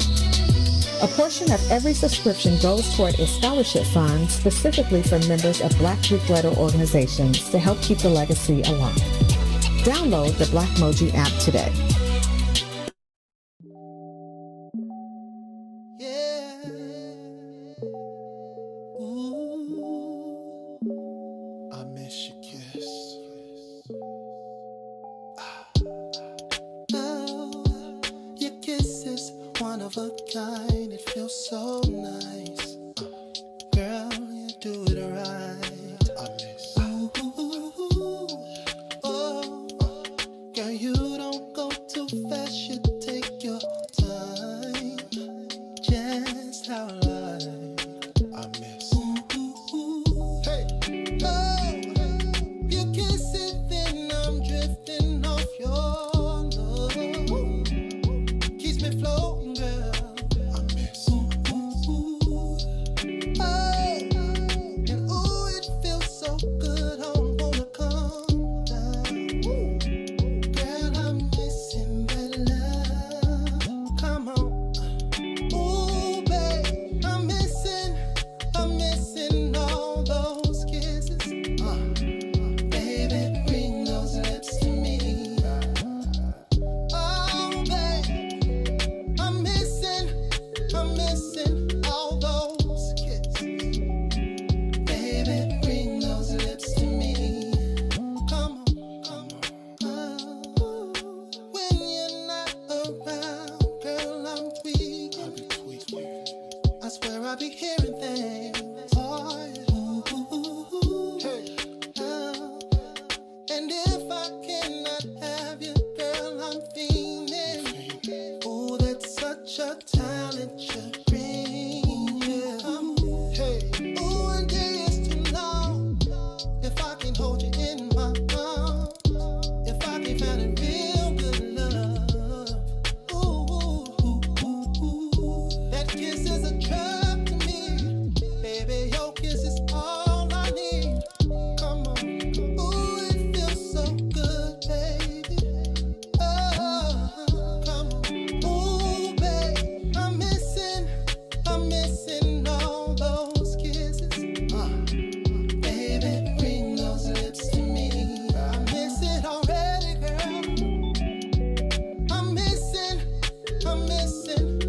A portion of every subscription goes toward a scholarship fund specifically for members of Black Week letter organizations to help keep the legacy alive. Download the Blackmoji app today. Yeah. Ooh. I miss your kiss. Oh, your kiss is one of a kind. It feels so nice. Girl, you do it right. I miss. Oh, girl, you don't go too fast. You take your time. Just how I miss. Hey, oh, you kiss it, then I'm drifting off your love. Keeps me floating, girl. I miss. Oh, and ooh, it feels so good. I wanna come down. Girl, I'm missing that love. Come on. Ooh, babe, I'm missing all those kisses. Baby, bring those lips to me. Oh, babe, I'm missing all those kisses. Baby, bring those lips to me. Come on. Oh, when you're not around, girl, I'm weak. I swear I be hearing things. Oh, yeah. Oh, and if I cannot have you, girl, I'm fiending. Oh, that's such a talent you bring. Yeah. Oh, and day is too long. If I can hold you in my arms, if I can find a real good love. Ooh, that kiss is a drug to me. Baby, your kiss is all I need. Come on. Ooh, it feels so good, baby. Oh, come on. Ooh, babe, I'm missing all those kisses. Baby, bring those lips to me. I miss it already, girl. I'm missing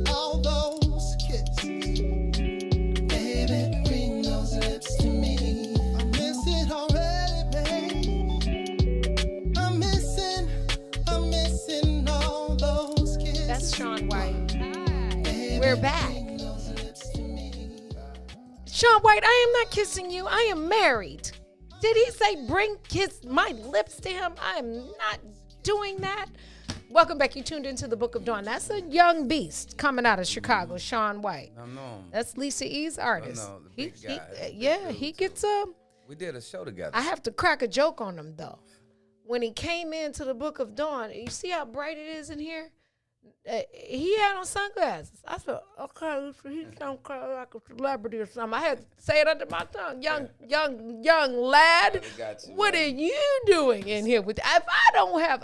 all those kisses. Baby, bring those lips to me. I miss it already, babe. I'm missing all those kisses. That's Sean White. Baby, We're back. bring those lips to me. Sean White, I am not kissing you. I am married. Did he say kiss my lips to him? I am not doing that. Welcome back. You tuned into the Book of Dawn. That's a young beast coming out of Chicago, Sean White. I know him. That's Lisa E's artist. I know, the big guy. Yeah, he gets a. We did a show together. I have to crack a joke on him though. When he came into the Book of Dawn, you see how bright it is in here? He had on sunglasses. I said, okay, so he's some kind of like a celebrity or something. I had to say it under my tongue. Young lad, Got you, what man. are you doing in here with? If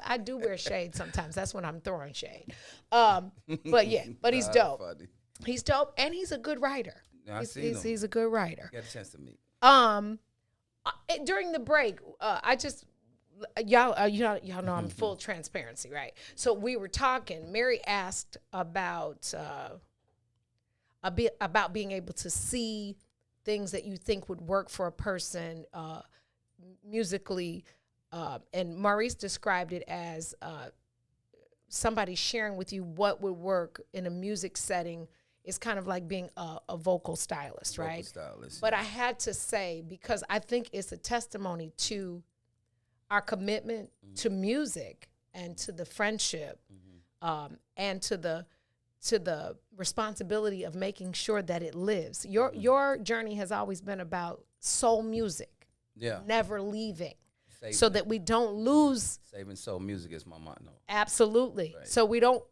I do wear shade sometimes. That's when I'm throwing shade. But yeah, but he's dope. Funny. He's dope, and he's a good writer. Yeah, I seen him. He's a good writer. Got a chance to meet. During the break, I just y'all know I'm full transparency, right? So we were talking. Mary asked about being able to see things that you think would work for a person musically, and Maurice described it as somebody sharing with you what would work in a music setting. Is kind of like being a vocal stylist, right? But I had to say, because I think it's a testimony to our commitment to music and to the friendship and to the the responsibility of making sure that it lives. Your journey has always been about soul music, never leaving, so that we don't lose. Saving soul music is my motto. Absolutely. Right. So we don't.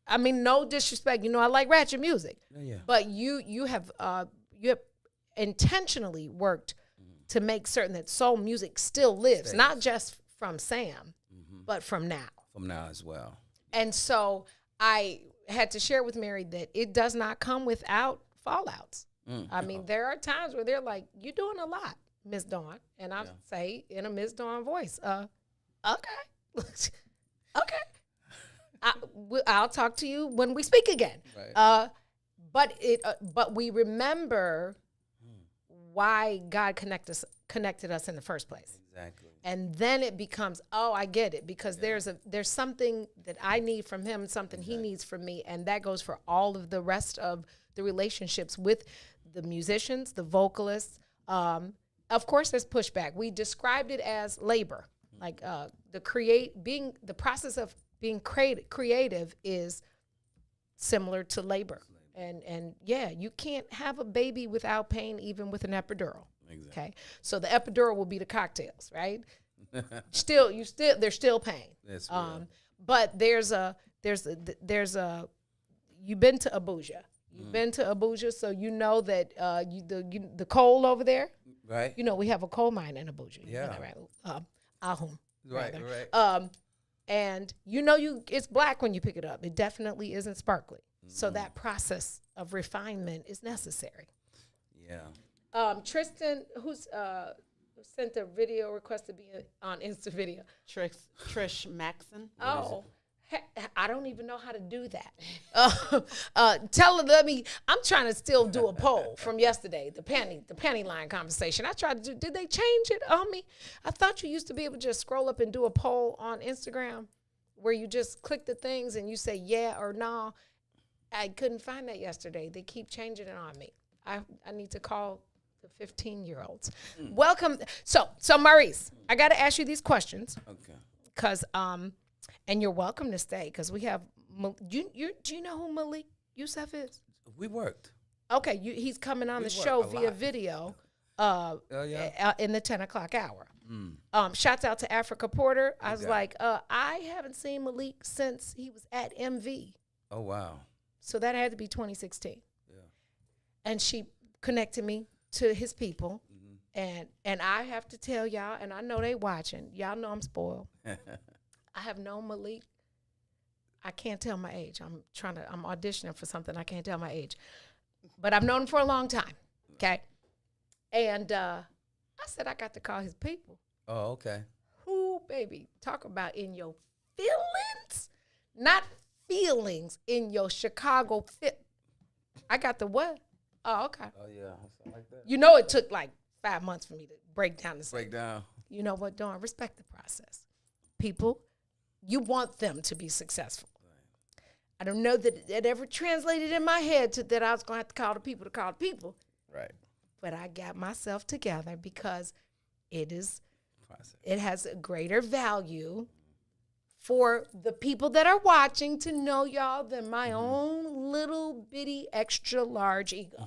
I mean, no disrespect. I like ratchet music, Yeah. but you have intentionally worked to make certain that soul music still lives, not just from Sam, but from now. From now as well. And so I had to share with Mary that it does not come without fallouts. I mean, there are times where they're like, "You're doing a lot, Miss Dawn," and I say in a Miss Dawn voice, "Okay, okay, I'll talk to you when we speak again." Right. But we remember why God connected us in the first place. Exactly. And then it becomes, oh, I get it, because there's something that I need from him, something he needs from me, and that goes for all of the rest of the relationships with the musicians, the vocalists. Of course, there's pushback. We described it as labor, like the process of being creative is similar to labor. And you can't have a baby without pain, even with an epidural. Exactly. Okay, so the epidural will be the cocktails, right? There's still pain. That's real. But there's a you've been to Abuja. You've been to Abuja, so you know that the coal over there. Right. We have a coal mine in Abuja. Yeah. Right. Ahum. Right. Rather. Right. And it's black when you pick it up. It definitely isn't sparkly. So that process of refinement is necessary. Yeah. Tristan, who's sent a video request to be on Insta video. Trish Maxon. Oh, I don't even know how to do that. Tell her, I'm trying to still do a poll from yesterday, the panty line conversation. I tried to did they change it on me? I thought you used to be able to just scroll up and do a poll on Instagram where you just click the things and you say yeah or no. I couldn't find that yesterday. They keep changing it on me. I need to call the 15-year-olds. Welcome. So Maurice, I got to ask you these questions. Okay. Because and you're welcome to stay because we have. Do you know who Malik Youssef is? We worked. Okay, he's coming on the show via video. In the 10 o'clock hour. Shouts out to Africa Porter. I was like, I haven't seen Malik since he was at MV. Oh wow. So that had to be 2016. Yeah. And she connected me to his people. And I have to tell y'all, and I know they watching. Y'all know I'm spoiled. I have known Malik. I can't tell my age. I'm auditioning for something. I can't tell my age. But I've known him for a long time. Okay. And I said I got to call his people. Oh, okay. Who, baby, talk about in your feelings? Not feelings, in your Chicago fit. I got the what? Oh, okay. Oh, yeah. Something like that. It took like 5 months for me to break down the Break down. You know what, Dawn? Respect the process. People, you want them to be successful. Right. I don't know that it ever translated in my head that I was going to have to call the people. Right. But I got myself together because it has a greater value for the people that are watching to know y'all than my own little bitty extra large ego.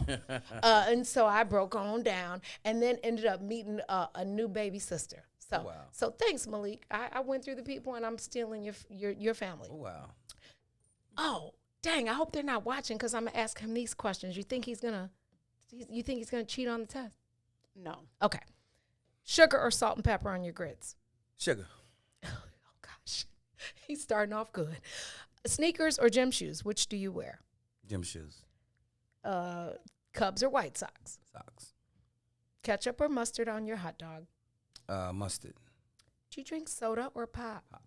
And so I broke on down and then ended up meeting a new baby sister. So, wow. So thanks, Malik. I went through the people and I'm stealing your family. Oh, wow. Oh, dang, I hope they're not watching because I'm going to ask him these questions. You think he's going to cheat on the test? No. Okay. Sugar or salt and pepper on your grits? Sugar. Oh, gosh. He's starting off good. Sneakers or gym shoes? Which do you wear? Gym shoes. Cubs or White Sox? Sox. Ketchup or mustard on your hot dog? Mustard. Do you drink soda or pop? Pop.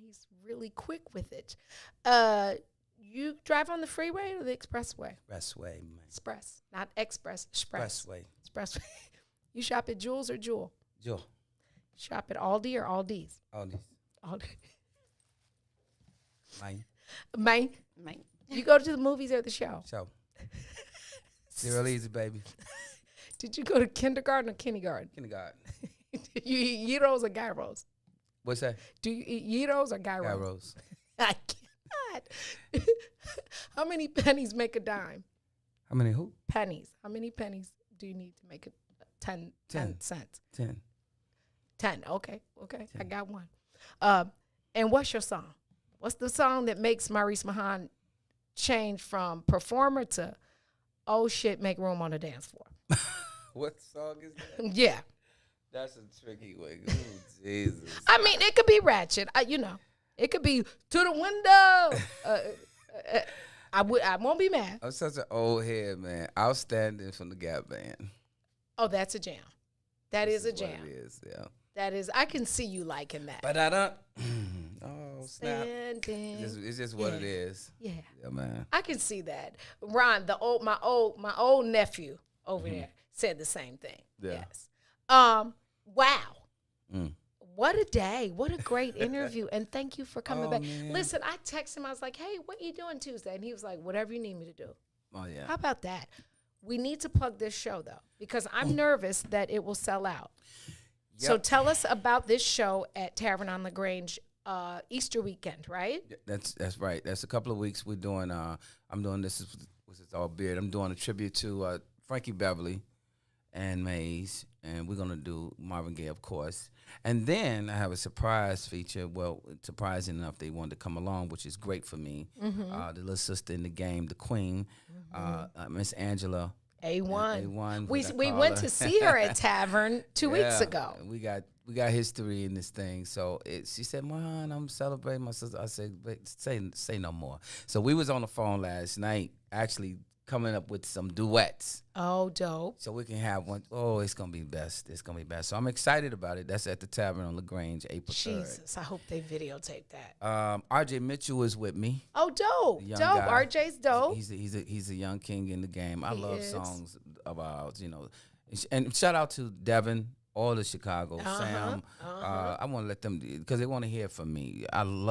He's really quick with it. You drive on the freeway or the expressway? Expressway, man. Express, not express. Expressway. Expressway. You shop at Jules or Jewel? Jewel. Shop at Aldi or Aldi's? Aldi's. Aldi. Mine. You go to the movies or the show? Show. Zero easy, baby. Did you go to kindergarten or kindergarten? Kindergarten. You eat gyros or gyros? What's that? Do you eat gyros or gyros? Gyros. I can't. God. How many pennies make a dime? How many who? Pennies. How many pennies do you need to make it 10 cents? 10. 10. Okay. 10. I got one. And what's your song? What's the song that makes Maurice Mahan change from performer to, oh shit, make room on the dance floor? What song is that? Yeah. That's a tricky way. Ooh, Jesus. I mean, it could be ratchet. It could be to the window. I won't be mad. I'm such an old head, man. Outstanding from the Gap Band. Oh, that's a jam. That is a This what jam. It is, yeah. That is. I can see you liking that. But I don't. Oh, snap. Standing. It's just what it is. Yeah. Yeah, man. I can see that. Ron, my old nephew over there said the same thing. Yeah. Yes. Wow. Mm. What a day. What a great interview. And thank you for coming Oh, back. man. Listen, I texted him. I was like, hey, what you doing Tuesday? And he was like, whatever you need me to do. Oh, yeah. How about that? We need to plug this show, though, because I'm nervous that it will sell out. Yep. So tell us about this show at Tavern on LaGrange Easter weekend, right? That's right. That's a couple of weeks we're doing. I'm doing this is all beard. I'm doing a tribute to Frankie Beverly and Mays, and we're gonna do Marvin Gaye, of course. And then I have a surprise feature. Well, surprising enough, they wanted to come along, which is great for me. The little sister in the game, the Queen, Miss Angela. A1. A1. We went to see her at Tavern 2 weeks ago. We got history in this thing. So she said, "Man, I'm celebrating my sister." I said, "Wait, say no more." So we was on the phone last night, actually coming up with some duets. Oh, dope. So we can have one. Oh, it's gonna be best. It's gonna be best. So I'm excited about it. That's at the Tavern on LaGrange, April 3rd. Jesus, I hope they videotape that. RJ Mitchell is with me. Oh, dope. The young Dope. guy. RJ's dope. He's a young king in the game. I He love is. songs about, and shout out to Devin, all of Chicago, Sam. I want to let them, because they want to hear from me. I'm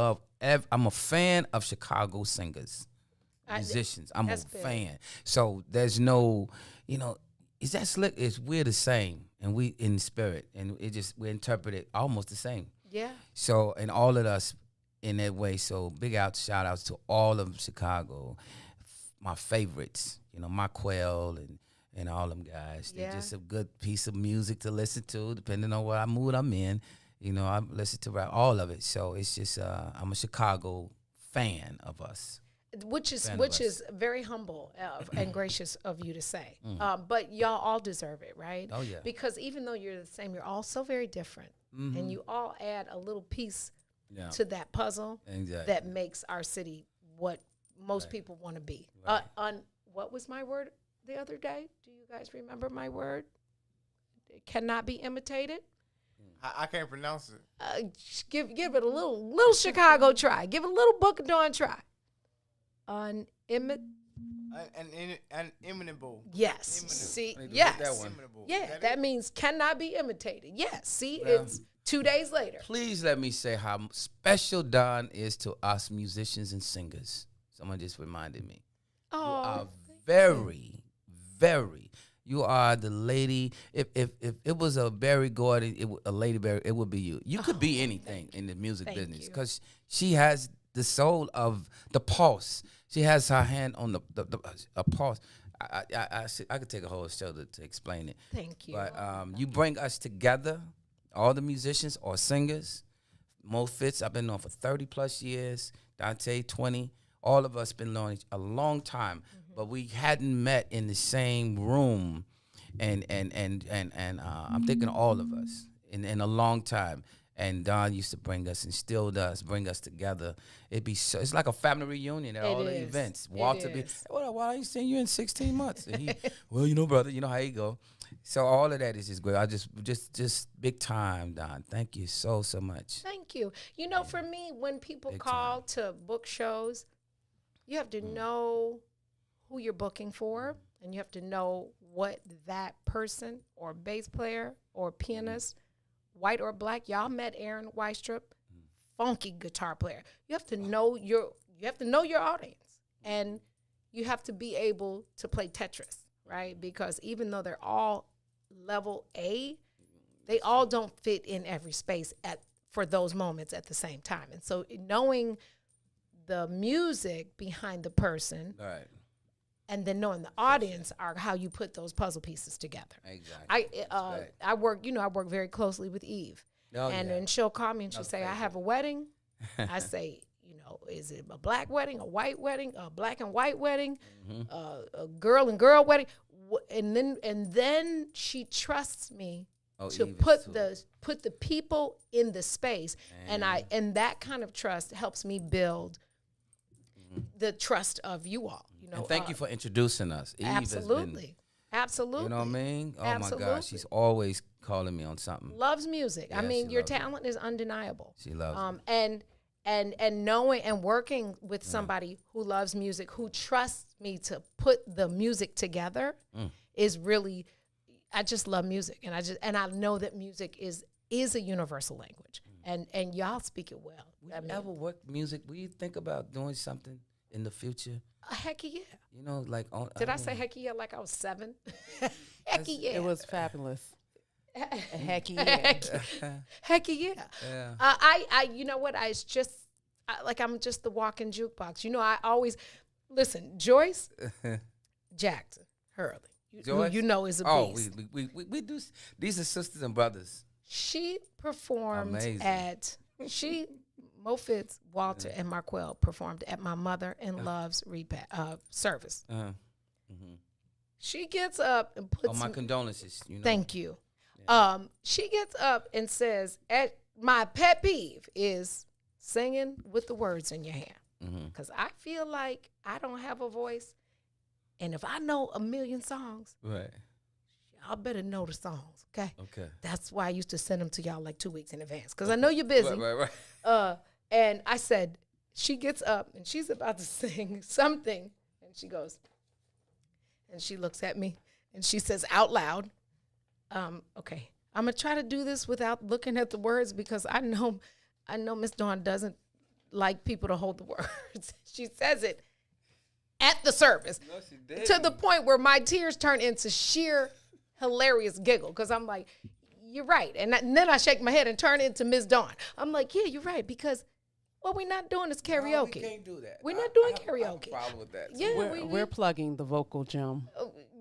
a fan of Chicago singers, musicians. I'm a that's big. fan. So there's no, is that slick? It's we're the same, and we in spirit, and we interpret it almost the same. Yeah. So, and all of us in that way. So big shout outs to all of Chicago, my favorites, my Quell and all them guys. They're just a good piece of music to listen to, depending on what mood I'm in. I listen to all of it. So it's just, I'm a Chicago fan of us. Which is very humble and gracious of you to say. But y'all all deserve it, right? Oh, yeah. Because even though you're the same, you're all so very different. And you all add a little piece to that puzzle that makes our city what most people want to be. Right. What was my word the other day? Do you guys remember my word? It cannot be imitated. I can't pronounce it. Give it a little Chicago try. Give it a little Book of Dawn try. Inimitable. Yes. Imminent. See, I need to yes. get that one. Inimitable. Yeah, Is that it? means cannot be imitated. Yes. See, Yeah. it's 2 days later. Please let me say how special Dawn is to us musicians and singers. Someone just reminded me. You are very, very. You are the lady. If it was a Barry Gordon, a Lady Barry, it would be you. You could be anything in the music Thank business you. because she has the soul of the pulse. She has her hand on the pulse. I could take a whole show to explain it. Thank you. But you bring us together, all the musicians or singers. Mo Fitz, I've been on for 30 plus years. Dante, 20. All of us been on a long time, but we hadn't met in the same room, and I'm thinking all of us in a long time. And Dawn used to bring us and still does bring us together. It's like a family reunion at all the is. events. It Walter is. why I ain't seen you in 16 months? And he, well, brother, you know how you go. So all of that is just great. I just big time, Dawn. Thank you so much. Thank you. For me, when people Big call to book shows, you have to know who you're booking for, and you have to know what that person or bass player or pianist, white or black, y'all met Aaron Weistrup, funky guitar player. You have to know your audience, and you have to be able to play Tetris, right? Because even though they're all level A, they all don't fit in every space for those moments at the same time. And so knowing the music behind the person, Right. and then knowing the audience are how you put those puzzle pieces together. Exactly. I work very closely with Eve. Oh, And yeah. then she'll call me and she'll Another say, I favorite. have a wedding. I say, is it a black wedding, a white wedding, a black and white wedding, a girl and girl wedding? And then she trusts me to Eve is put the people in the space. And that kind of trust helps me build the trust of you all. And thank you for introducing us. Eve Absolutely. Absolutely. You know what I mean? Oh Absolutely. my gosh, she's always calling me on something. Loves music. Yeah, I mean, she your loves it. talent is undeniable. She loves And knowing and working with somebody who loves music, who trusts me to put the music together is really, I just love music. And I know that music is a universal language. And y'all speak it well. I mean, ever work music? Will you think about doing something in the future? Heck yeah. You know, like Did I say heck yeah like I was 7? Heck yeah. It was fabulous. Heck yeah. Heck yeah. Yeah. I you know what? I'm just the walking jukebox. I always listen. Joyce Jackson Hurley, who you know is a beast. We do. These are sisters and brothers. She performed Amazing. Mo Fitz, Walter, and Marquell performed at my mother-in-law's service. She gets up and puts. Oh, my condolences. Thank you. Yeah. She gets up and says, "My pet peeve is singing with the words in your hand, because I feel like I don't have a voice, and if I know a million songs, right, y'all better know the songs, okay? Okay. That's why I used to send them to y'all like 2 weeks in advance, because I know you're busy. Right. And I said, she gets up and she's about to sing something, and she goes, and she looks at me and she says out loud, okay, I'm gonna try to do this without looking at the words, because I know Miss Dawn doesn't like people to hold the words. She says it at the service. No, she didn't. To the point where my tears turn into sheer hilarious giggle, because I'm like, you're right. And then I shake my head and turn into Miss Dawn. I'm like, yeah, you're right, because what we're not doing is karaoke. No, we can't do that. We're not doing I have karaoke. a problem with that. Yeah, We're plugging the vocal gym.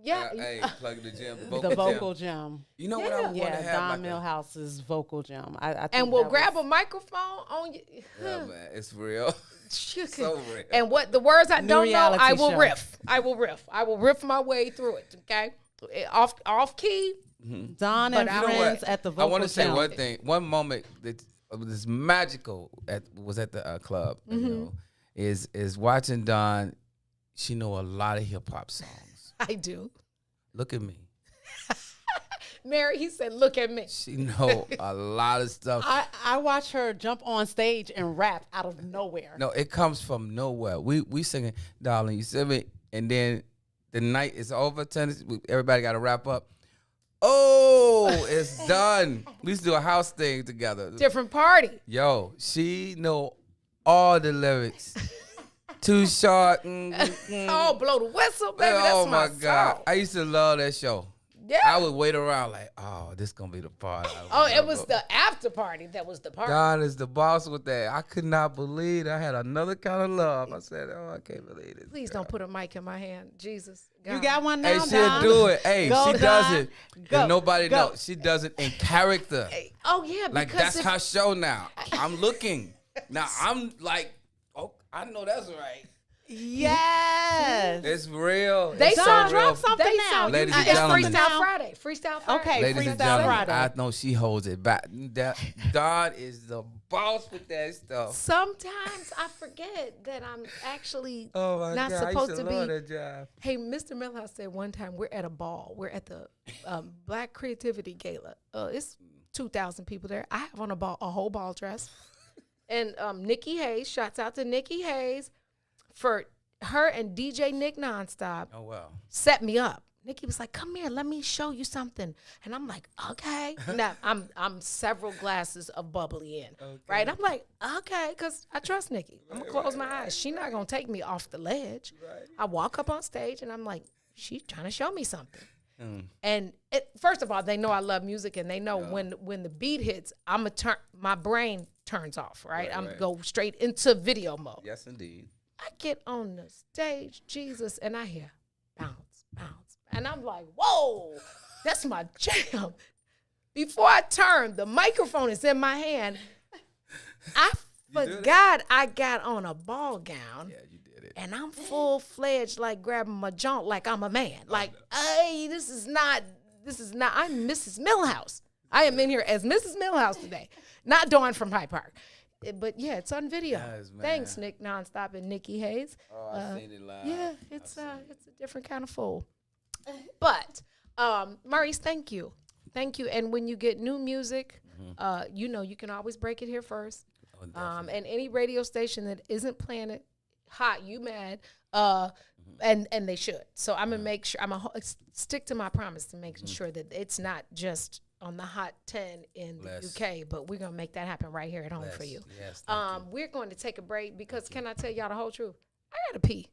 Hey, plug the gym. The vocal gym. You know what I want to Yeah, have? Don Milhouse's vocal gym. I think and we'll that grab was- a microphone on you. Yeah, man, it's real. So real. And what the words I New don't know, reality I will show. riff. I will riff my way through it. Okay, off key. Don But and I- friends at the vocal I want to say gym. one thing. One moment that was magical was at the club. You know, is watching Dawn. She know a lot of hip hop songs. I do. Look at me. Mary, he said, look at me. She know a lot of stuff. I watch her jump on stage and rap out of nowhere. No, it comes from nowhere. We singing, darling, you see me, and then the night is over. Everybody got to wrap up. Oh, it's done. We used to do a house thing together. Different party. Yo, she know all the lyrics. Too short. Oh, blow the whistle, baby. That's Oh my my God, song. I used to love that show. Yeah. I would wait around like, oh, this gonna be the part. Oh, it was the after party that was the party. God is the boss with that. I could not believe I had another kind of love. I said, oh, I can't believe this. Please don't put a mic in my hand. Jesus. You God. got one Hey, now, she'll Don? do it. Hey, Go, she does Don. it. Go, If nobody go. knows, she does it in character. Oh, yeah. Like because that's if- her show now. I'm looking. Now I'm like, oh, I know that's right. Yes. It's real. They It's so saw real. drop something They now. saw Ladies and it's gentlemen. Freestyle Friday. Freestyle Friday. Okay, Ladies and Freestyle gentlemen, Friday. I know she holds it back. Dawn is the boss with that stuff. Sometimes I forget that I'm actually Oh my not God, supposed I used to love be. that job. Hey, Mr. Milhouse said one time we're at a ball. We're at the Black Creativity Gala. It's 2,000 people there. I have on a whole ball dress. And Nikki Hayes, shouts out to Nikki Hayes for her and DJ Nick Nonstop Oh wow. set me up. Nikki was like, "Come here, let me show you something." And I'm like, "Okay." Now I'm several glasses of bubbly in, right? I'm like, "Okay," because I trust Nikki. I'm gonna close my eyes. She's not gonna take me off the ledge. I walk up on stage and I'm like, she's trying to show me something. And first of all, they know I love music, and they know when the beat hits, my brain turns off, right? I'm go straight into video mode. Yes, indeed. I get on the stage, Jesus, and I hear bounce, bounce. And I'm like, whoa, that's my jam. Before I turn, the microphone is in my hand. I forgot I got on a ball gown. Yeah, you did it. And I'm full-fledged, like grabbing my junk like I'm a man. Like, hey, this is not, I'm Mrs. Milhouse. I am in here as Mrs. Milhouse today, not Dawn from Hyde Park. But yeah, it's on video. Yes, Thanks, Nick Nonstop and Nikki Hayes. Oh, I've seen it live. Yeah, it's a different kind of fool. But Maurice, thank you. Thank you. And when you get new music, you can always break it here first. And any radio station that isn't playing it hot, you mad, and they should. So I'm gonna make sure stick to my promise to make sure that it's not just on the Hot 10 in the UK, but we're gonna make that happen right here at home for you. Yes, we're going to take a break because can I tell y'all the whole truth? I gotta pee.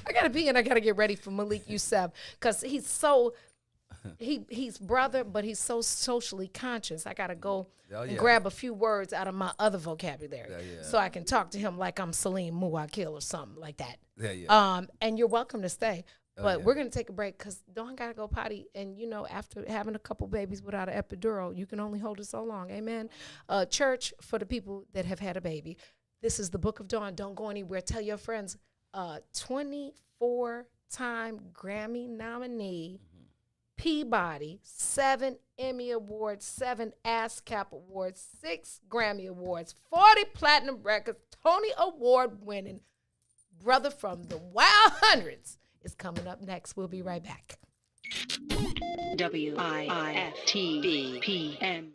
I gotta pee, and I gotta get ready for Malik Youssef because he's so. He's brother, but he's so socially conscious. I gotta go and grab a few words out of my other vocabulary so I can talk to him like I'm Salim Muwakil or something like that. And you're welcome to stay. But we're gonna take a break because Dawn gotta go potty, and after having a couple babies without an epidural, you can only hold it so long. Amen. Church for the people that have had a baby. This is the Book of Dawn. Don't go anywhere. Tell your friends. 24-time Grammy nominee. Peabody, 7 Emmy Awards, 7 ASCAP Awards, 6 Grammy Awards, 40 Platinum Records, Tony Award winning brother from the Wild Hundreds is coming up next. We'll be right back. WIIFTV-PM.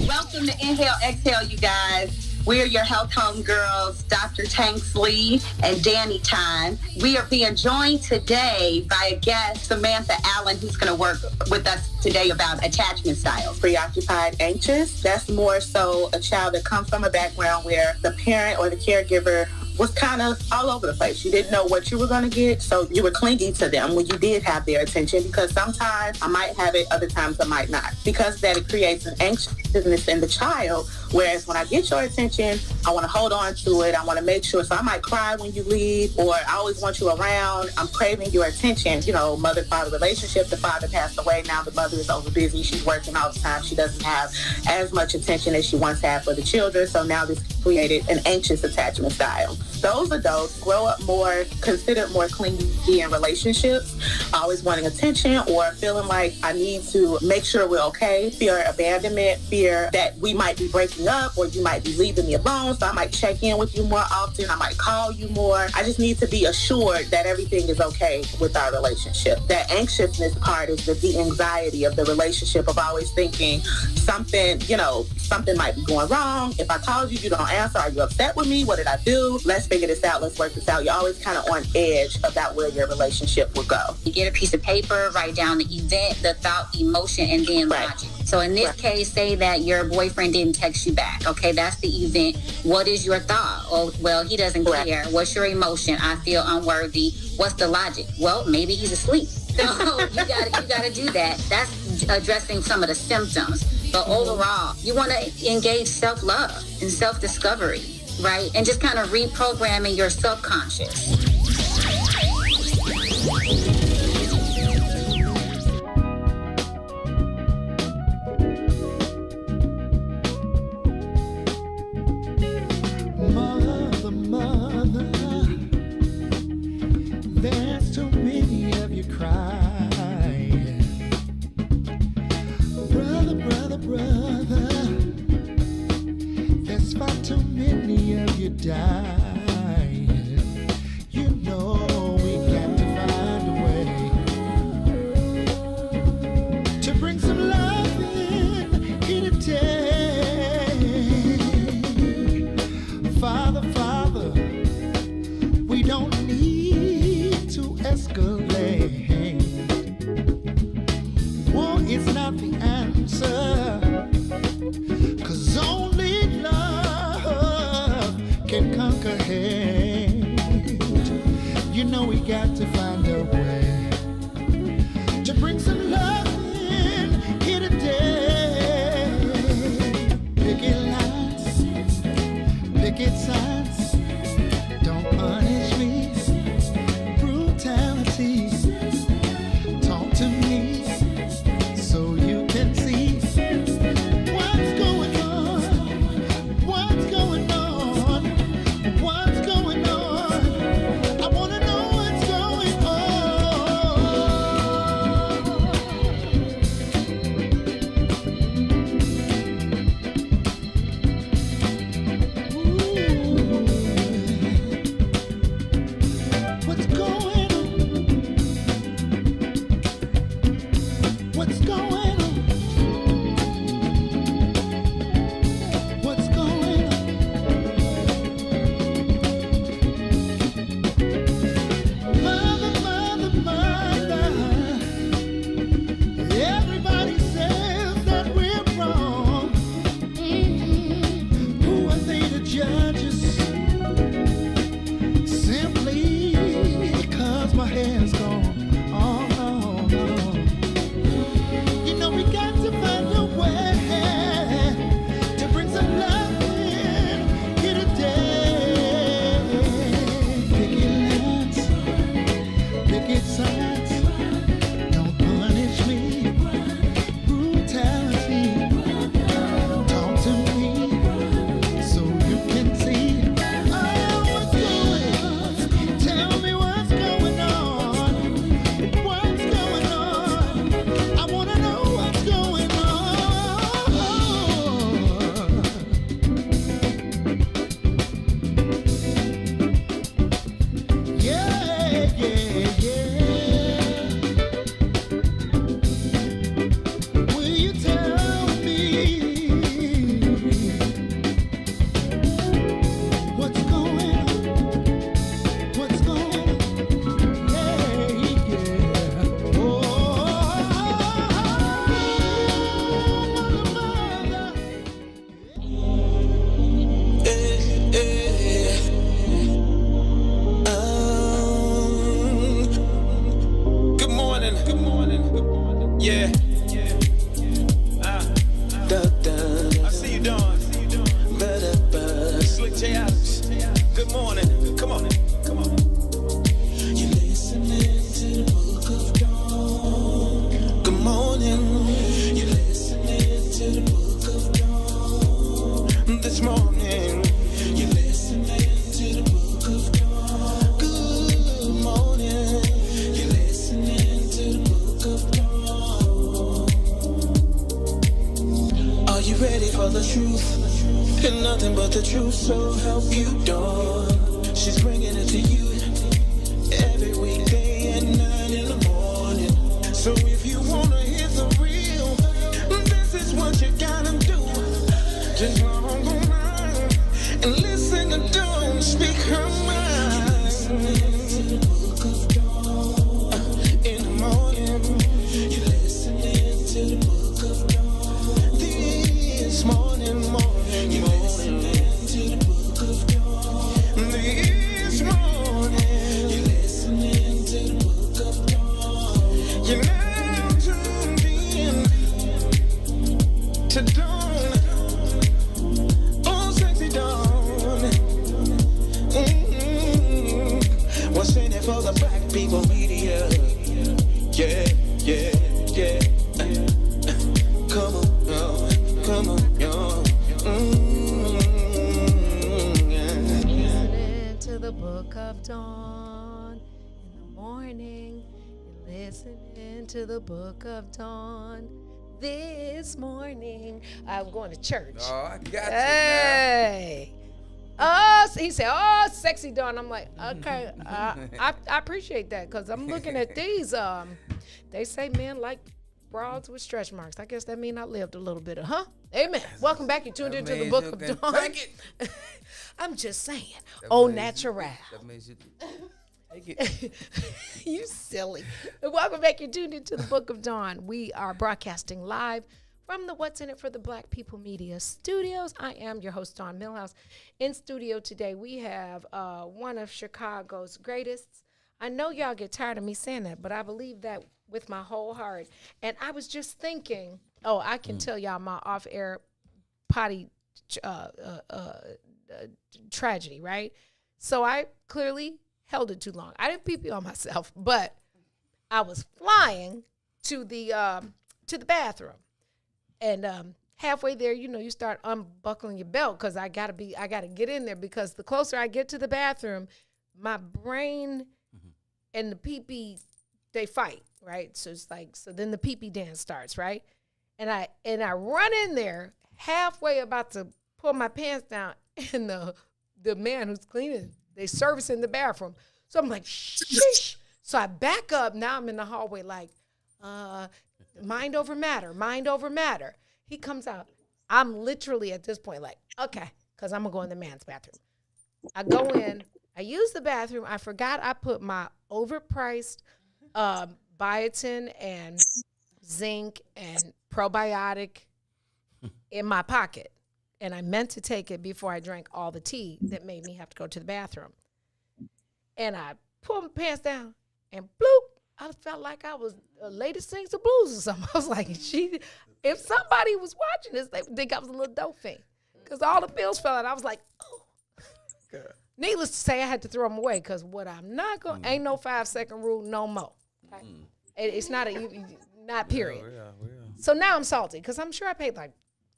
Welcome to Inhale, Exhale, you guys. We're your health home girls, Dr. Tanks Lee and Danny Time. We are being joined today by a guest, Samantha Allen, who's going to work with us today about attachment styles. Preoccupied, anxious, that's more so a child that comes from a background where the parent or the caregiver was kind of all over the place. You didn't know what you were going to get, so you were clinging to them when you did have their attention, because sometimes I might have it, other times I might not. Because of that, it creates an anxiousness in the child, whereas when I get your attention, I want to hold on to it. I want to make sure, so I might cry when you leave, or I always want you around. I'm craving your attention. Mother-father relationship, the father passed away, now the mother is over busy, she's working all the time, she doesn't have as much attention as she once had for the children, so now this created an anxious attachment style. Those adults grow up more, considered more clingy in relationships, always wanting attention or feeling like I need to make sure we're okay, fear abandonment, fear that we might be breaking up or you might be leaving me alone, so I might check in with you more often, I might call you more. I just need to be assured that everything is okay with our relationship. That anxiousness part is the anxiety of the relationship, of always thinking something might be going wrong. If I called you, you don't answer. Are you upset with me? What did I do? Let's figure this out. Let's work this out. You're always kind of on edge about where your relationship will go. You get a piece of paper, write down the event, the thought, emotion, and then logic. So in this case, say that your boyfriend didn't text you back. Okay, that's the event. What is your thought? Oh, well, he doesn't care. What's your emotion? I feel unworthy. What's the logic? Well, maybe he's asleep. So you gotta do that. That's addressing some of the symptoms. But overall, you want to engage self-love and self-discovery, right? And just kind of reprogramming your subconscious. Mother, there's too many of you crying. Brother, there's far too many of you dying. We got to find a way to bring some love in a day. Father, we don't need to escalate. War is not the answer, 'cause only love can conquer hate. the truth and nothing but the truth. So help you, Dawn. She's bringing it to you every weekday at 9 in the morning. So if you wanna hear the real, this is what you gotta do. Just log online and listen to Dawn speak her mind. In the morning, you're listening to the book of Dawn. This morning, you're listening to the book of Dawn. This morning, you're listening to the book of Dawn. You're now tuned in to Dawn. Oh, sexy Dawn. What's in it for the black people media? Yeah, yeah, yeah. Come on, yo. Come on, yo. Listening to the book of Dawn in the morning. You're listening to the book of Dawn this morning. I'm going to church. Oh, I got you now. Hey. Oh, so he said, "Oh, sexy Dawn." I'm like, okay, I appreciate that because I'm looking at these. They say men like broads with stretch marks. I guess that means I lived a little bit of, huh? Amen. Welcome back. You tuned into the Book of Dawn. I'm just saying. Au natural. That means you take it. You silly. Welcome back. You tuned into the Book of Dawn. We are broadcasting live from the What's in It for the Black People Media Studios. I am your host, Dawn Milhouse. In studio today, we have one of Chicago's greatest. I know y'all get tired of me saying that, but I believe that with my whole heart. And I was just thinking, I can tell y'all my off-air potty tragedy, right? So I clearly held it too long. I didn't pee-pee on myself, but I was flying to the bathroom. And halfway there, you start unbuckling your belt because I gotta get in there because the closer I get to the bathroom, my brain and the pee-pee, they fight, right? So it's like, so then the pee-pee dance starts, right? And I run in there halfway about to pull my pants down, and the man who's cleaning, they servicing the bathroom. So I'm like, shh. So I back up. Now I'm in the hallway like, mind over matter. He comes out. I'm literally at this point like, okay, because I'm going to go in the man's bathroom. I go in. I use the bathroom. I forgot I put my overpriced biotin and zinc and probiotic in my pocket. And I meant to take it before I drank all the tea that made me have to go to the bathroom. And I pulled my pants down and bloop. I felt like I was a lady sings the blues or something. I was like, if somebody was watching this, they would think I was a little dope fiend. Because all the pills fell out. I was like, oh. Needless to say, I had to throw them away because what I'm not going, ain't no 5-second rule no more. Okay? It's not period. Yeah. So now I'm salty because I'm sure I paid like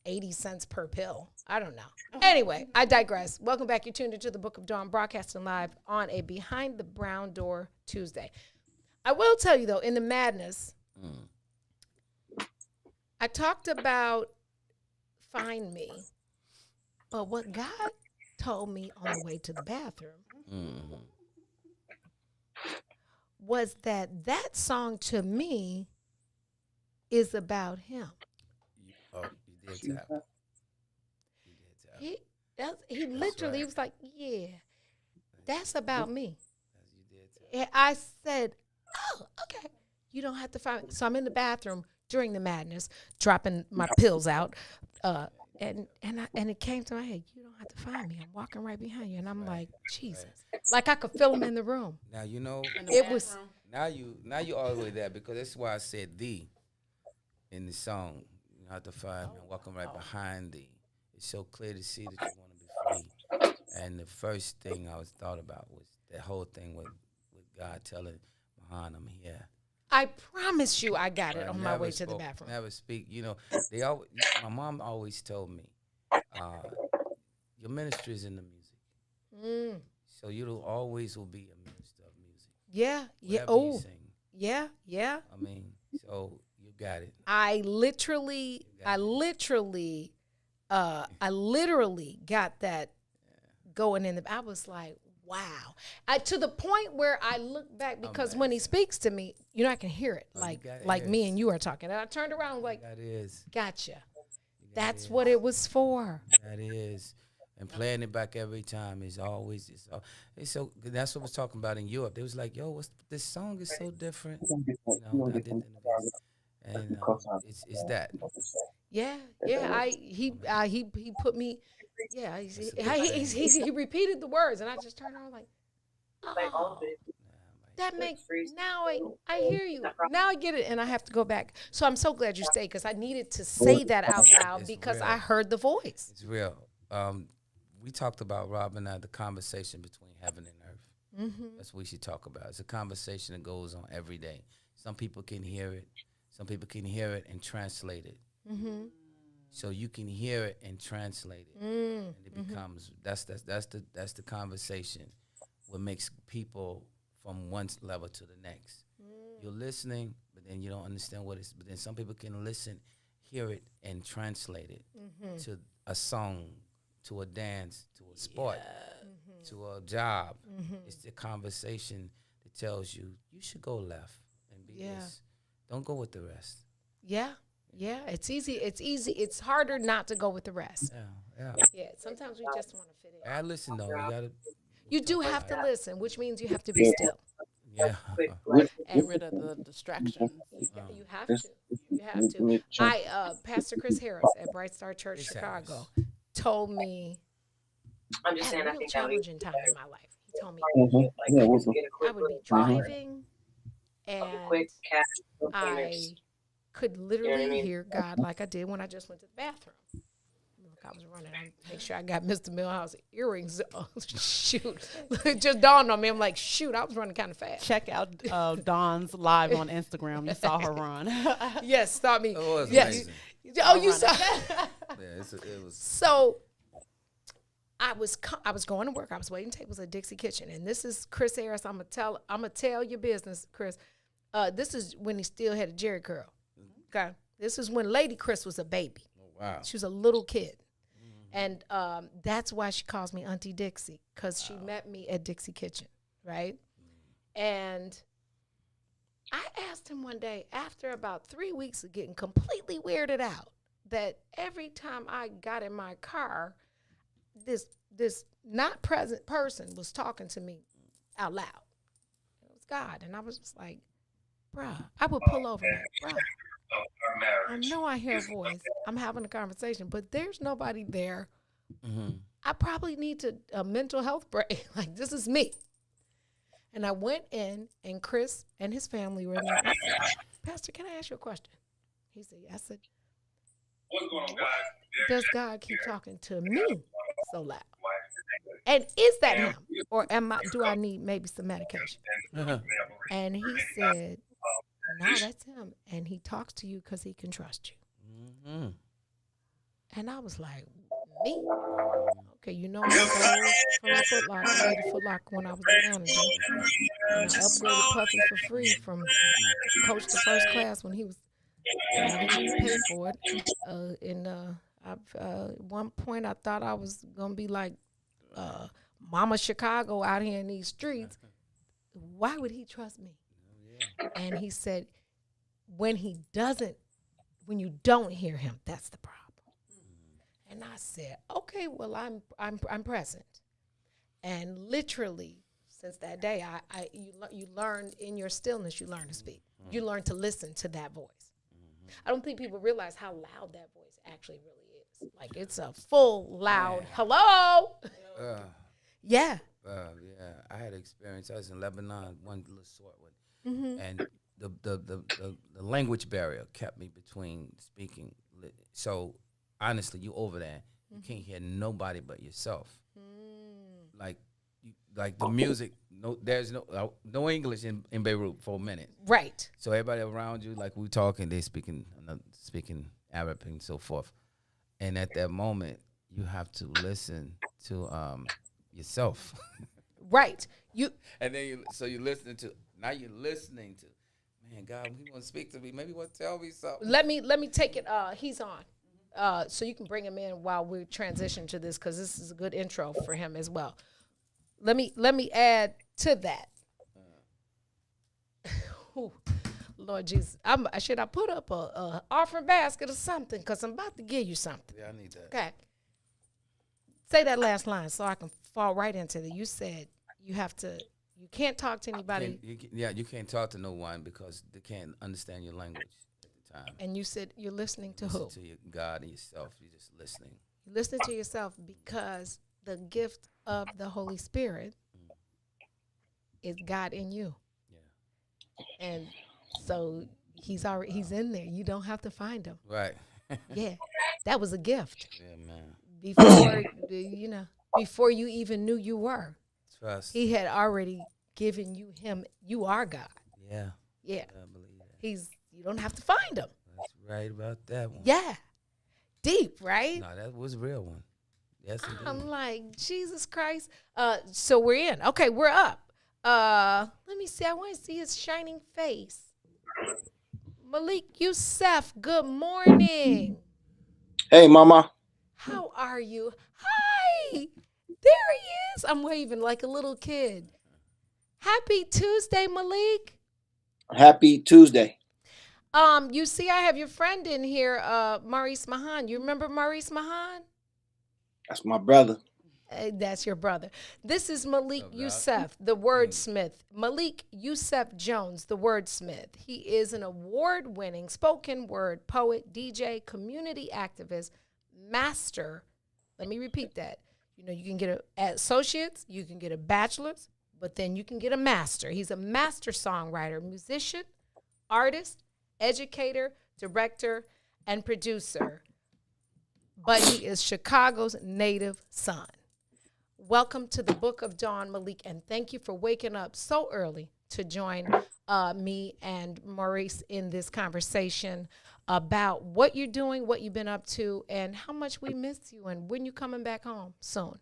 80 cents per pill. I don't know. Anyway, I digress. Welcome back. You tuned into the Book of Dawn, broadcasting live on a Behind the Brown Door Tuesday. I will tell you, though, in the madness, I talked about find me, but what God told me on the way to the bathroom was that song to me is about him. Oh, you did tap. He literally was like, yeah, that's about me. You did tap. And I said, oh, okay. You don't have to find me. So I'm in the bathroom during the madness, dropping my pills out. And it came to my head, you don't have to find me. I'm walking right behind you. And I'm like, Jesus. Like I could feel him in the room. Now, it was. Now you all the way there because that's why I said thee in the song. You don't have to find me. I'm walking right behind thee. It's so clear to see that you want to be free. And the first thing I was thought about was that whole thing with God telling Mahan, I'm here. I promise you I got it on my way to the bathroom. Never speak. My mom always told me, your ministry is in the music. So you always will be a minister of music. Yeah. Whatever you sing. Yeah. I mean, so you got it. I literally I literally got that going in I was like, wow. To the point where I look back, because when he speaks to me, I can hear it, like me and you are talking. And I turned around like, that is. Gotcha. That's what it was for. That is. And playing it back every time is always, it's so, that's what I was talking about in Europe. They was like, yo, this song is so different. I didn't, and it's that. Yeah. He put me, he repeated the words, and I just turned around like, oh, that makes, now I hear you. Now I get it, and I have to go back. So I'm so glad you stayed, because I needed to say that out loud because I heard the voice. It's real. We talked about, Rob and I, the conversation between heaven and earth. Mm-hmm. That's what we should talk about. It's a conversation that goes on every day. Some people can hear it. Some people can hear it and translate it. Mm-hmm. So you can hear it and translate it, and it becomes that's the conversation. What makes people from one level to the next. You're listening, but then you don't understand what it's. But then some people can listen, hear it, and translate it to a song, to a dance, to a sport, to a job. It's the conversation that tells you should go left and be this. Don't go with the rest. Yeah, it's easy. It's harder not to go with the rest. Yeah. Sometimes we just want to fit in. I listen though. You do have to listen, which means you have to be still. Yeah. Get rid of the distractions. You have to. You have to. Pastor Chris Harris at Bright Star Church, Chicago, told me, I'm just saying, I think challenging time in my life. He told me I would be driving, and I could literally hear God like I did when I just went to the bathroom. Look, I was running. I make sure I got Mr. Milhouse earrings. Oh, shoot. It just dawned on me. I'm like, shoot, I was running kind of fast. Check out Dawn's live on Instagram. You saw her run. Yes, saw me. It was amazing. Oh, you saw. It was. So I was going to work. I was waiting tables at Dixie Kitchen, and this is Chris Harris. I'm gonna tell your business, Chris. This is when he still had a Jerry curl. Okay, this is when Lady Chris was a baby. Oh, wow. She was a little kid, and that's why she calls me Auntie Dixie, because she met me at Dixie Kitchen, right? And I asked him one day, after about 3 weeks of getting completely weirded out, that every time I got in my car, this not present person was talking to me out loud. It was God. And I was just like, bruh, I would pull over like, bruh, I know I hear a voice. I'm having a conversation, but there's nobody there. I probably need a mental health break. Like, this is me. And I went in, and Chris and his family were in there. I said, Pastor, can I ask you a question? He said, yes. I said, what's going on, God? Does God keep talking to me so loud? And is that him? Or do I need maybe some medication? And he said, no, that's him. And he talks to you because he can trust you. And I was like, me? Okay, I stole from the Foot Locker. I made a Foot Locker when I was a manager. And I upgraded Puffy for free from coach to first class when he was, I didn't even pay for it. At one point I thought I was going to be like Mama Chicago out here in these streets. Why would he trust me? And he said, when you don't hear him, that's the problem. And I said, okay, well, I'm present. And literally, since that day, you learned in your stillness, you learn to speak. You learn to listen to that voice. I don't think people realize how loud that voice actually really is. Like, it's a full, loud, hello. Yeah. I had an experience. I was in Lebanon, one little short one. And the language barrier kept me between speaking. So, honestly, you over there, you can't hear nobody but yourself. Like the music, there's no English in Beirut for a minute. Right. So everybody around you, like we talking, they speaking Arab and so forth. And at that moment, you have to listen to yourself. Right. And then you're listening to, man, God, he want to speak to me. Maybe he want to tell me something. Let me take it. He's on. so you can bring him in while we transition to this, because this is a good intro for him as well. Let me add to that. Ooh, Lord Jesus, should I put up a offering basket or something? Because I'm about to give you something. Yeah, I need that. Okay. Say that last line so I can fall right into it. You said you can't talk to anybody. You can't talk to no one because they can't understand your language at the time. And you said you're listening to Listen who? to your God and yourself. You're just listening. You're listening to yourself because the gift of the Holy Spirit is God in you. Yeah. And so he's in there. You don't have to find him. Right. Yeah. That was a gift. Yeah, man. Before you even knew you were. Trust. He had already given you him. You are God. Yeah. Yeah. I believe that. You don't have to find him. That's right about that one. Yeah. Deep, right? No, that was a real one. Yes, indeed. I'm like, Jesus Christ. So we're in. Okay, we're up. Let me see. I want to see his shining face. Malik Youssef, good morning. Hey, Mama. How are you? Hi. There he is. I'm waving like a little kid. Happy Tuesday, Malik. Happy Tuesday. You see, I have your friend in here, Maurice Mahan. You remember Maurice Mahan? That's my brother. That's your brother. This is Malik Youssef, the wordsmith. Malik Youssef Jones, the wordsmith. He is an award-winning spoken word poet, DJ, community activist, master. Let me repeat that. You can get an associate's, you can get a bachelor's, but then you can get a master. He's a master songwriter, musician, artist, educator, director, and producer. But he is Chicago's native son. Welcome to the Book of Dawn, Malik, and thank you for waking up so early to join me and Maurice in this conversation about what you're doing, what you've been up to, and how much we miss you and when you're coming back home soon.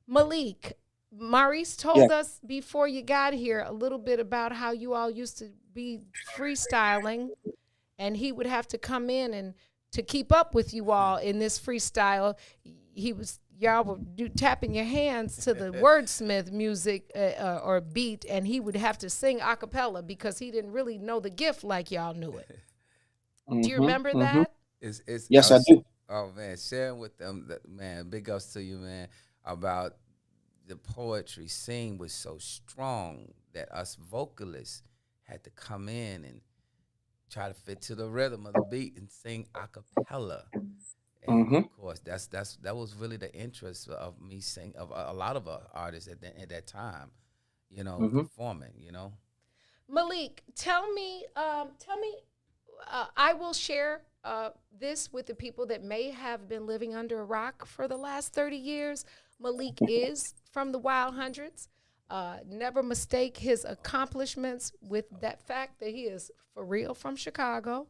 Malik, Maurice told us before you got here a little bit about how you all used to be freestyling, and he would have to come in and to keep up with you all in this freestyle. Y'all were tapping your hands to the wordsmith music or beat, and he would have to sing a cappella because he didn't really know the gift like y'all knew it. Do you remember that? Yes, I do. Oh, man, sharing with them, man, big ups to you, man, about the poetry scene was so strong that us vocalists had to come in and try to fit to the rhythm of the beat and sing a cappella. And of course, that was really the interest of me singing, of a lot of artists at that time, performing, Malik, tell me, I will share this with the people that may have been living under a rock for the last 30 years. Malik is from the Wild Hundreds. Never mistake his accomplishments with that fact that he is for real from Chicago.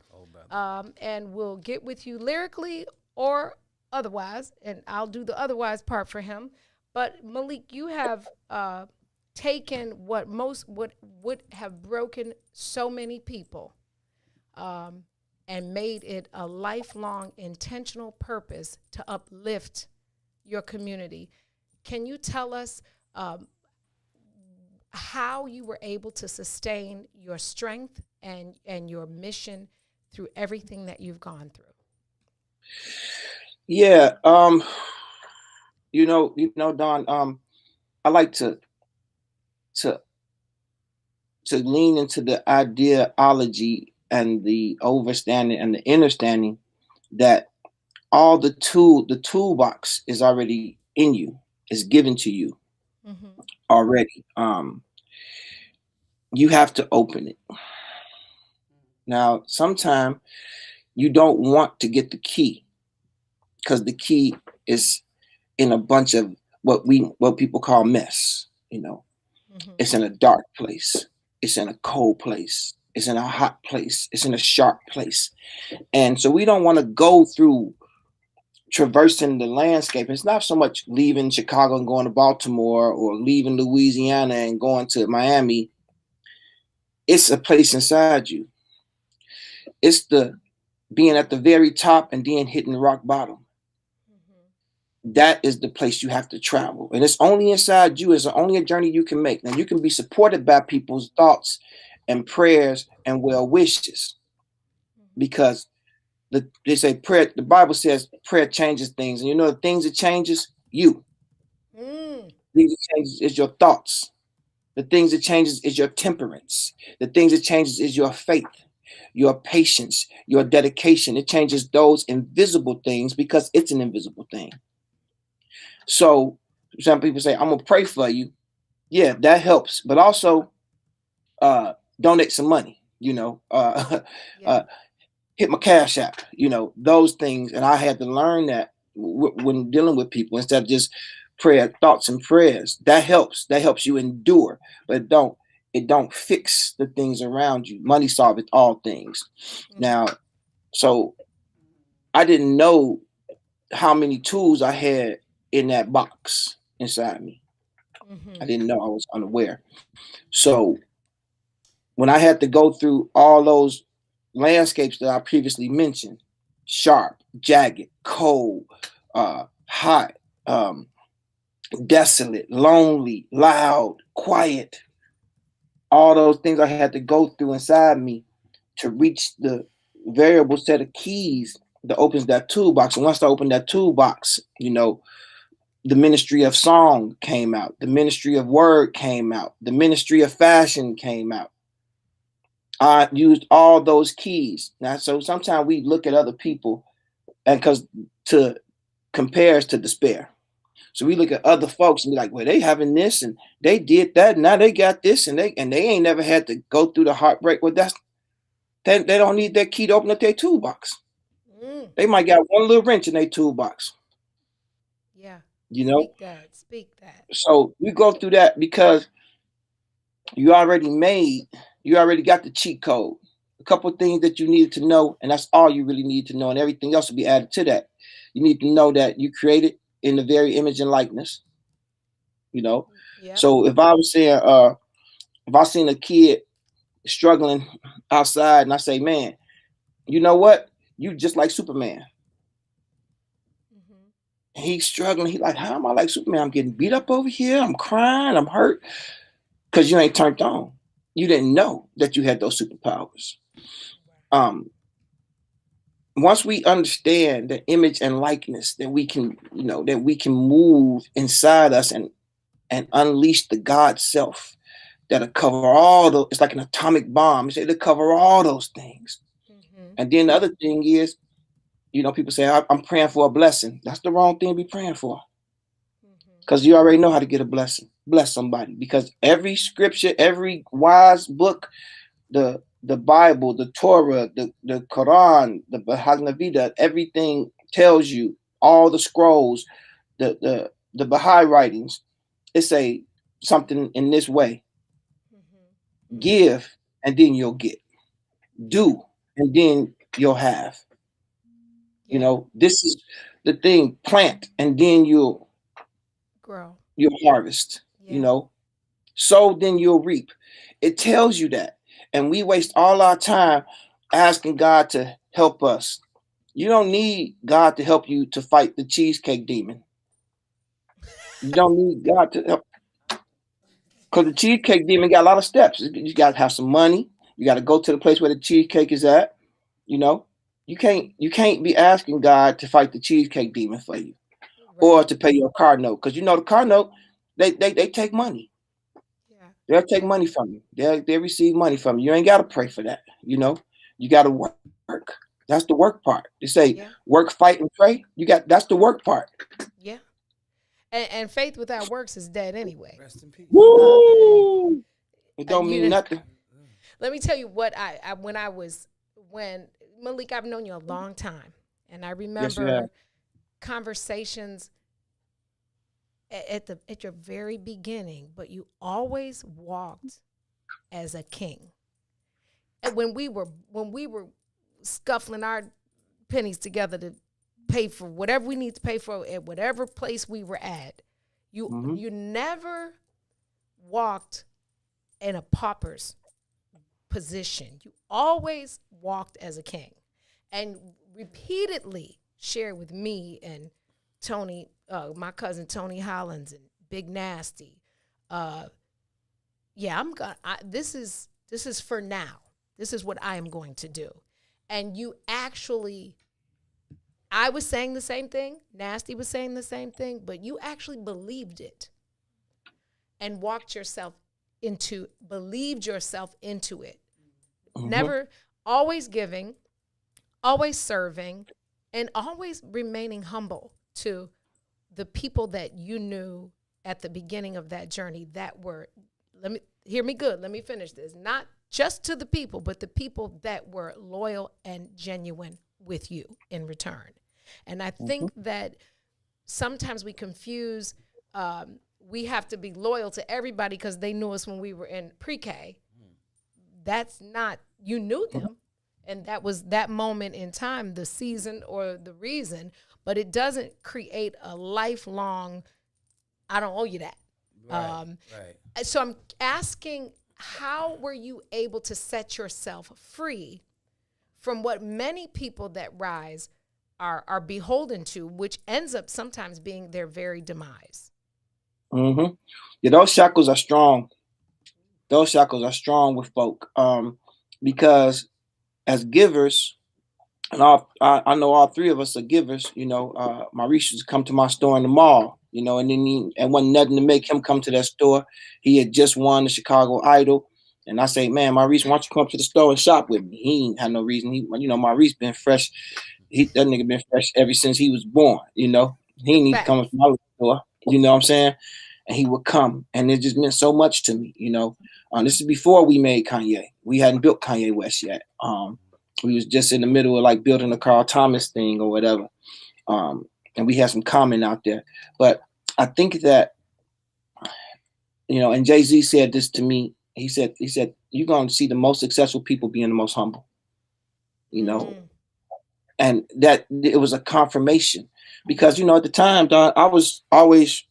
And we'll get with you lyrically or otherwise, and I'll do the otherwise part for him. But Malik, you have taken what would have broken so many people and made it a lifelong intentional purpose to uplift your community. Can you tell us how you were able to sustain your strength and your mission through everything that you've gone through? Yeah, Dawn, I like to lean into the ideology and the overstanding and the understanding that all the toolbox is already in you, is given to you already. You have to open it. Now, sometimes you don't want to get the key because the key is in a bunch of what people call mess. It's in a dark place. It's in a cold place. It's in a hot place. It's in a sharp place. And so we don't want to go through traversing the landscape. It's not so much leaving Chicago and going to Baltimore or leaving Louisiana and going to Miami. It's a place inside you. It's the being at the very top and then hitting rock bottom. That is the place you have to travel. And it's only inside you. It's only a journey you can make. Now, you can be supported by people's thoughts and prayers and well wishes, because they say prayer, the Bible says prayer changes things. And you know the things that changes you. The things that changes is your thoughts. The things that changes is your temperance. The things that changes is your faith, your patience, your dedication. It changes those invisible things because it's an invisible thing. So some people say, I'm gonna pray for you. Yeah, that helps. But also donate some money, hit my cash app, those things. And I had to learn that when dealing with people, instead of just prayer, thoughts and prayers. That helps you endure, but it don't fix the things around you. Money solveth all things. Now, so I didn't know how many tools I had in that box inside me. I didn't know. I was unaware. So when I had to go through all those landscapes that I previously mentioned, sharp, jagged, cold, hot, desolate, lonely, loud, quiet, all those things I had to go through inside me to reach the variable set of keys that opens that toolbox. And once I opened that toolbox, the ministry of song came out, the ministry of word came out, the ministry of fashion came out. I used all those keys. Now, so sometimes we look at other people and because to compare us to despair. So we look at other folks and be like, well, they having this and they did that. Now they got this and they ain't never had to go through the heartbreak. Well, they don't need that key to open up their toolbox. They might got one little wrench in their toolbox. Yeah. Speak that. So we go through that because you already got the cheat code. A couple of things that you needed to know, and that's all you really need to know, and everything else will be added to that. You need to know that you created in the very image and likeness. Yep. So if I was saying, if I seen a kid struggling outside and I say, man, you know what? You just like Superman. And he's struggling. He's like, how am I like Superman? I'm getting beat up over here. I'm crying. I'm hurt. Because you ain't turned on. You didn't know that you had those superpowers. Once we understand the image and likeness, that we can, that we can move inside us and unleash the God self that'll cover all those. It's like an atomic bomb. It'll cover all those things. And then the other thing is, people say, I'm praying for a blessing. That's the wrong thing to be praying for. Because you already know how to get a blessing. Bless somebody. Because every scripture, every wise book, the Bible, the Torah, the Quran, the Bhagavad Gita, everything tells you, all the scrolls, the Baha'i writings, it say something in this way. Give, and then you'll get. Do, and then you'll have. This is the thing. Plant, and then you'll grow. You'll harvest. Sow, then you'll reap. It tells you that. And we waste all our time asking God to help us. You don't need God to help you to fight the cheesecake demon. You don't need God to help. Because the cheesecake demon got a lot of steps. You got to have some money. You got to go to the place where the cheesecake is at. You can't be asking God to fight the cheesecake demon for you, or to pay your car note. Because the car note, they take money. They'll take money from you. They receive money from you. You ain't got to pray for that. You got to work. That's the work part. They say work, fight, and pray. That's the work part. Yeah. And faith without works is dead anyway. Rest in peace. Woo! It don't mean nothing. Let me tell you what when Malik, I've known you a long time, and I remember conversations at your very beginning, but you always walked as a king. And when we were scuffling our pennies together to pay for whatever we need to pay for at whatever place we were at, you never walked in a pauper's position. You always walked as a king. and repeatedly shared with me and Tony, my cousin Tony Hollins and Big Nasty. This is for now. This is what I am going to do. And you actually, I was saying the same thing, Nasty was saying the same thing, but you actually believed it and believed yourself into it. Mm-hmm. Never, always giving, always serving, and always remaining humble to the people that you knew at the beginning of that journey that were, hear me good, let me finish this, not just to the people, but the people that were loyal and genuine with you in return. And I think that sometimes we confuse, we have to be loyal to everybody because they knew us when we were in pre-K. That's not, you knew them. And that was that moment in time, the season or the reason, but it doesn't create a lifelong, I don't owe you that. Right. So I'm asking, how were you able to set yourself free from what many people that rise are beholden to, which ends up sometimes being their very demise? Mm-hmm. Yeah, those shackles are strong. Those shackles are strong with folk, because as givers, and I know all three of us are givers. You know, Maurice used to come to my store in the mall. You know, and then and wasn't nothing to make him come to that store. He had just won the Chicago Idol, and I say, man, Maurice, why don't you come to the store and shop with me? He ain't had no reason. Maurice been fresh. That nigga been fresh ever since he was born. You know, he ain't need to come to my store. You know what I'm saying? And he would come, and it just meant so much to me. You know, this is before we made Kanye. We hadn't built Kanye West yet. We was just in the middle of like building a Carl Thomas thing or whatever. And we had some comment out there. But I think that, you know, and Jay-Z said this to me. He said, you're going to see the most successful people being the most humble, you know. And that it was a confirmation because, you know, at the time, Don, I was always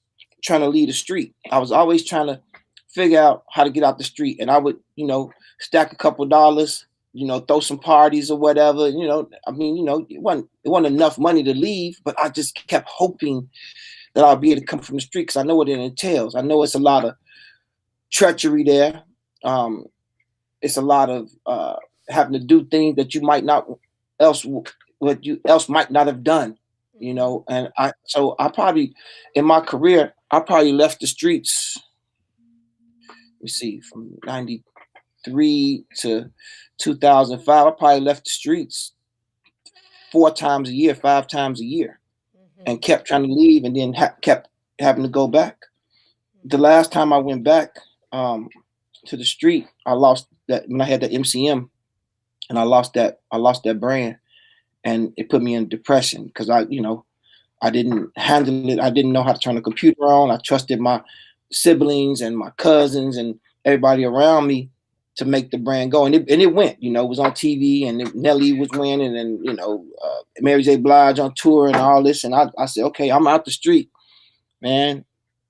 trying to lead the street. I was always trying to figure out how to get out the street. And I would, you know, stack a couple dollars, you know, throw some parties or whatever, you know. I mean, you know, it wasn't enough money to leave, but I just kept hoping that I'll be able to come from the street because I know what it entails. I know it's a lot of treachery there. It's a lot of having to do things that you might not might not have done, you know. And I probably, in my career, I probably left the streets, let me see, from 93 to 2005, I probably left the streets 4 times a year, 5 times a year. And kept trying to leave, and then kept having to go back. The last time I went back to the street, I lost that when I had the MCM, and I lost that brand, and it put me in depression because I didn't handle it. I didn't know how to turn the computer on. I trusted my siblings and my cousins and everybody around me to make the brand go, and it went. You know, it was on TV, and Nelly was winning, and you know, Mary J. Blige on tour and all this. And I said, okay, I'm out the street, man.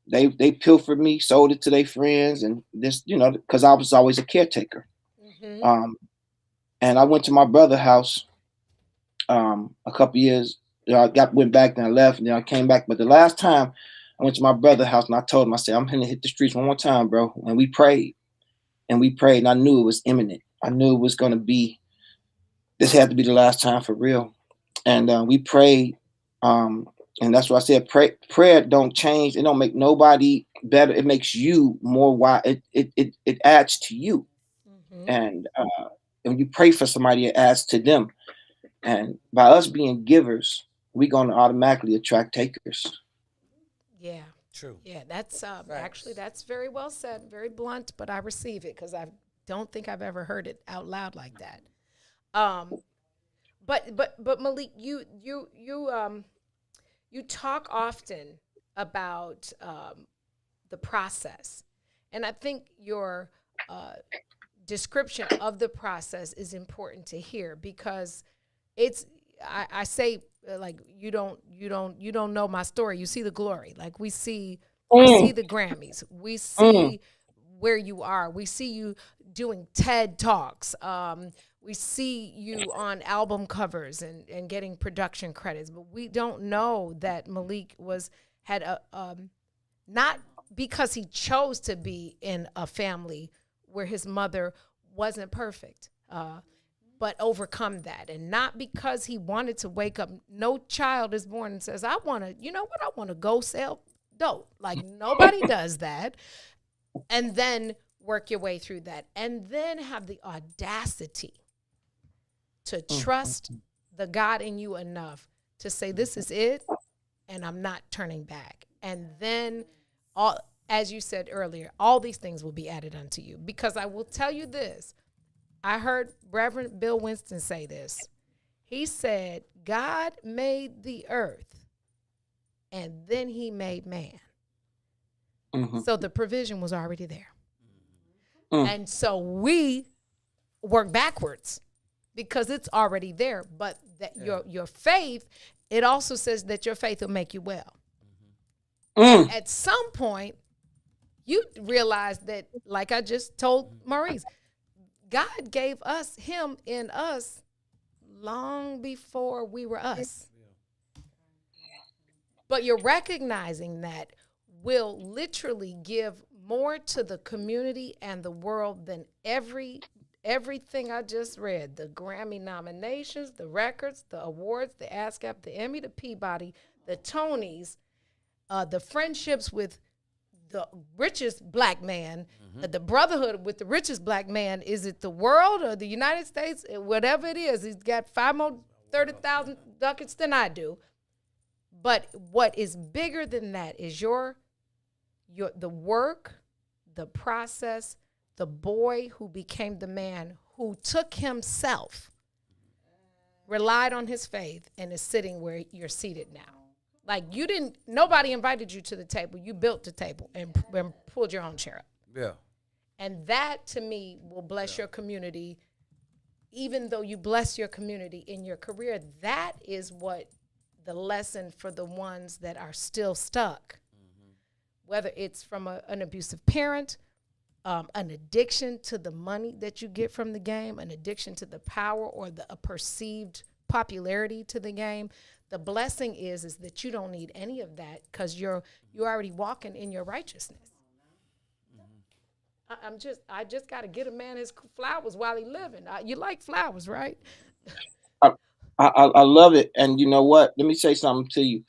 They pilfered me, sold it to their friends, and this, you know, because I was always a caretaker. And I went to my brother's house a couple years. You know, went back, then I left, and then I came back. But the last time I went to my brother's house, and I told him, I said, I'm gonna hit the streets one more time, bro. And we prayed. And I knew it was imminent. I knew it was going to be, this had to be the last time for real. And we prayed. And that's what I said, prayer don't change. It don't make nobody better. It makes you more wise. It adds to you. And when you pray for somebody, it adds to them. And by us being givers, we're going to automatically attract takers. Yeah. True. Yeah, that's actually, that's very well said, very blunt, but I receive it because I don't think I've ever heard it out loud like that. But Malik, you talk often about the process, and I think your description of the process is important to hear because it's. I say, like, you don't know my story. You see the glory. Like we see the Grammys. We see where you are. We see you doing TED Talks. We see you on album covers and getting production credits, but we don't know that Malik had not because he chose to be in a family where his mother wasn't perfect, but overcome that. And not because he wanted to wake up. No child is born and says, I want to go sell dope. Like, nobody does that. And then work your way through that. And then have the audacity to trust the God in you enough to say, this is it, and I'm not turning back. And then, as you said earlier, all these things will be added unto you. Because I will tell you this. I heard Reverend Bill Winston say this. He said, God made the earth, and then he made man. Mm-hmm. So the provision was already there. And so we work backwards because it's already there. But that your faith, it also says that your faith will make you well. At some point, you realize that, like I just told Maurice, God gave us him in us long before we were us. But you're recognizing that will literally give more to the community and the world than everything I just read. The Grammy nominations, the records, the awards, the ASCAP, the Emmy, the Peabody, the Tonys, the friendships with the richest black man, the brotherhood with the richest black man. Is it the world or the United States? Whatever it is, he's got 5 more 30,000 ducats than I do. But what is bigger than that is the work, the process, the boy who became the man who took himself, relied on his faith, and is sitting where you're seated now. Like, nobody invited you to the table. You built the table and pulled your own chair up. Yeah. And that, to me, will bless your community. Even though you bless your community in your career, that is what the lesson for the ones that are still stuck, whether it's from an abusive parent, an addiction to the money that you get from the game, an addiction to the power or a perceived popularity to the game. The blessing is that you don't need any of that because you're already walking in your righteousness. I just got to get a man his flowers while he living. You like flowers, right? I love it. And you know what? Let me say something to you.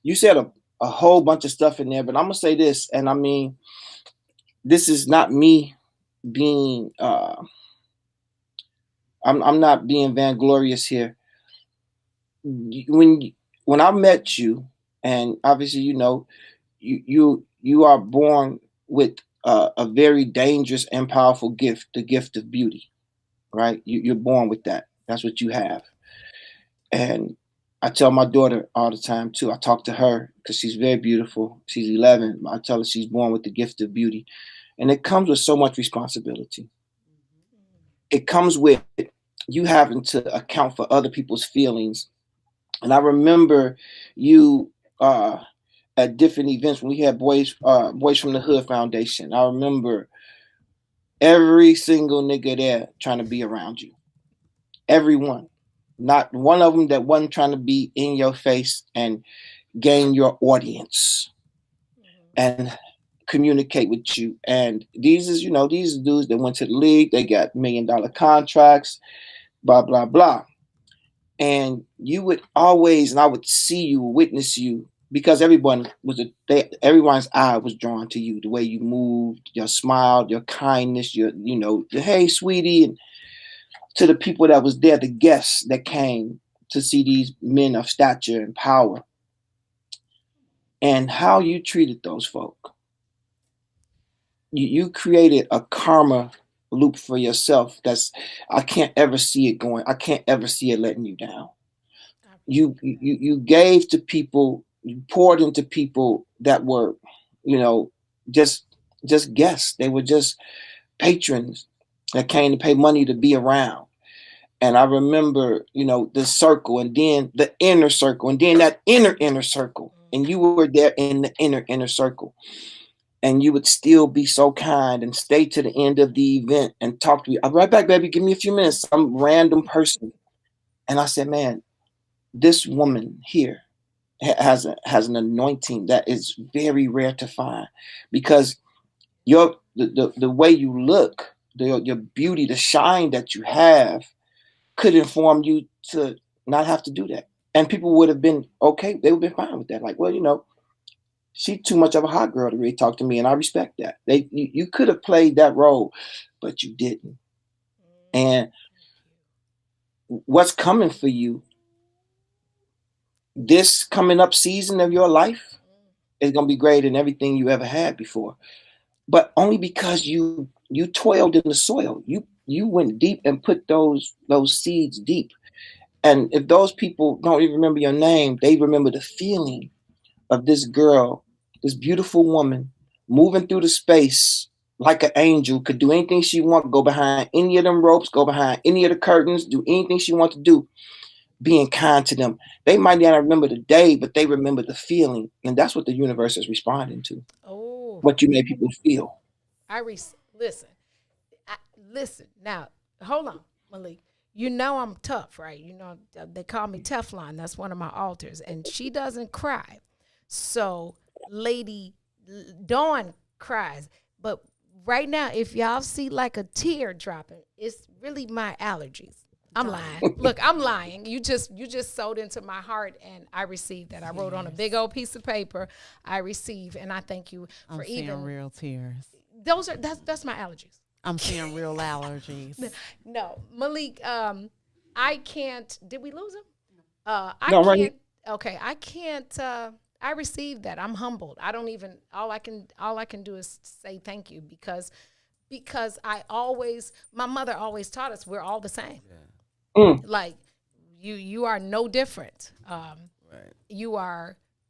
You said a whole bunch of stuff in there, but I'm going to say this. And I mean, this is not me being, I'm not being vainglorious here. When I met you, and obviously, you know, you are born with a very dangerous and powerful gift, the gift of beauty, right? You're born with that. That's what you have. And I tell my daughter all the time too. I talk to her because she's very beautiful. She's 11. I tell her she's born with the gift of beauty, and it comes with so much responsibility. It comes with you having to account for other people's feelings. And I remember you at different events when we had Boys from the Hood Foundation. I remember every single nigga there trying to be around you. Everyone. Not one of them that wasn't trying to be in your face and gain your audience and communicate with you. And these are dudes that went to the league. They got $1 million contracts, blah, blah, blah. And you would always, and I would see you, witness you, because everyone's eye was drawn to you, the way you moved, your smile, your kindness, your hey, sweetie, and to the people that was there, the guests that came to see these men of stature and power, and how you treated those folk. You created a karma loop for yourself I can't ever see it going. I can't ever see it letting you down. You gave to people, you poured into people that were, just guests. They were just patrons that came to pay money to be around. And I remember, the circle, and then the inner circle, and then that inner circle. And you were there in the inner circle. and you would still be so kind and stay to the end of the event and talk to me. I'll be right back, baby. Give me a few minutes. Some random person. And I said, man, this woman here has an anointing that is very rare to find, because the way you look, your beauty, the shine that you have could inform you to not have to do that. And people would have been okay. They would have been fine with that. Like, well, she's too much of a hot girl to really talk to me, and I respect that. You could have played that role, but you didn't. And what's coming for you, this coming up season of your life, is going to be greater than everything you ever had before. But only because you toiled in the soil. You went deep and put those seeds deep. And if those people don't even remember your name, they remember the feeling of this girl, this beautiful woman, moving through the space like an angel, could do anything she wants, go behind any of them ropes, go behind any of the curtains, do anything she wants to do, being kind to them. They might not remember the day, but they remember the feeling. And that's what the universe is responding to. Oh, what you made people feel. Listen. Now, hold on, Malik. I'm tough, right? They call me Teflon. That's one of my altars. And she doesn't cry. So Lady Dawn cries. But right now, if y'all see like a tear dropping, it's really my allergies. I'm lying. Look, I'm lying. You just sewed into my heart, and I received that. I wrote on a big old piece of paper, I receive, and I thank you for even real tears. That's my allergies. I'm seeing real allergies. No, Malik, I can't. Did we lose him? I no, can't. Right. Okay, I can't. I received that. I'm humbled. I don't even. All I can do is say thank you, because my mother always taught us we're all the same. Yeah. Like you are no different. Right.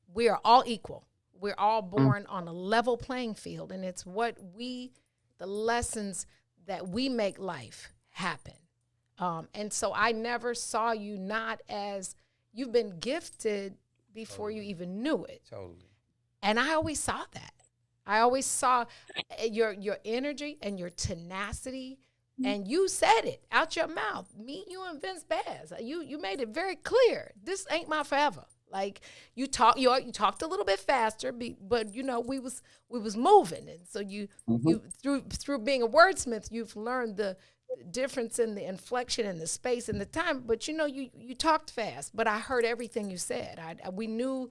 We are all equal. We're all born on a level playing field, and it's the lessons that we make life happen. And so I never saw you not as, you've been gifted before you even knew it. Totally. And I always saw that. I always saw your energy and your tenacity. And you said it out your mouth. Me, you, and Vince Baz. You made it very clear. This ain't my forever. Like you talked a little bit faster, but we was moving, and so you through being a wordsmith, you've learned the difference in the inflection and the space and the time. But you talked fast, but I heard everything you said. We knew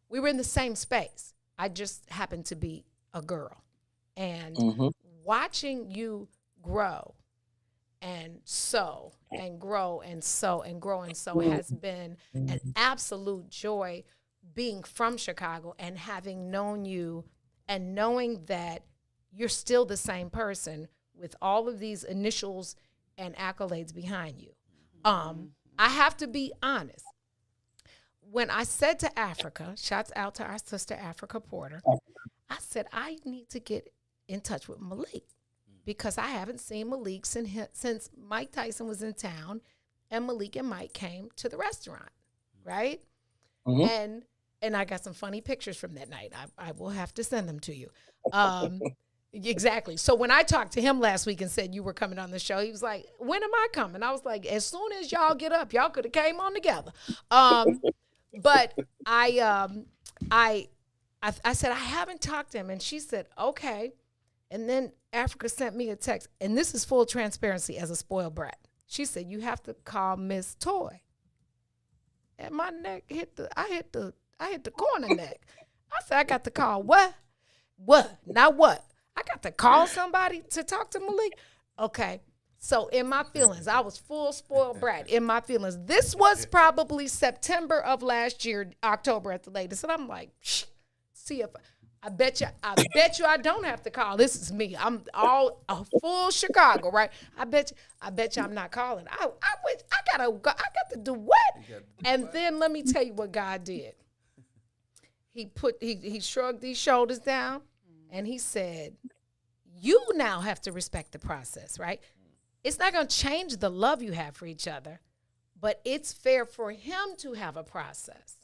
we were in the same space. I just happened to be a girl, and watching you grow and sow and grow and sow and grow and sow has been an absolute joy, being from Chicago and having known you and knowing that you're still the same person with all of these initials and accolades behind you. I have to be honest. When I said to Africa, shouts out to our sister Africa Porter, I said, I need to get in touch with Malik, because I haven't seen Malik since Mike Tyson was in town and Malik and Mike came to the restaurant, right? Mm-hmm. And I got some funny pictures from that night. I will have to send them to you. Exactly. So when I talked to him last week and said you were coming on the show, he was like, when am I coming? I was like, as soon as y'all get up, y'all could have came on together. But I said, I haven't talked to him. And she said, okay. And then Africa sent me a text, and this is full transparency as a spoiled brat. She said, you have to call Miss Toy. And my neck I hit the corner neck. I said, I got to call what? What? Not what? I got to call somebody to talk to Malik? Okay. So in my feelings, I was full spoiled brat in my feelings. This was probably September of last year, October at the latest. And I'm like, see if I bet you I don't have to call. This is me. I'm all a full Chicago, right? I bet you I'm not calling. I got to do what? And then let me tell you what God did. He shrugged these shoulders down and he said, you now have to respect the process, right? It's not going to change the love you have for each other, but it's fair for him to have a process.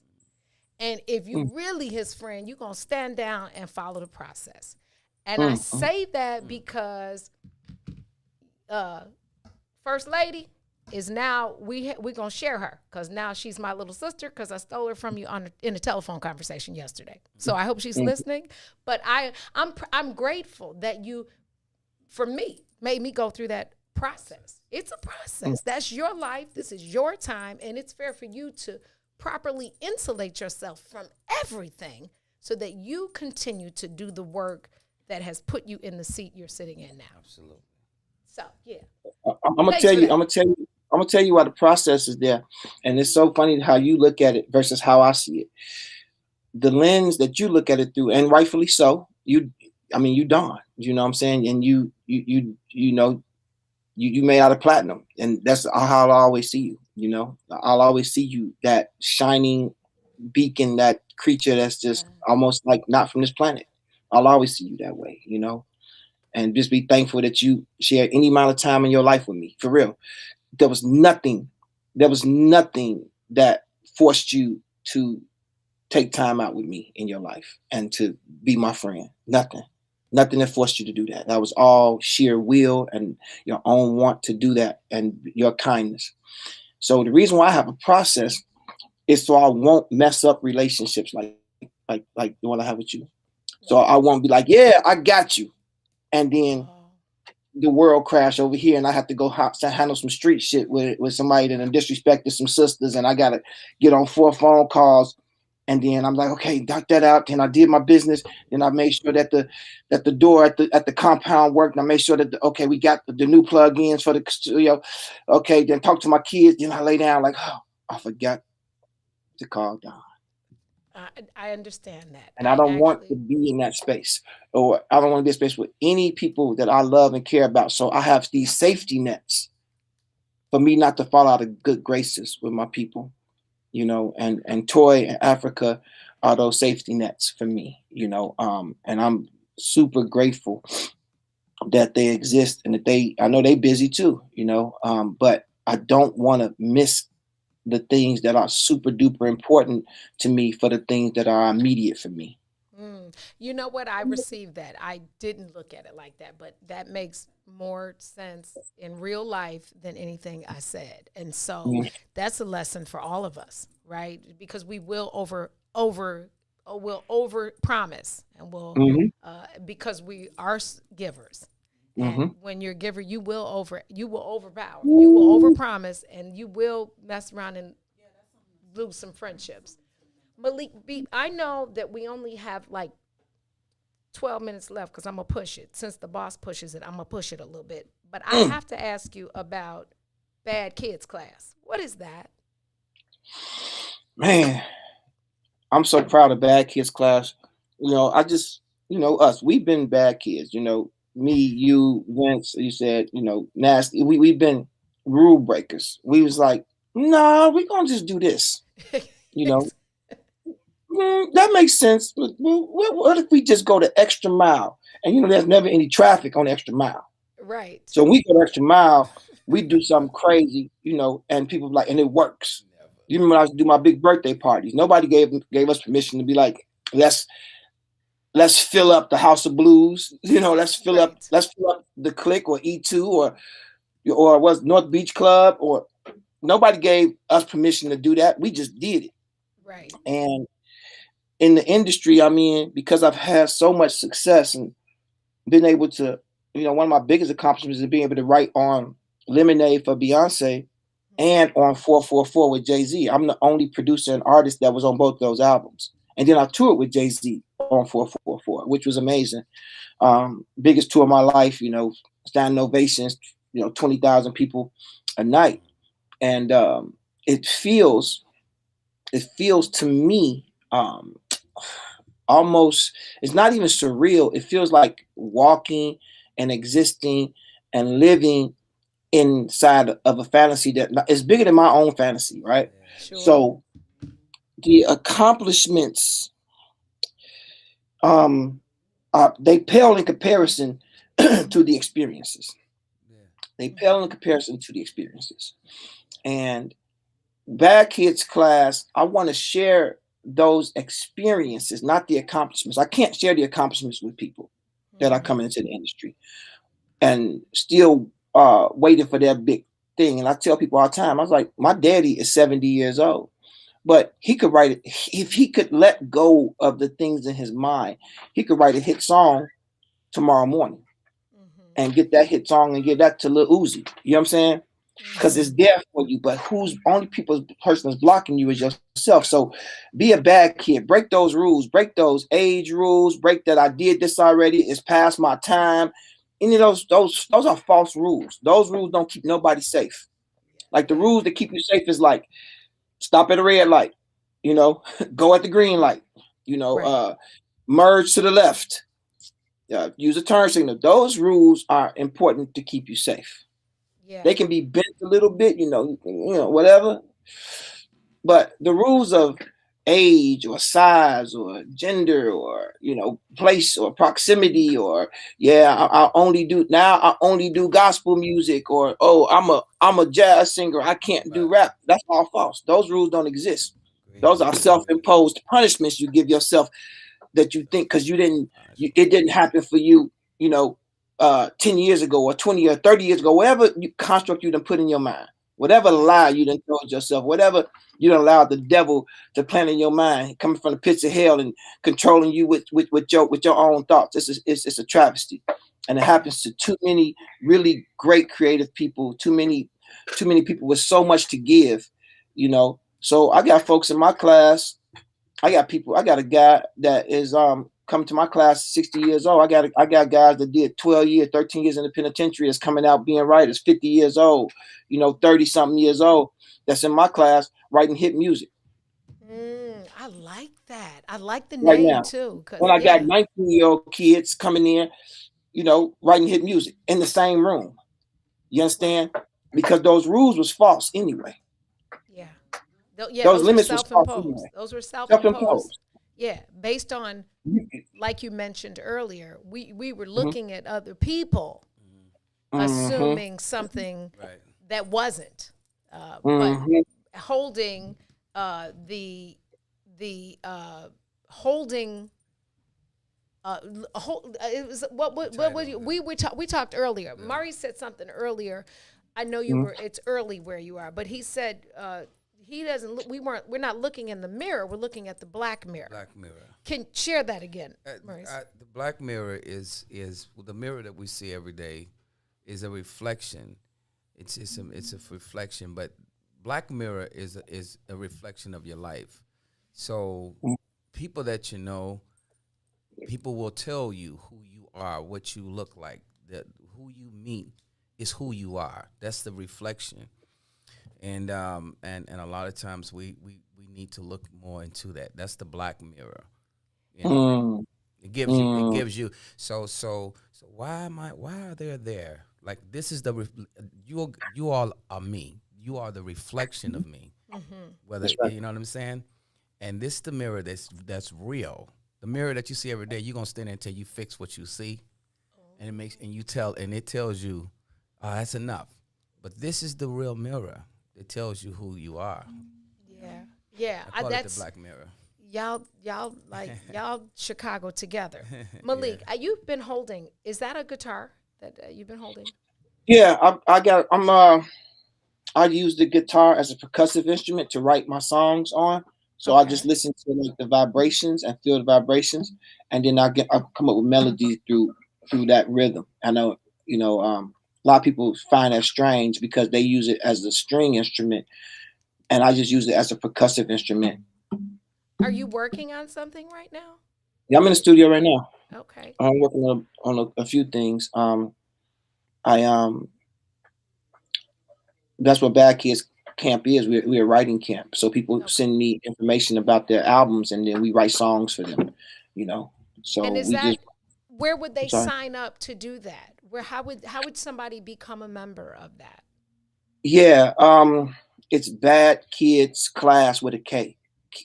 And if you really his friend, you're going to stand down and follow the process. And I say that because First Lady is now, we're going to share her because now she's my little sister because I stole her from you in a telephone conversation yesterday. So I hope she's listening. But I'm grateful that you, for me, made me go through that process. It's a process. That's your life. This is your time. And it's fair for you to properly insulate yourself from everything so that you continue to do the work that has put you in the seat you're sitting in now. Absolutely. So, yeah. I'm gonna tell you why the process is there. And it's so funny how you look at it versus how I see it. The lens that you look at it through, and rightfully so, you Dawn, you know what I'm saying? And you made out of platinum, and that's how I'll always see you. You know, I'll always see you, that shining beacon, that creature that's just almost like not from this planet. I'll always see you that way, you know, and just be thankful that you share any amount of time in your life with me. For real, there was nothing that forced you to take time out with me in your life and to be my friend. Nothing that forced you to do that. That was all sheer will and your own want to do that and your kindness. So the reason why I have a process is so I won't mess up relationships like the one I have with you. So I won't be like, yeah, I got you, and then the world crash over here, and I have to go handle some street shit with somebody that disrespected some sisters, and I gotta get on 4 phone calls. And then I'm like, okay, knock that out. Then I did my business. Then I made sure that the door at the compound worked. And I made sure that we got the new plug-ins for the studio. Okay, then talk to my kids. Then I lay down like, oh, I forgot to call Dawn. I understand that. And I don't want to be in that space, or I don't want to be in a space with any people that I love and care about. So I have these safety nets for me not to fall out of good graces with my people. You know, and Toy and Africa are those safety nets for me, you know, and I'm super grateful that they exist and that I know they busy too, you know, but I don't want to miss the things that are super duper important to me for the things that are immediate for me. You know what? I received that. I didn't look at it like that, but that makes more sense in real life than anything I said. And so that's a lesson for all of us, right? Because we will over promise, and we'll because we are givers. And when you're a giver, you will overpower, you will overpromise, and you will mess around and lose some friendships. Malik B, I know that we only have like 12 minutes left because I'm going to push it. Since the boss pushes it, I'm going to push it a little bit. But I have to ask you about Bad Kids class. What is that? Man, I'm so proud of Bad Kids class. You know, us, we've been bad kids, you know, me, you, Vince, you said, you know, nasty. We've been rule breakers. We was like, nah, we're going to just do this, you know. That makes sense. What if we just go the extra mile? And, you know, there's never any traffic on the extra mile. Right. So we go the extra mile, we do something crazy, you know, and people like, and it works. You remember when I was doing my big birthday parties? Nobody gave us permission to be like, let's fill up the House of Blues, you know, let's fill up the Click or E2 or was North Beach Club, or nobody gave us permission to do that. We just did it. Right. And in the industry I'm in, because I've had so much success and been able to, you know, one of my biggest accomplishments is being able to write on Lemonade for Beyonce and on 444 with Jay-Z. I'm the only producer and artist that was on both those albums. And then I toured with Jay-Z on 444, which was amazing. Biggest tour of my life, you know, standing ovations, you know, 20,000 people a night. And it feels to me almost, it's not even surreal. It feels like walking and existing and living inside of a fantasy that is bigger than my own fantasy, right? Sure. So the accomplishments, they pale in comparison to the experiences. They pale in comparison to the experiences. And Bad Kids class, I want to share those experiences, not the accomplishments. I can't share the accomplishments with people that are coming into the industry and still waiting for their big thing. And I tell people all the time, I was like, my daddy is 70 years old, but he could write it. If he could let go of the things in his mind, he could write a hit song tomorrow morning and get that hit song and give that to Lil Uzi. You know what I'm saying? Because it's there for you, but who's only person that's blocking you is yourself. So be a bad kid. Break those rules. Break those age rules. Break that I did this already. It's past my time. Any of those are false rules. Those rules don't keep nobody safe. Like the rules that keep you safe is like stop at a red light, go at the green light, merge to the left, use a turn signal. Those rules are important to keep you safe. Yeah. They can be bent a little bit, whatever. But the rules of age or size or gender or, place or proximity or, I only do gospel music or, I'm a jazz singer. I can't do rap. That's all false. Those rules don't exist. Those are self-imposed punishments you give yourself that you think because it didn't happen for you, 10 years ago or 20 or 30 years ago, whatever construct you done put in your mind, whatever lie you done told yourself, whatever you done allowed the devil to plant in your mind, coming from the pits of hell and controlling you with your own thoughts. It's a travesty. And it happens to too many really great creative people, too many people with so much to give, So I got folks in my class. I got a guy that is coming to my class 60 years old. I got guys that did 12 years, 13 years in the penitentiary that's coming out being writers, 50 years old, 30 something years old, that's in my class writing hit music. I like that. I like the right name now. too. When I got 19-year-old kids coming in, writing hit music in the same room. You understand? Because those rules was false anyway. Those limits were self-imposed. Anyway. Those were self-imposed. Yeah, based on, like you mentioned earlier, we were looking at other people, assuming something that wasn't, but holding it was what we talked earlier. Murray said something earlier. I know you were. It's early where you are, but he said. He doesn't look, we're not looking in the mirror, we're looking at the black mirror. Black mirror. Can share that again, Maurice? The black mirror is the mirror that we see every day is a reflection. It's a reflection, but black mirror is a reflection of your life. So people that people will tell you who you are, what you look like, that who you meet is who you are. That's the reflection. And a lot of times we need to look more into that. That's the black mirror. It gives you. So why are they there? Like this is you all are me. You are the reflection of me. Whether you know what I'm saying. And this is the mirror that's real. The mirror that you see every day. You're gonna stand there until you fix what you see, and it tells you, that's enough. But this is the real mirror. It tells you who you are. Yeah. I call it the black mirror. Y'all Chicago together. Malik, you've been holding. Is that a guitar that you've been holding? Yeah, I use the guitar as a percussive instrument to write my songs on. So I just listen to like the vibrations and feel the vibrations, and then I come up with melodies through that rhythm. I know a lot of people find that strange because they use it as a string instrument, and I just use it as a percussive instrument. Are you working on something right now? Yeah, I'm in the studio right now. Okay. I'm working on a few things. That's what Bad Kids Camp is. We're a writing camp. So people send me information about their albums, and then we write songs for them. So and where would they sign up to do that? How would somebody become a member of that? Yeah, it's Bad Kids Class with a K.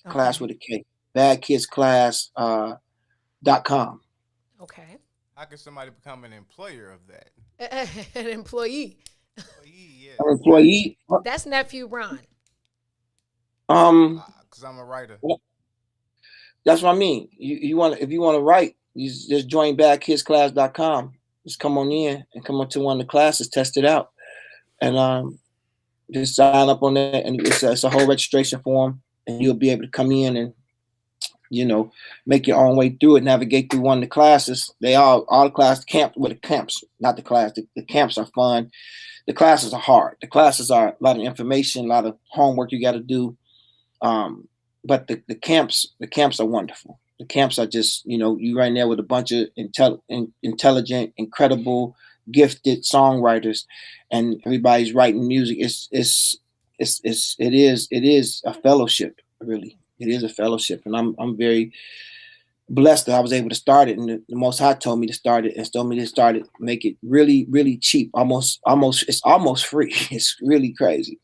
Class with a K. badkidsclass.com. Okay. How can somebody become an employer of that? An employee. An employee. That's nephew Ron. Because I'm a writer. That's what I mean. You want if you want to write, you just join badkidsclass.com. Just come on in and come on to one of the classes, test it out, and just sign up on that. And it's a whole registration form, and you'll be able to come in and make your own way through it, navigate through one of the classes. They all the classes the camps, not the class. The camps are fun. The classes are hard. The classes are a lot of information, a lot of homework you got to do. But the camps are wonderful. The camps are just, you right there with a bunch of intelligent, incredible, gifted songwriters, and everybody's writing music. It is a fellowship, really. It is a fellowship, and I'm very blessed that I was able to start it. And the Most High told me to start it, and told me to start it, make it really, really cheap, almost it's almost free. It's really crazy.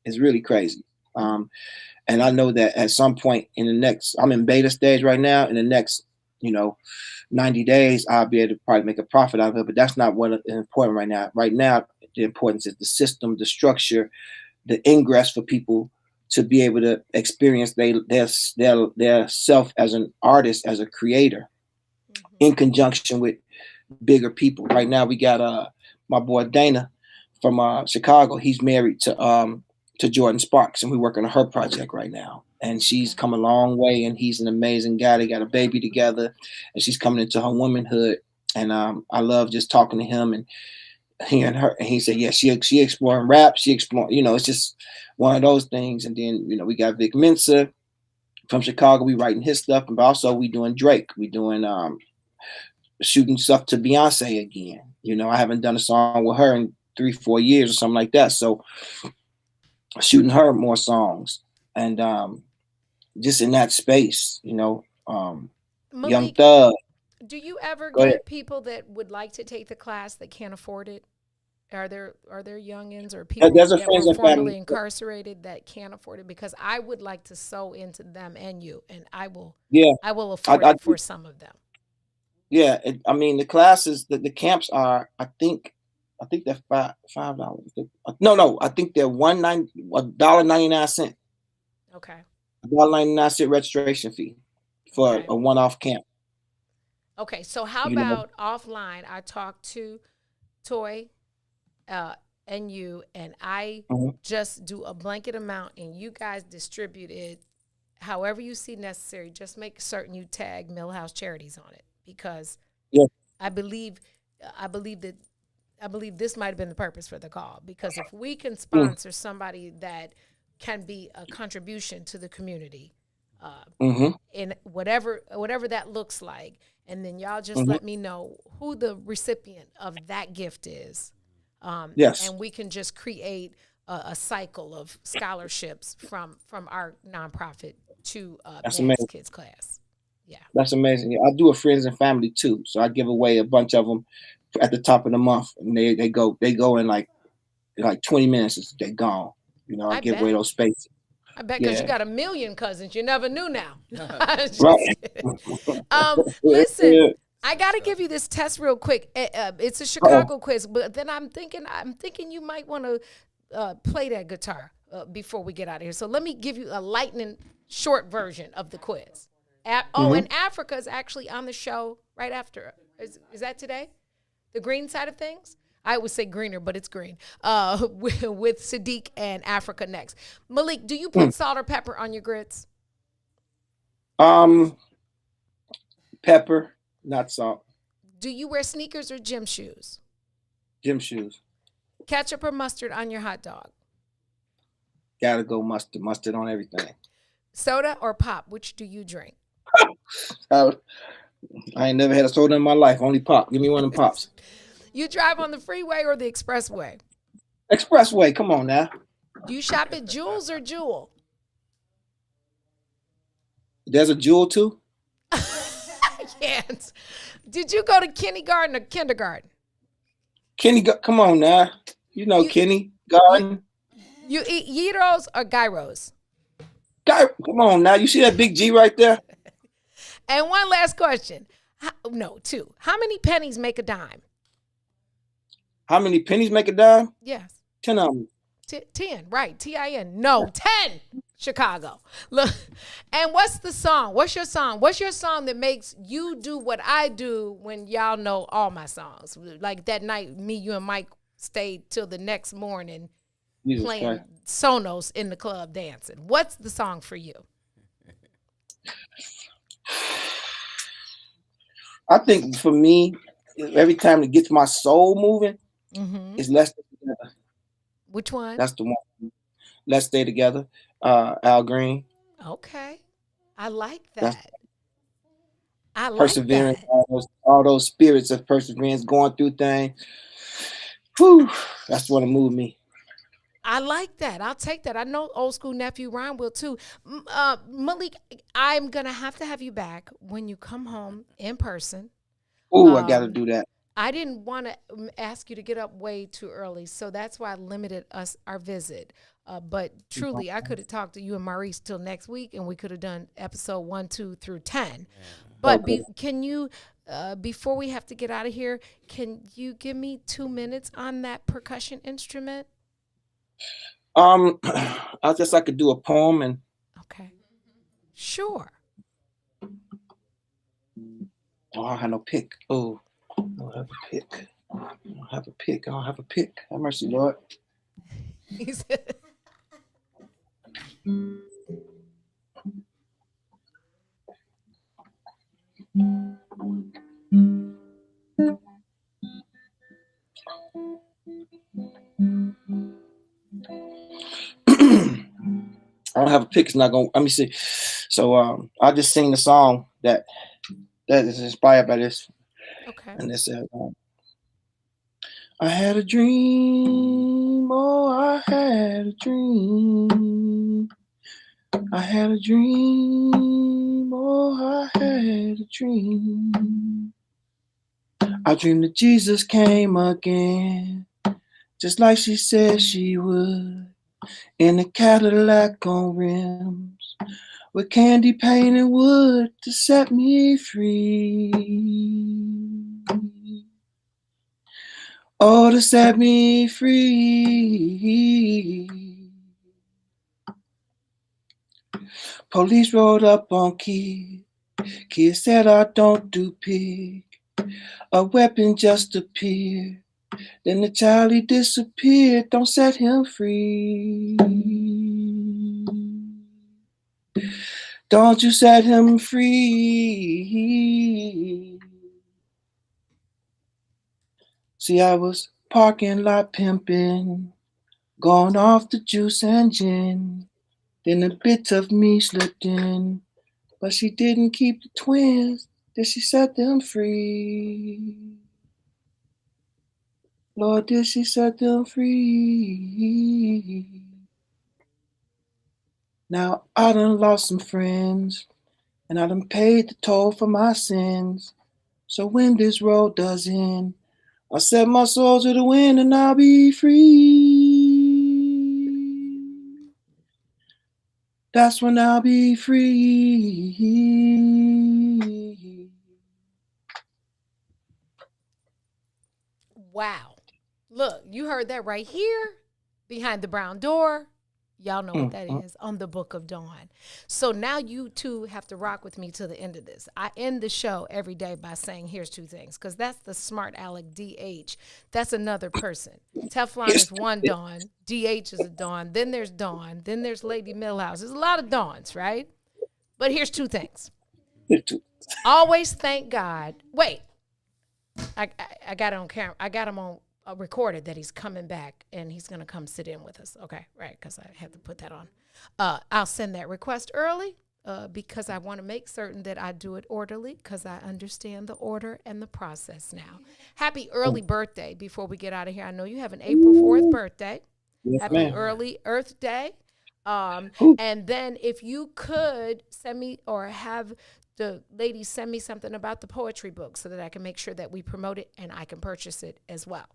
It's really crazy. And I know that at some point I'm in beta stage right now. In the next, 90 days, I'll be able to probably make a profit out of it. But that's not what is important right now. Right now, the importance is the system, the structure, the ingress for people to be able to experience their self as an artist, as a creator, in conjunction with bigger people. Right now, we got my boy Dana from Chicago. He's married to Jordan Sparks, and we're working on her project right now. And she's come a long way, and he's an amazing guy. They got a baby together, and she's coming into her womanhood. And I love just talking to him and hearing her. And he said, yeah, she exploring rap. She exploring, it's just one of those things. And then, we got Vic Mensa from Chicago. We writing his stuff, but also we doing Drake. We doing shooting stuff to Beyonce again. I haven't done a song with her in 3-4 years or something like that. So shooting her more songs, and just in that space, Malik, Young Thug. Do you ever Go get ahead. people that would like to take the class that can't afford it? Are there youngins or people There's a that friends were and formerly family. incarcerated that can't afford it? Because I would like to sow into them and you, and I will afford it for some of them. Yeah, the classes, the camps are, I think they're $5. No, I think they're $1.99. Okay. $1.99 registration fee for a one-off camp. Okay, so how about offline? I talked to Toy and you, and I just do a blanket amount, and you guys distribute it however you see necessary. Just make certain you tag Milhouse Charities on it, because I believe this might have been the purpose for the call, because if we can sponsor somebody that can be a contribution to the community, in whatever that looks like, and then y'all just let me know who the recipient of that gift is. And we can just create a cycle of scholarships from our nonprofit to Dance Kids class. Yeah, that's amazing. I do a friends and family too, so I give away a bunch of them at the top of the month, and they go in like 20 minutes. They're gone. I give away those spaces. I bet, because you got a million cousins. You never knew now. Right. Listen, I got to give you this test real quick. It's a Chicago quiz, but then I'm thinking you might want to play that guitar before we get out of here. So let me give you a lightning short version of the quiz. And Africa is actually on the show right after. Is that today? The green side of things? I would say greener, but it's green. With Sadiq and Africa next. Malik, do you put salt or pepper on your grits? Pepper, not salt. Do you wear sneakers or gym shoes? Gym shoes. Ketchup or mustard on your hot dog? Gotta go mustard. Mustard on everything. Soda or pop? Which do you drink? I ain't never had a soda in my life. Only pop. Give me one of them pops. You drive on the freeway or the expressway? Expressway. Come on now. Do you shop at Jewel's or Jewel? There's a Jewel too? I can't. Did you go to kindergarten or kindergarten? Come on now. Kindergarten. You eat gyros or gyros? Come on now. You see that big G right there? And one last question. Two. How many pennies make a dime? How many pennies make a dime? Yes. 10 of them. 10, right? TIN. No, 10. Chicago. Look, and what's the song? What's your song? What's your song that makes you do what I do when y'all know all my songs? Like that night, me, you, and Mike stayed till the next morning Jesus playing Christ. Sonos in the club dancing. What's the song for you? I think for me, every time it gets my soul moving, Mm-hmm. it's Let's Stay Together. Which one? That's the one. Let's Stay Together. Al Green. Okay. I like That's that. I like perseverance. that. All those spirits of perseverance, going through things. Whew, that's what moved me. I like that. I'll take that. I know old school nephew Ryan will too. Malik, I'm going to have you back when you come home in person. Ooh, I got to do that. I didn't want to ask you to get up way too early, so that's why I limited our visit. But truly, I could have talked to you and Maurice till next week, and we could have done episode 1, 2 through 10. But can you, before we have to get out of here, can you give me 2 minutes on that percussion instrument? I guess I could do a poem and. Okay. Sure. Oh, I have no pick. Oh, I don't have a pick. I don't have a pick. I don't have a pick. Have mercy, Lord. He said. I don't have a pick. It's not gonna. Let me see. So I'll just sing the song that is inspired by this. Okay. And it says, I had a dream. Oh, I had a dream. I had a dream. Oh, I had a dream. I dreamed that Jesus came again, just like she said she would, in a Cadillac on rims, with candy painted wood to set me free. Oh, to set me free. Police rolled up on Kid. Kid said I don't do pig. A weapon just appeared. Then the child, he disappeared. Don't set him free. Don't you set him free. See, I was parking lot pimping, going off the juice and gin. Then a bit of me slipped in, but she didn't keep the twins. Then she set them free. Lord, did she set them free? Now I done lost some friends, and I done paid the toll for my sins. So when this road does end, I'll set my soul to the wind and I'll be free. That's when I'll be free. Wow. Look, you heard that right here behind the brown door. Y'all know what that is on the Book of Dawn. So now you two have to rock with me to the end of this. I end the show every day by saying, here's 2 things, because that's the smart aleck DH. That's another person. Teflon is one Dawn. DH is a Dawn. Then there's Dawn. Then there's Lady Milhouse. There's a lot of Dawns, right? But here's 2 things. Always thank God. Wait. I got it on camera. I got him on recorded that he's coming back and he's going to come sit in with us. Okay, right, because I have to put that on. I'll send that request early because I want to make certain that I do it orderly because I understand the order and the process now. Happy early birthday before we get out of here. I know you have an April 4th birthday. Yes, Happy ma'am. early Earth Day. And then if you could send me or have the ladies send me something about the poetry book so that I can make sure that we promote it and I can purchase it as well.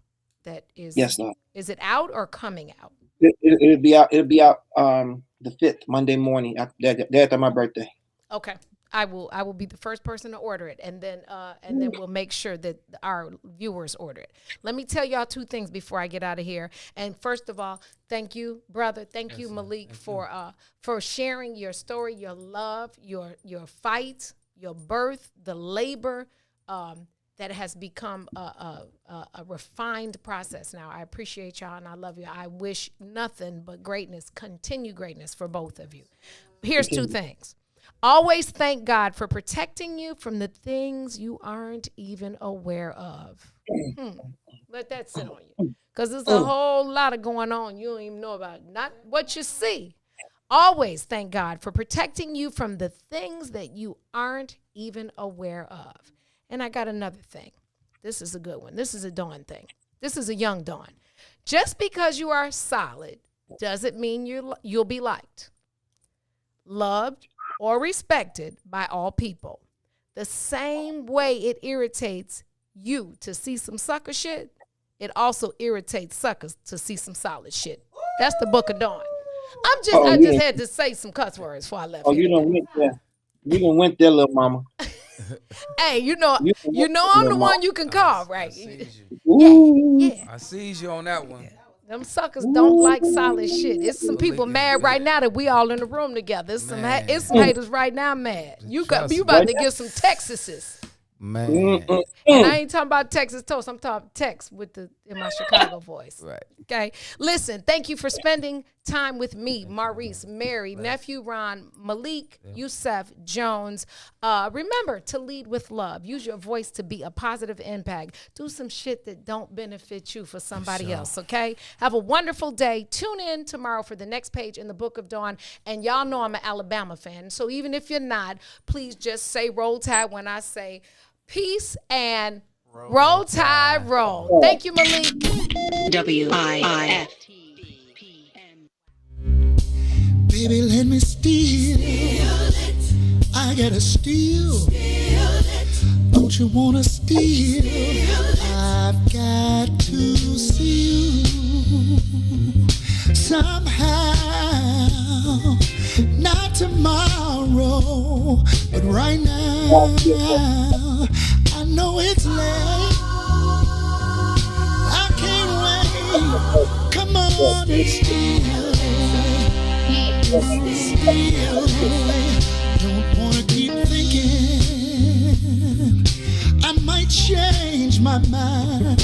That is, yes, ma'am. Is it out or coming out? It'll be out. It'll be out the 5th, Monday morning, day after my birthday. Okay. I will be the first person to order it, and then we'll make sure that our viewers order it. Let me tell y'all 2 things before I get out of here. And first of all, thank you, brother. Thank you, Malik, for sharing your story, your love, your fight, your birth, the labor that has become a refined process now. I appreciate y'all and I love you. I wish nothing but greatness, continue greatness for both of you. Here's 2 things. Always thank God for protecting you from the things you aren't even aware of. Let that sit on you. Because there's a whole lot of going on you don't even know about. Not what you see. Always thank God for protecting you from the things that you aren't even aware of. And I got another thing. This is a good one. This is a Dawn thing. This is a young Dawn. Just because you are solid doesn't mean you'll be liked, loved, or respected by all people. The same way it irritates you to see some sucker shit, it also irritates suckers to see some solid shit. That's the Book of Dawn. I just had to say some cuss words before I left. Oh, you done went there. You done went there, little mama. Hey, you know I'm the one you can call, right? Yeah. I sees you on that one. Them suckers don't like solid shit. It's some people mad right now that we all in the room together. It's some haters right now mad. You about to get some Texases. Man. And I ain't talking about Texas toast. I'm talking Tex in my Chicago voice. Right. Okay. Listen, thank you for spending time with me, Maurice, Mary, nephew Ron, Malik, Yusef, Jones. Remember to lead with love. Use your voice to be a positive impact. Do some shit that don't benefit you for somebody else, okay? Have a wonderful day. Tune in tomorrow for the next page in the Book of Dawn. And y'all know I'm an Alabama fan. So even if you're not, please just say Roll Tide when I say peace and roll tide roll. Thank you, Malik. WIIFT. Baby, let me steal. I gotta steal. Don't you wanna steal? I've got to see you somehow. Not tomorrow, but right now. I know it's late. I can't wait. Come on and steal. Don't wanna keep thinking I might change my mind.